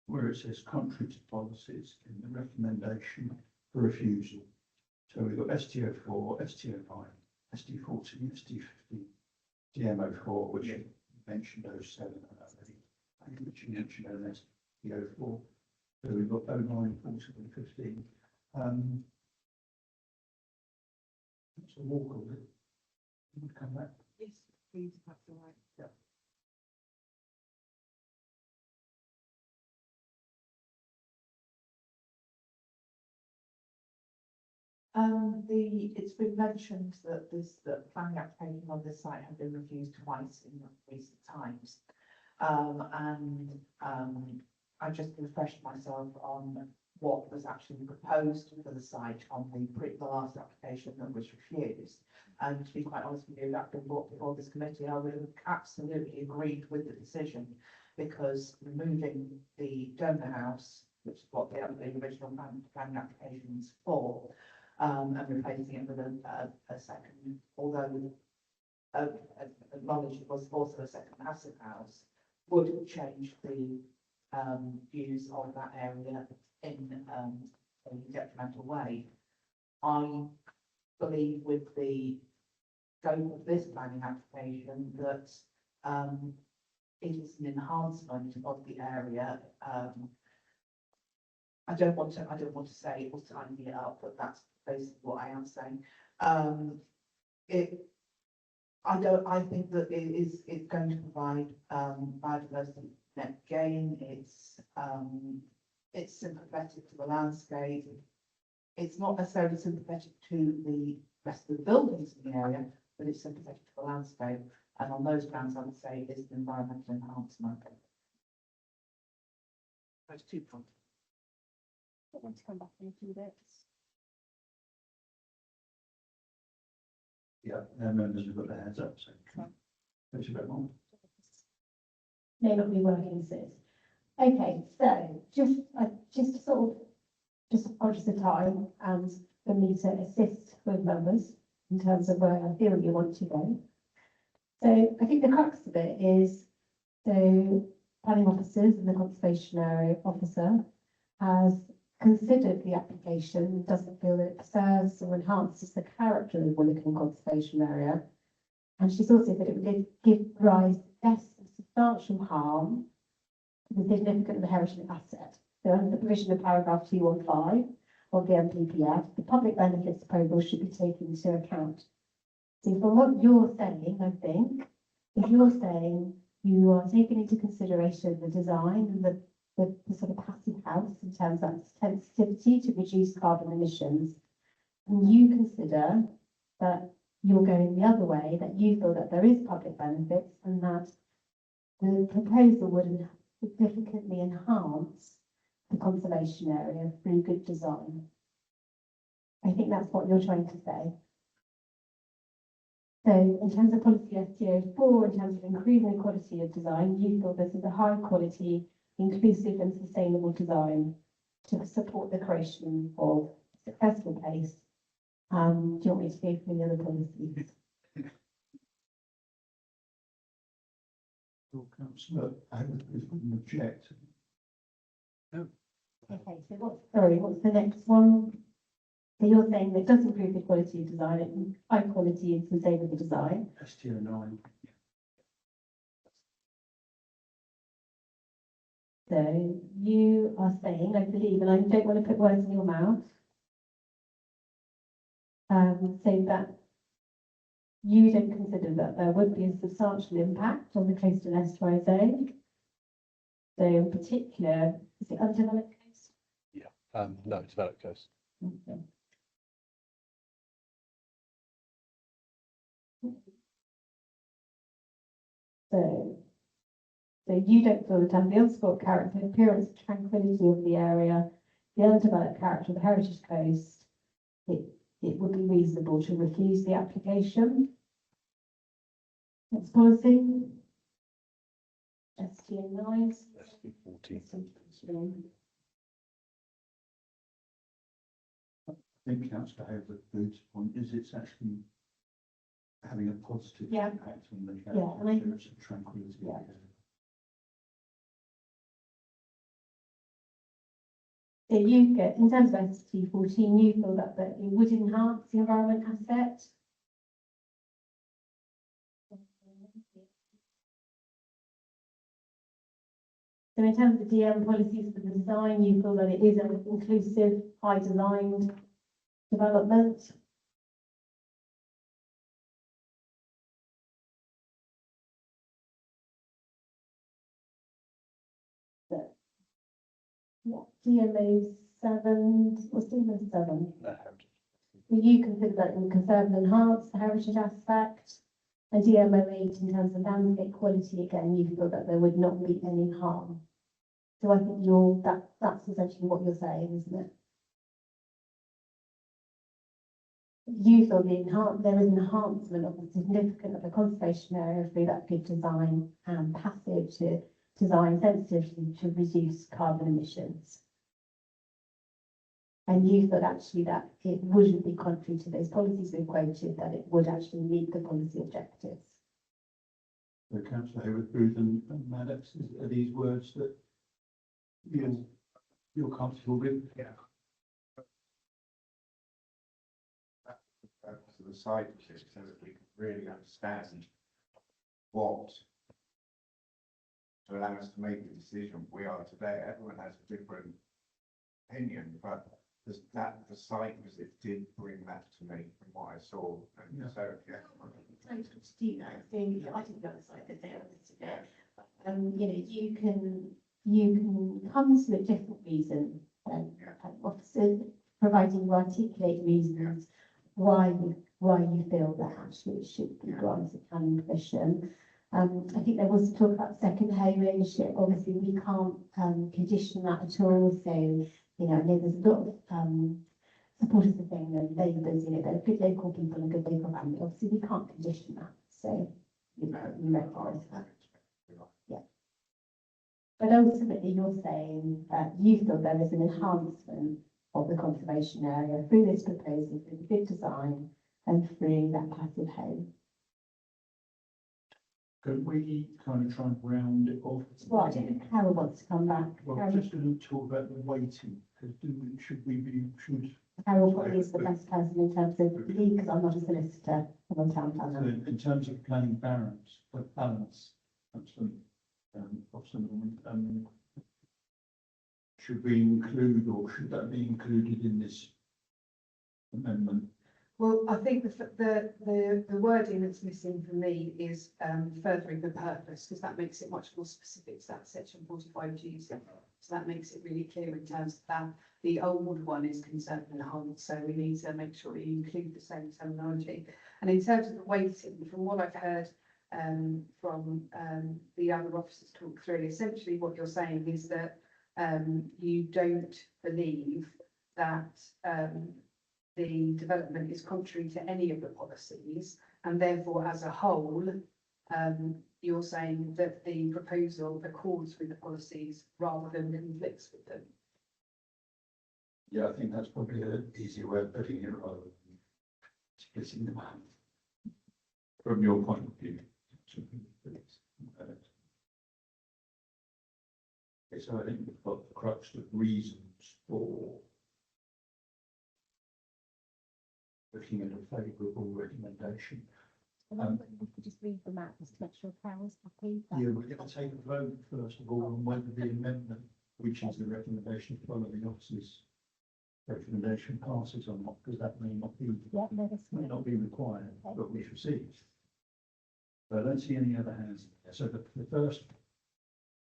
where it says contrary to policies in the recommendation for refusal. So we've got STO4, STO9, ST14, ST15, DMO4, which you mentioned 07 and which you mentioned STO4. So we've got 09, 14 and 15. That's a walk of it. You would come back. Yes, please, that's all right. Yeah. It's been mentioned that the planning application on this site have been reviewed twice in recent times. I just refreshed myself on what was actually proposed for the site on the last application that was refused. And to be quite honest with you, that been brought before this committee, I would have absolutely agreed with the decision, because removing the donor house, which is what the original planning application was for, and replacing it with a second, although acknowledged it was also a second passive house, would change the views of that area in a detrimental way. I believe with the scope of this planning application that it is an enhancement of the area. I don't want to say it will tidy it up, but that's basically what I am saying. I think that it's going to provide biodiversity net gain. It's sympathetic to the landscape. It's not necessarily sympathetic to the rest of the buildings in the area, but it's sympathetic to the landscape. And on those grounds, I would say it's an environmental enhancement. Those 2 points. I want to come back in a few bits. Yeah, members have got their hands up, so. Thanks a bit more. May not be working, sis. Okay, so just to sort of, just conscious of time and for me to assist with members in terms of where I feel you want to go. So I think the crux of it is, so planning officers and the conservation area officer has considered the application, doesn't feel that it preserves or enhances the character of Willicombe Conservation Area. And she's also said it would give rise to less substantial harm to the significance of the heritage asset. So under the provision of paragraph 215 of the MPPF, the public benefits proposal should be taken into account. So from what you're saying, I think, if you're saying you are taking into consideration the design and the sort of passive house in terms of its sensitivity to reduce carbon emissions, and you consider that you're going the other way, that you feel that there is public benefits and that the proposal would significantly enhance the conservation area through good design. I think that's what you're trying to say. So in terms of policy STO4, in terms of improving the quality of design, you feel this is a high quality, inclusive and sustainable design to support the creation of a successful place. Do you want me to go through the other policies? Well, councillor, I wouldn't object. Okay, so what's the next one? So you're saying that it does improve the quality of design, it high quality and sustainable design. STO9. So you are saying, I believe, and I don't want to put words in your mouth, so that you don't consider that there would be a substantial impact on the coastal estuary zone. So in particular, is it undeveloped coast? No, developed coast. Okay. So you don't feel that the unsport character, appearance, tranquility of the area, the undeveloped character of the heritage coast, it would be reasonable to refuse the application. Next policy. STO9. ST14. I think councillor Hayward's point is it's actually having a positive Yeah. impact on the Yeah, and I- appearance and tranquility. Yeah. So you get, in terms of ST14, you feel that it would enhance the environment asset? So in terms of DM policies for the design, you feel that it is an inclusive, high designed development? Yeah, DMO 7, what's DMO 7? Do you consider that it would conserve and enhance the heritage aspect? And DMO 8, in terms of landscape quality, again, you feel that there would not be any harm. So I think that's essentially what you're saying, isn't it? You feel there is an enhancement of the significance of the conservation area through that good design and passive to design sensitively to reduce carbon emissions. And you thought actually that it wouldn't be contrary to those policies we quoted, that it would actually meet the policy objectives. So councillor Hayward-Booth and Maddox, are these words that you're comfortable with? Yeah. To the site visit so that we can really understand what to allow us to make the decision we are today. Everyone has a different opinion, but the site visit did bring that to me from what I saw. And Yeah. so, yeah. Trying to do that thing, I didn't go outside the day today. You know, you can come to a different reason than officers, providing you articulate reasons why you feel that actually it should be granted planning permission. I think there was talk about second home ownership. Obviously, we can't condition that at all. So, you know, I know there's a lot of supporters of thing and labours, you know, they're good local people and good local family. Obviously, we can't condition that. So, you recognise that. Yeah. But ultimately, you're saying that you feel there is an enhancement of the conservation area through this proposal, through the good design and through that passive home. Can we kind of try and round it off? Well, I don't know if Carol wants to come back. Well, Carol, just to talk about the weighting, should Carol probably is the best person in terms of me, because I'm not a solicitor, I'm a town planner. in terms of planning balance, should we include, or should that be included in this amendment? Well, I think the wording that's missing for me is furthering the purpose, because that makes it much more specific to that section 45G. So that makes it really clear in terms of that. The old one is concerned and enhanced, so we need to make sure we include the same terminology. And in terms of the weighting, from what I've heard from the other officers talk through, essentially what you're saying is that you don't believe that the development is contrary to any of the policies, and therefore as a whole, you're saying that the proposal accords with the policies rather than conflicts with them. Yeah, I think that's probably an easier way of putting it rather than splitting them out. From your point of view. Okay, so I think we've got the crux of reasons for looking at a favourable recommendation. We could just read them out just to make sure Carol's happy. Yeah, we're going to take a vote first of all on whether the amendment, which is the recommendation to follow the officer's recommendation, passes or not, because that may not be required, but we shall see. So I don't see any other hands. So the first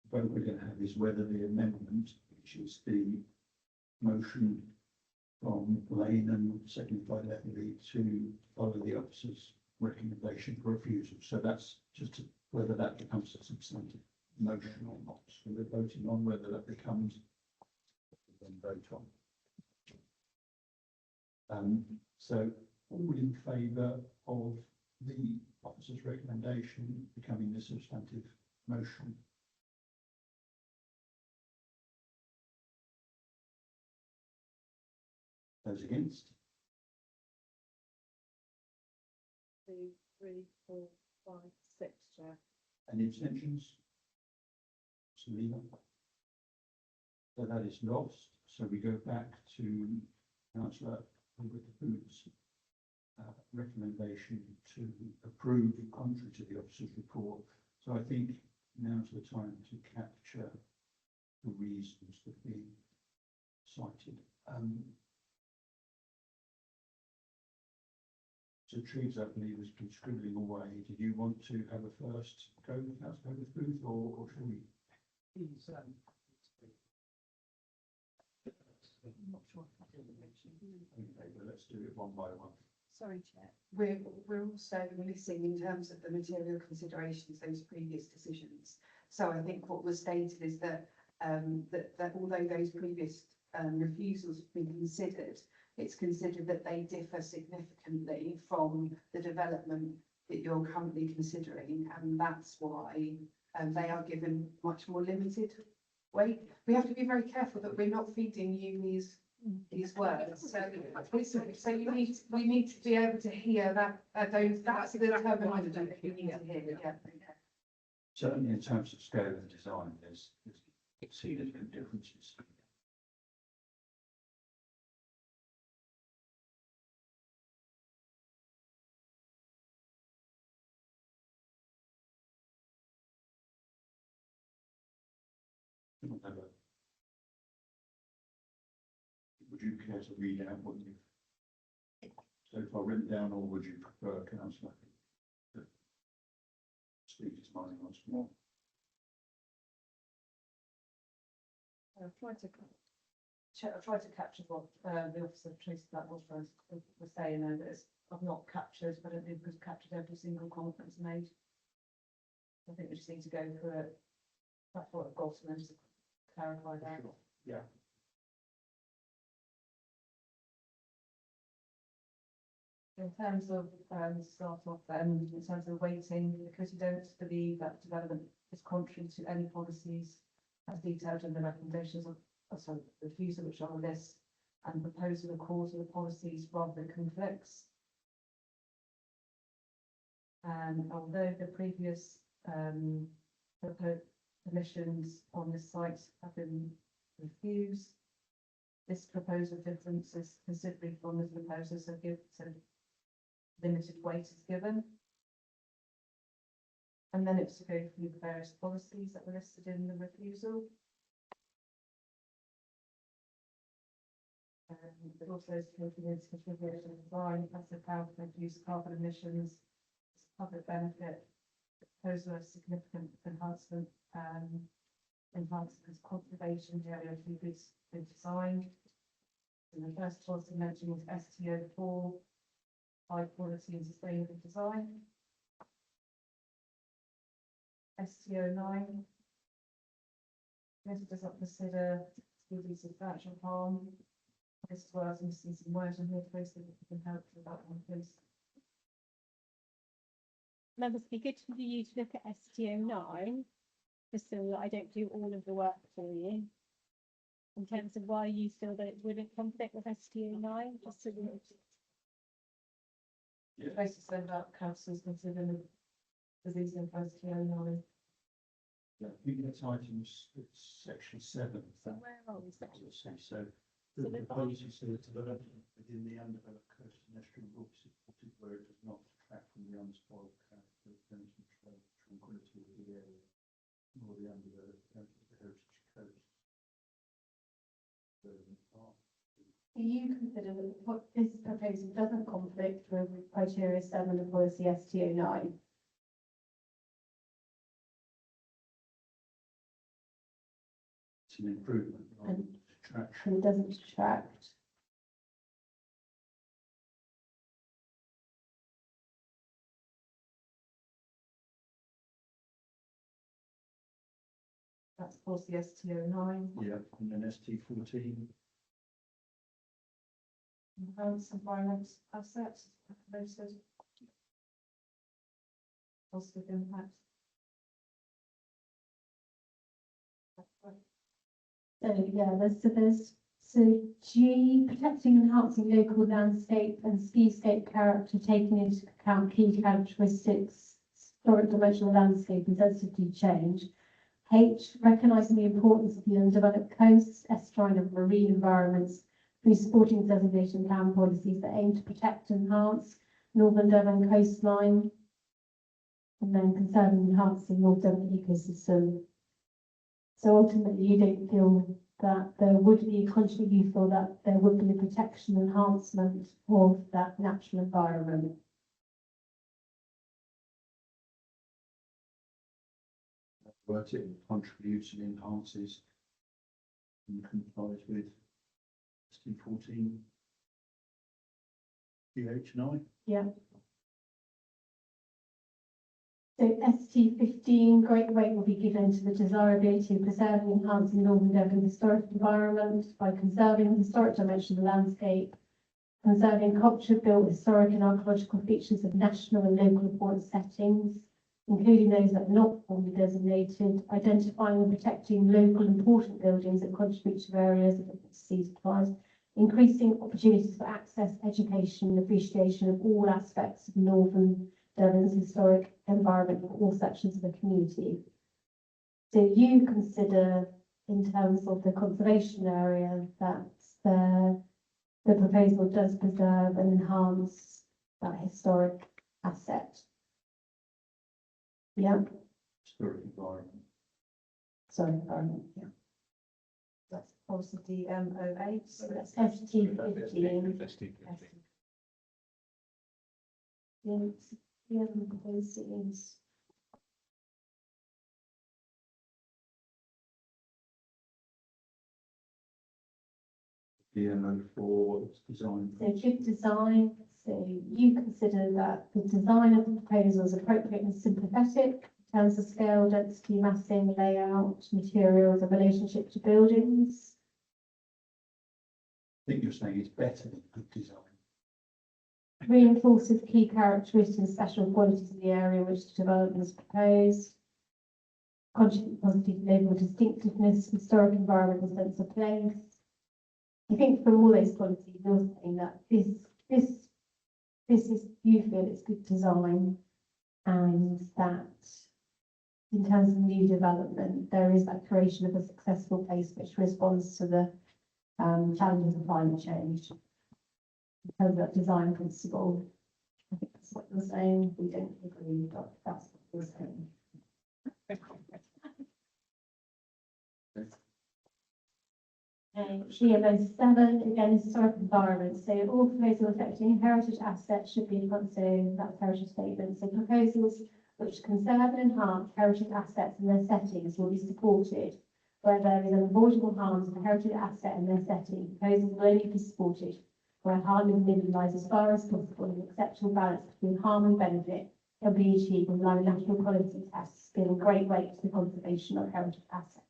vote we're going to have is whether the amendment, which is the motion from Lane and seconded by Lefferley, to follow the officer's recommendation for refusal. So that's just whether that becomes a substantive motion or not. So we're voting on whether that becomes then vote on. So all in favour of the officer's recommendation becoming the substantive motion? Those against? 2, 3, 4, 5, 6, Chair. Any abstentions? Selina? So that is lost. So we go back to Councillor Hayward-Booth's recommendation to approve contrary to the officer's report. So I think now's the time to capture the reasons that have been cited. So Treves, I believe, has been scribbling away. Did you want to have a first go, Councillor Hayward-Booth, or should we? I'm not sure if I did mention. Okay, well, let's do it one by one. Sorry, Chair. We're also missing in terms of the material considerations, those previous decisions. So I think what was stated is that that although those previous refusals have been considered, it's considered that they differ significantly from the development that you're currently considering, and that's why they are given much more limited weight. We have to be very careful that we're not feeding you these words. So we need to be able to hear that that's the terminology that we need to hear. Yeah. Certainly in terms of scale of design, there's significant differences. Would you care to read out what you've so far written down, or would you prefer councillor to speak his mind once more? I've tried to capture what the officer Tracy Blackwell was saying there, that I've not captured, but I don't think we've captured every single comment that's made. I think we just need to go through it. That's what I've got, and then just clarify that. Yeah. In terms of, start off then, in terms of weighting, because you don't believe that development is contrary to any policies as detailed in the recommendations of, sorry, the refusal which are on the list, and proposal accords with the policies rather than conflicts. And although the previous permissions on this site have been refused, this proposal differences considerably from the proposal, so limited weight is given. And then it's to go through the various policies that were listed in the refusal. But also taking into consideration design, passive power to reduce carbon emissions, public benefit, the proposal of significant enhancement, enhancements conservation area to be designed. And the first policy mentioned was STO4, high quality and sustainable design. STO9, this does not consider really substantial harm. This is where I was missing some words in here, please, so you can help with that one, please. Members, it'd be good for you to look at STO9, just so that I don't do all of the work for you. In terms of why you feel that it wouldn't conflict with STO9, just so that. Yeah. Basically said about councils considering the reason for STO9. Yeah, I think that's items, it's section 7. So where are we? So the proposals to develop within the undeveloped coast and estuary will be supported where it does not detract from the unspoiled character, tranquility of the area, or the undeveloped heritage coast. Do you consider that what this proposal doesn't conflict with criteria 7 of policy STO9? It's an improvement rather than detraction. And it doesn't detract. That's policy STO9. Yeah, and then ST14. Enhance environment assets, those positive impact. So G, protecting and enhancing local landscape and seascape character, taking into account key characteristics, historic dimensional landscape and density change. H, recognising the importance of the undeveloped coasts, estuarine and marine environments through supporting designation plan policies that aim to protect and enhance Northern Devon coastline, and then conserving and enhancing North Devon ecosystem. So ultimately, you don't feel that there would be, consciously you feel that there would be a protection enhancement of that natural environment. But it contributes and enhances and complies with ST14 PH9. Yeah. So ST15, great weight will be given to the desirability of preserving and enhancing Northern Devon historic environment by conserving the historic dimension of the landscape, conserving culture-built historic and archaeological features of national and local importance settings, including those that are not formally designated, identifying and protecting local important buildings that contribute to areas of disease applies, increasing opportunities for access, education, and appreciation of all aspects of Northern Devon's historic environment for all sections of the community. So you consider, in terms of the conservation area, that the proposal does preserve and enhance that historic asset. Yeah. Historic environment. Sorry, environment, yeah. That's also DM08. So that's ST15. Yes, yeah, those things. DMO4 design. So good design, so you consider that the design of the proposal is appropriate and sympathetic in terms of scale, density, massing, layout, materials, and relationship to buildings. I think you're saying it's better than good design. Reinforces key characteristics and special qualities of the area in which the development is proposed. Contribute positive local distinctiveness, historic environment, and sense of place. I think from all those qualities, you're saying that this is, you feel it's good design, and that in terms of new development, there is that creation of a successful place which responds to the challenges of climate change. In terms of that design principle, I think that's what you're saying. We don't agree, but that's what you're saying. GMO7, again, historic environment. So all proposals affecting heritage assets should be so that's heritage statement. So proposals which conserve and enhance heritage assets and their settings will be supported. Where there is unavoidable harm to the heritage asset and their setting, proposals will only be supported where harm is minimised as far as possible and acceptable balance between harm and benefit can be achieved in line with national quality tests, giving great weight to the conservation of heritage assets.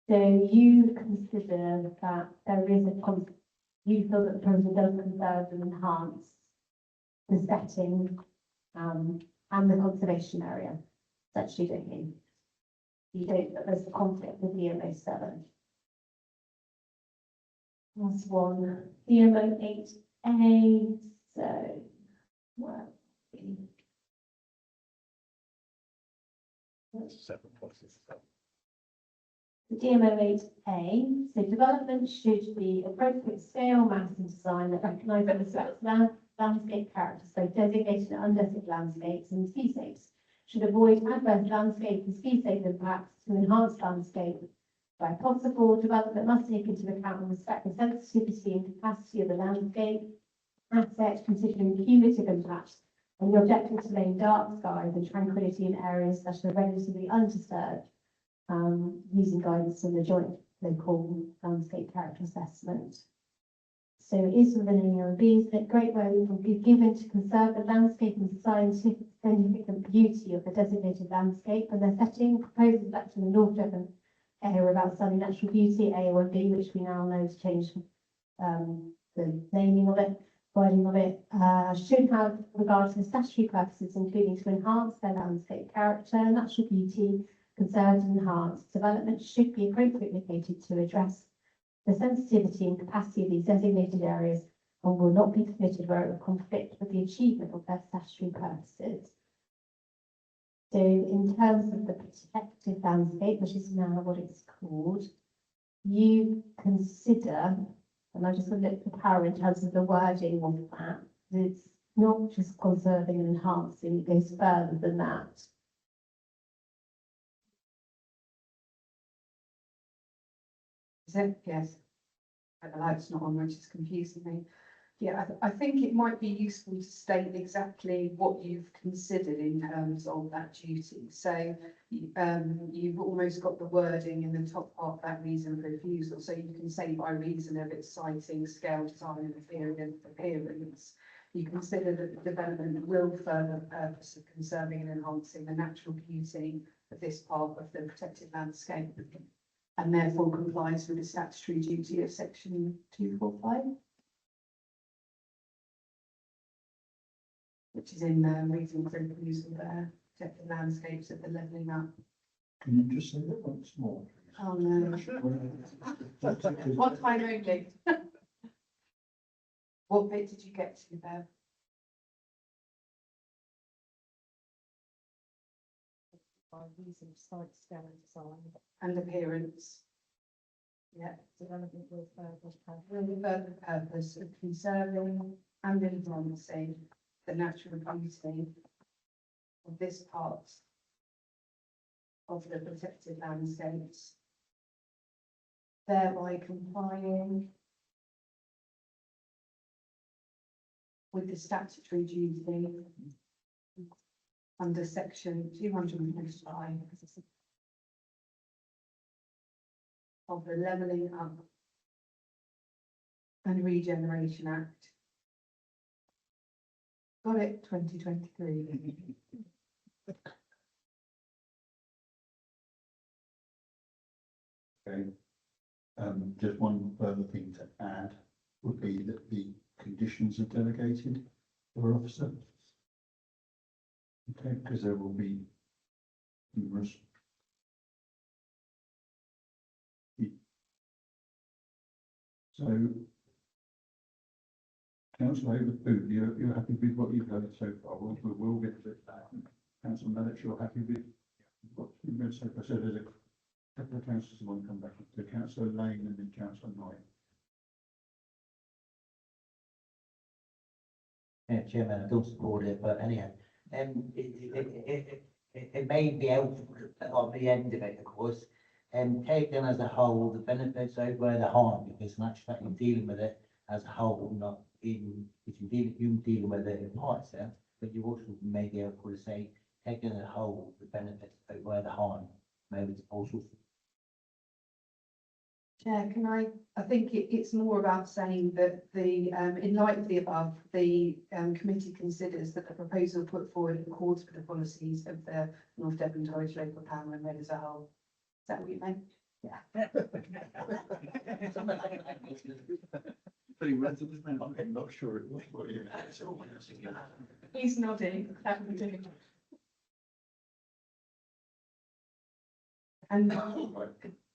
So you consider that there is you feel that the proposal does conserve and enhance the setting and the conservation area, essentially, don't you? You don't, that there's a conflict with DMO7. Last one, DMO8A, so, well, Separate policies. the DMO8A, so development should be appropriate scale, mass and design that recognise and respects landscape characters, so designated and undesignated landscapes and seascapes. Should avoid adverse landscape and seascape impacts to enhance landscape. Where possible, development must take into account and respect the sensitivity and capacity of the landscape asset, considering cumulative impacts and the objective to maintain dark skies and tranquility in areas that are relatively undisturbed, using guidance from the joint local landscape character assessment. So it is within AOB that great weight will be given to conserve the landscape and significant beauty of the designated landscape and their setting. Proposals back to the North Devon area of outstanding natural beauty, A1B, which we now know has changed the naming of it, wording of it, should have regard to the statutory purposes, including to enhance their landscape character, natural beauty, conserved and enhanced. Development should be appropriately located to address the sensitivity and capacity of these designated areas and will not be permitted where it will conflict with the achievement of their statutory purposes. So in terms of the protected landscape, which is now what it's called, you consider, and I just want to look for power in terms of the wording of that, it's not just conserving and enhancing, it goes further than that. Is it? Yes. The light's not on, which is confusing me. Yeah, I think it might be useful to state exactly what you've considered in terms of that duty. So you've almost got the wording in the top part of that reason of refusal. So you can say by reason of its siting, scale, design and appearance. you consider that the development will further the purpose of conserving and enhancing the natural beauty of this part of the protected landscape, and therefore complies with the statutory duty of section 245. Which is in reason for refusal there, protected landscapes at the levelling up. Can you just say that once more? Oh no. One time only. What bit did you get to, Bev? By reason of site scale and design, And appearance. Yeah, development will further. will further the purpose of conserving and enhancing the natural beauty of this part of the protected landscapes, thereby complying with the statutory duty under section 225 of the Levelling Up and Regeneration Act. Got it, 2023. Okay. Just one further thing to add would be that the conditions are delegated per officer. Okay, because there will be numerous. So, Councillor Hayward, you're happy with what you've heard so far? We'll get to that. Councillor Mallett, you're happy with what you've heard so far? So there's a couple of councillors who want to come back to Councillor Lane and then Councillor Knight. Yeah, Chairman, I don't support it, but anyhow, it may be helpful at the end of it, of course, taken as a whole, the benefits outweigh the harm, because in actual fact, you're dealing with it as a whole, not in, if you're dealing with it in parts, yeah, but you also may be able to say, taken as a whole, the benefits outweigh the harm, maybe it's also. Chair, I think it's more about saying that in light of the above, the committee considers that the proposal put forward accords with the policies of the North Devon Torridge Local Plan and read as a whole. Is that what you meant? Yeah. I'm not sure it was what you meant. He's nodding. That would do.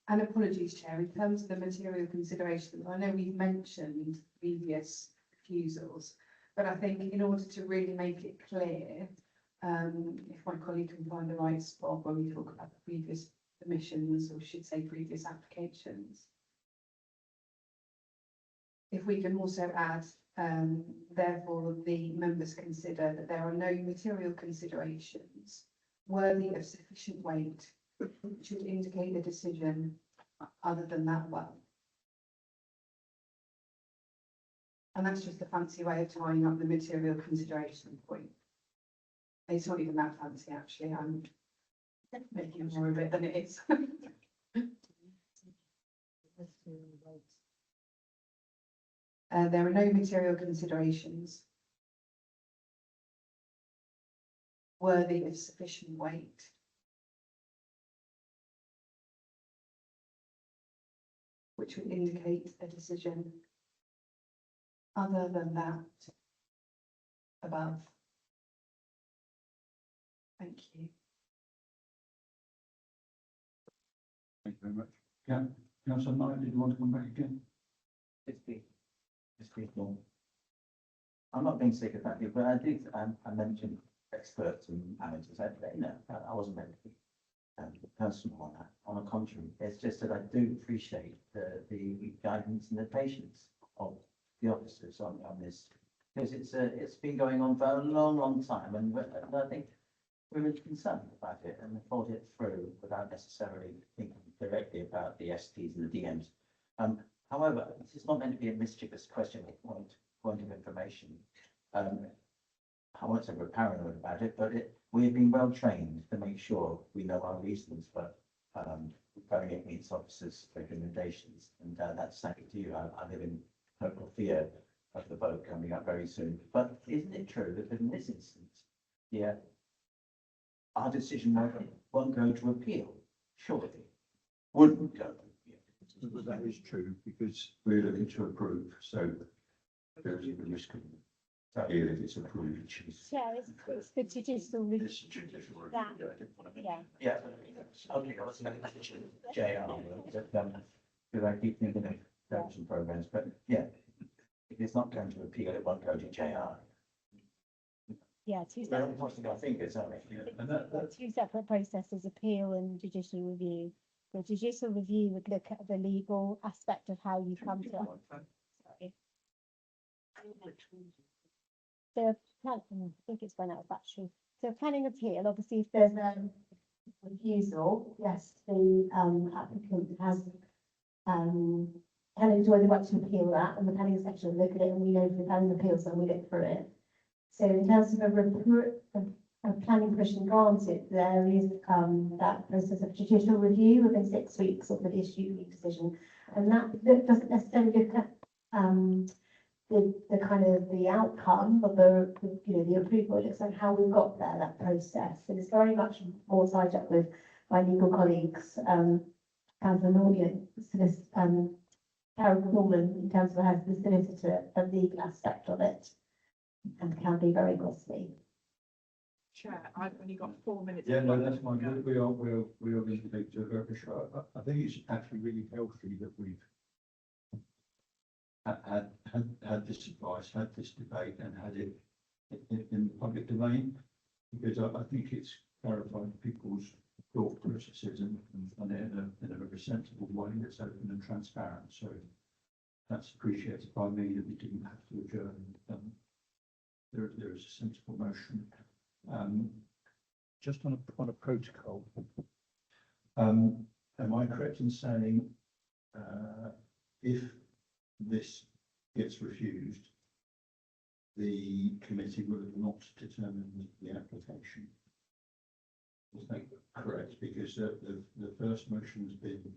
And apologies, Chair, in terms of the material considerations, I know we've mentioned previous refusals, but I think in order to really make it clear, if my colleague can find the right spot where we talk about the previous permissions, or should say previous applications. If we can also add, therefore, the members consider that there are no material considerations worthy of sufficient weight should indicate a decision other than that one. And that's just a fancy way of tying up the material consideration point. It's not even that fancy, actually. I'm making more of it than it is. There are no material considerations worthy of sufficient weight which would indicate a decision other than that above. Thank you. Thank you very much. Councillor Knight, did you want to come back again? I'm not being sycophantic, but I did, I mentioned experts and managers. I wasn't meant to be personal on that. On the contrary, it's just that I do appreciate the guidance and the patience of the officers on this, because it's been going on for a long time, and I think we were concerned about it and thought it through without necessarily thinking directly about the STs and the DMs. However, this is not meant to be a mischievous question or point of information. I won't say we're paranoid about it, but we've been well trained to make sure we know our reasons for going against officers' recommendations, and that's thanks to you. I live in total fear of the vote coming up very soon. But isn't it true that in this instance, yeah, our decision won't go to appeal, surely? Wouldn't go to appeal. But that is true because we're looking to approve, so there is a risk of appeal if it's approved. Chair, it's the judicial review. That, yeah. Yeah, okay, I was going to mention JR, because I keep thinking of development programs, but yeah, if it's not going to appeal, it won't go to JR. Yeah, two Well, separate, crossing our fingers, aren't we? two separate processes, appeal and judicial review. The judicial review would look at the legal aspect of how you come to. Sorry. The plan, I think it's run out of battery. So planning appeal, obviously, if there's a refusal, yes, the applicant has can enjoy the right to appeal that, and the planning section will look at it, and we know if the planning appeals, then we look through it. So in terms of a planning permission granted, there is that process of judicial review within 6 weeks of the issue decision, and that doesn't necessarily look at the kind of the outcome of the approval. It looks like how we got there, that process, and it's very much more tied up with my legal colleagues as an audience, Carol Norman, in terms of how the solicitor, the legal aspect of it, and can be very costly. Chair, I've only got 4 minutes. Yeah, no, that's fine. We are going to take to a very short. I think it's actually really healthy that we've had this advice, had this debate, and had it in the public domain, because I think it's clarified people's thought processes and in a very sensible way that's open and transparent. So that's appreciated by me that we didn't have to adjourn. There is a sensible motion. Just on a protocol, am I correct in saying if this gets refused, the committee will have not determined the application? Is that correct? Because the first motion has been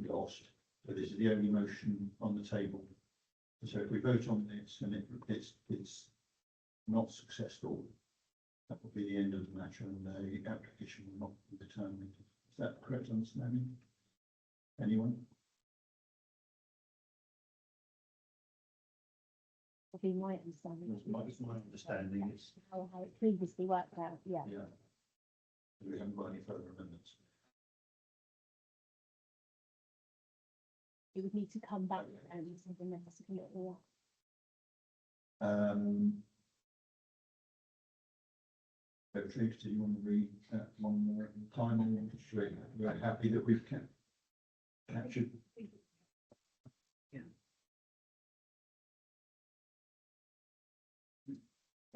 lost, so this is the only motion on the table. So if we vote on this and it's not successful, that will be the end of the matter and the application will not be determined. Is that correct understanding? Anyone? Would be my understanding. It's my understanding. It's, How it previously worked out, yeah. yeah. We haven't got any further amendments. It would need to come back and something else to look at. Beatrice, do you want to read that one more time? And we're happy that we've captured.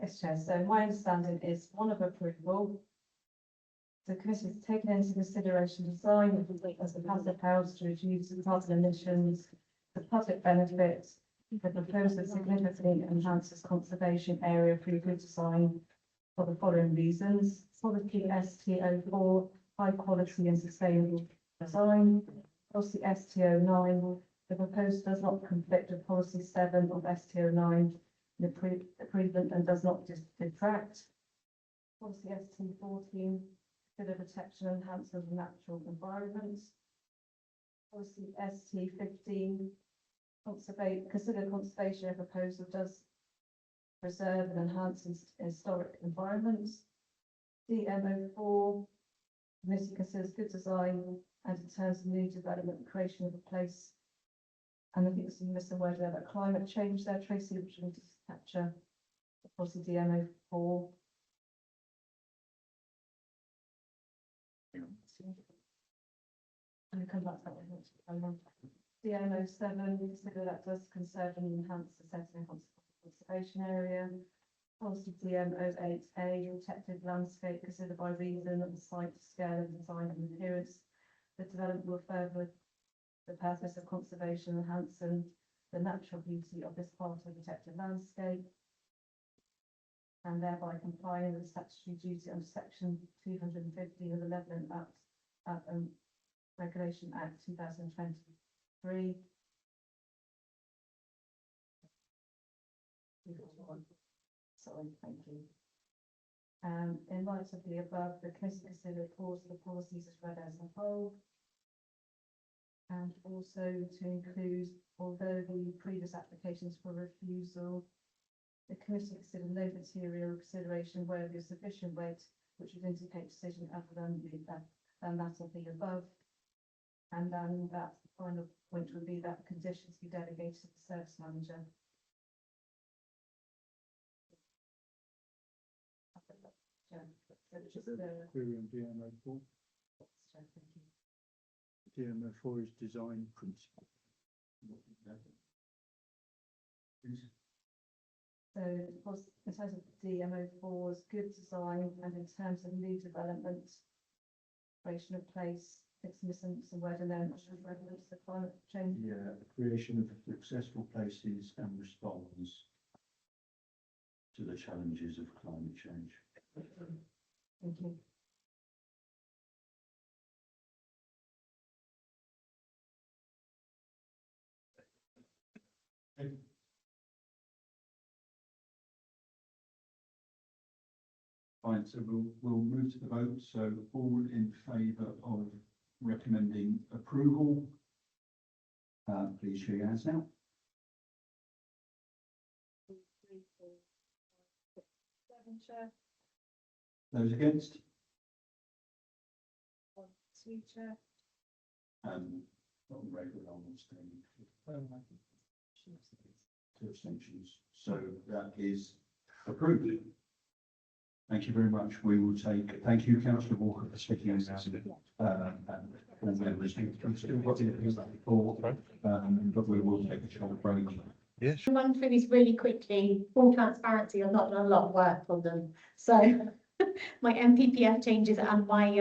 Yes, Chair. So my understanding is one of approval. The committee has taken into consideration design as the passive house to reduce the carbon emissions, the public benefits, the proposal significantly enhances conservation area through good design for the following reasons: policy ST04, high quality and sustainable design; policy ST09, the proposed does not conflict with policy 7 of ST09, the improvement and does not detract; policy ST14, consider protection and enhancement of natural environments; policy ST15, consider conservation proposal does preserve and enhance historic environments; DMO4, committee considers good design and in terms of new development and creation of a place. And I think it's missing word there about climate change there, Tracy, which we need to capture the policy DMO4. And come back to that one. DMO7, consider that does conserve and enhance the setting conservation area. Policy DMO8A, protected landscape, considered by reason of the site, scale of design and appearance. The development will further the purpose of conservation, enhancing the natural beauty of this part of the protected landscape, and thereby complying with the statutory duty under section 250 of the Levelland Regulation Act 2023. Sorry, thank you. In light of the above, the committee considered pause the policies as read as a whole. And also to include, although the previous applications for refusal, the committee considered no material consideration worthy of sufficient weight, which would indicate decision other than that of the above. And then that final point would be that conditions be delegated to the service manager. Query on DMO4. DMO4 is design principle. So was in terms of DMO4's good design and in terms of new development, creation of place, it's missing some word in there, I'm not sure if relevant to climate change. Yeah, the creation of successful places and responds to the challenges of climate change. Thank you. Fine, so we'll move to the vote. So all in favour of recommending approval? Please show your hands now. 2, 3, 4, 5, 6, 7, Chair. Those against? 1, 2, Chair. Not regular on abstaining. 2 abstentions. So that is approved. Thank you very much. We will take, thank you, Councillor Walker, for speaking on that. And all members, we've still got the report, but we will take a short break. Yes. Run through these really quickly. Full transparency, I've not done a lot of work on them. So my MPPF changes and my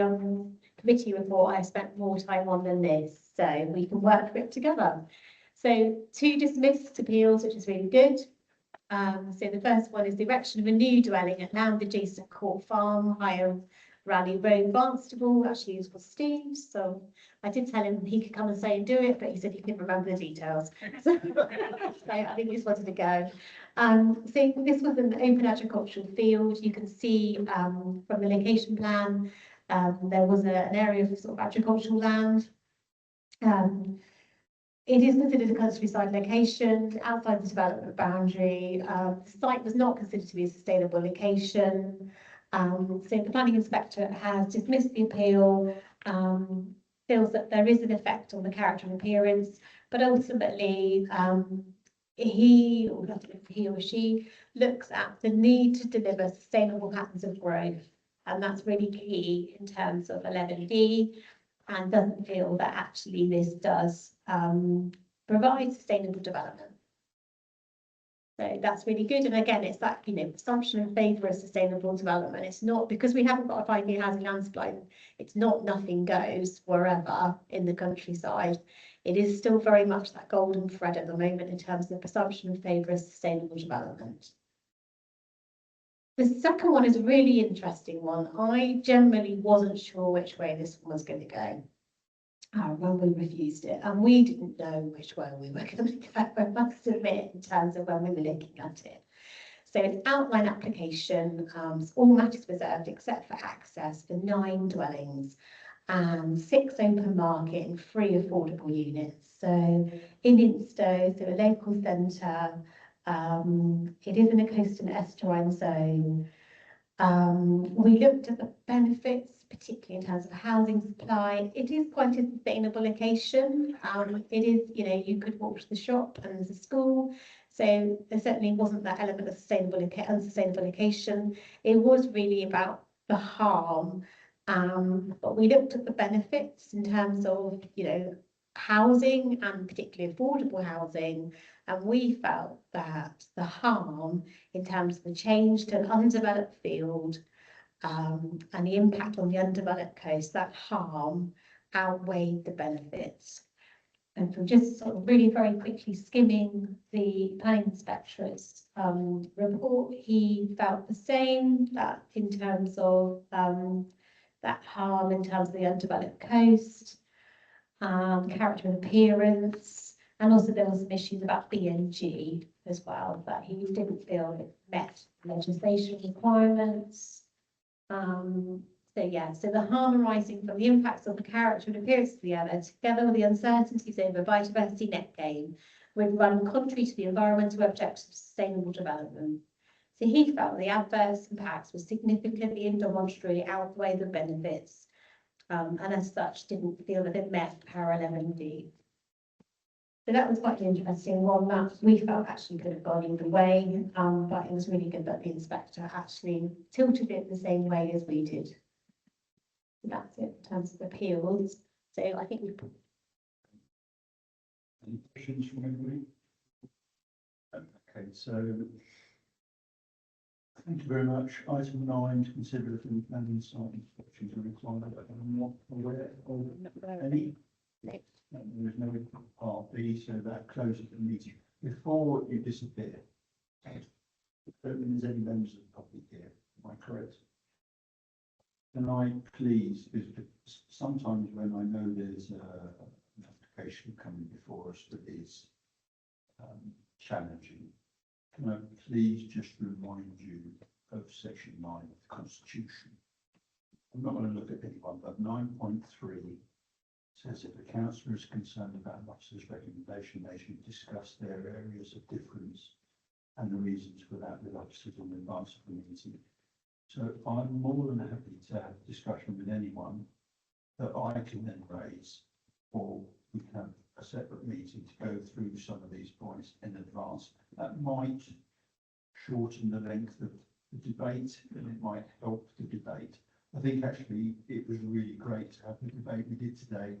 committee report, I spent more time on than this. So we can work through it together. So 2 dismissed appeals, which is really good. So the first one is the erection of a new dwelling at land adjacent Court Farm, Higher Raleigh Road, Barnstable. Actually, it was Steve, so I did tell him he could come and say and do it, but he said he couldn't remember the details. So I think he just wanted to go. So this was an open agricultural field. You can see from the location plan, there was an area of sort of agricultural land. It is considered a countryside location outside the development boundary. The site was not considered to be a sustainable location. So the planning inspector has dismissed the appeal, feels that there is an effect on the character and appearance, but ultimately he or she looks at the need to deliver sustainable patterns of growth. And that's really key in terms of 11D, and doesn't feel that actually this does provide sustainable development. So that's really good. And again, it's that, presumption in favour of sustainable development. It's not because we haven't got a 5-year housing land supply, it's not nothing goes wherever in the countryside. It is still very much that golden thread at the moment in terms of the presumption in favour of sustainable development. The second one is a really interesting one. I generally wasn't sure which way this one was going to go when we refused it, and we didn't know which way we were going to go, I must admit, in terms of when we were looking at it. So it's outline application, all matters reserved except for access for 9 dwellings and 6 open market and 3 affordable units. So in Instow, so a local centre, it is in a coastal estuarine zone. We looked at the benefits, particularly in terms of housing supply. It is quite a sustainable location. It is, you could walk to the shop and there's a school. So there certainly wasn't that element of unsustainable location. It was really about the harm. But we looked at the benefits in terms of, housing and particularly affordable housing. And we felt that the harm in terms of the change to an undeveloped field and the impact on the undeveloped coast, that harm outweighed the benefits. And from just sort of really very quickly skimming the planning inspector's report, he felt the same, that in terms of that harm in terms of the undeveloped coast, character and appearance, and also there was some issues about BNG as well, that he didn't feel it met legislation requirements. So yeah, so the harmonising from the impacts of the character and appearance of the other, together with the uncertainties over biodiversity net gain, would run contrary to the environmental objectives of sustainable development. So he felt the adverse impacts were significantly and demonstrably outweigh the benefits, and as such didn't feel that it met para 11D. So that was quite an interesting one that we felt actually could have gone either way, but it was really good that the inspector actually tilted it the same way as we did. So that's it in terms of appeals. So I think we Any questions from anybody? Okay, so thank you very much. Item 9, to consider if any planning site inspections are required. I'm not aware of any. No, there is no part B, so that closes the meeting. Before you disappear, I don't think there's any members of the public here, am I correct? Can I please, because sometimes when I know there's an application coming before us that is challenging, can I please just remind you of section 9 of the Constitution? I'm not going to look at anyone, but 9.3 says if the councillor is concerned about an officer's recommendation, they should discuss their areas of difference and the reasons for that with officers in advance of the meeting. So I'm more than happy to have a discussion with anyone that I can then raise, or we can have a separate meeting to go through some of these points in advance. That might shorten the length of the debate and it might help the debate. I think actually it was really great to have the debate we did today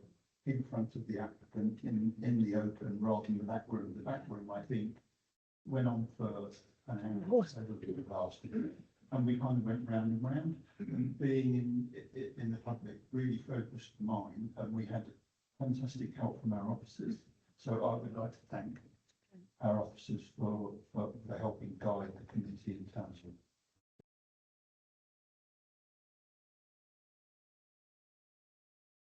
in front of the applicant in the open rather than the back room. The back room, I think, went on for an hour, so it lasted. And we kind of went round and round, and being in the public really focused mind, and we had fantastic help from our officers. So I would like to thank our officers for helping guide the committee in terms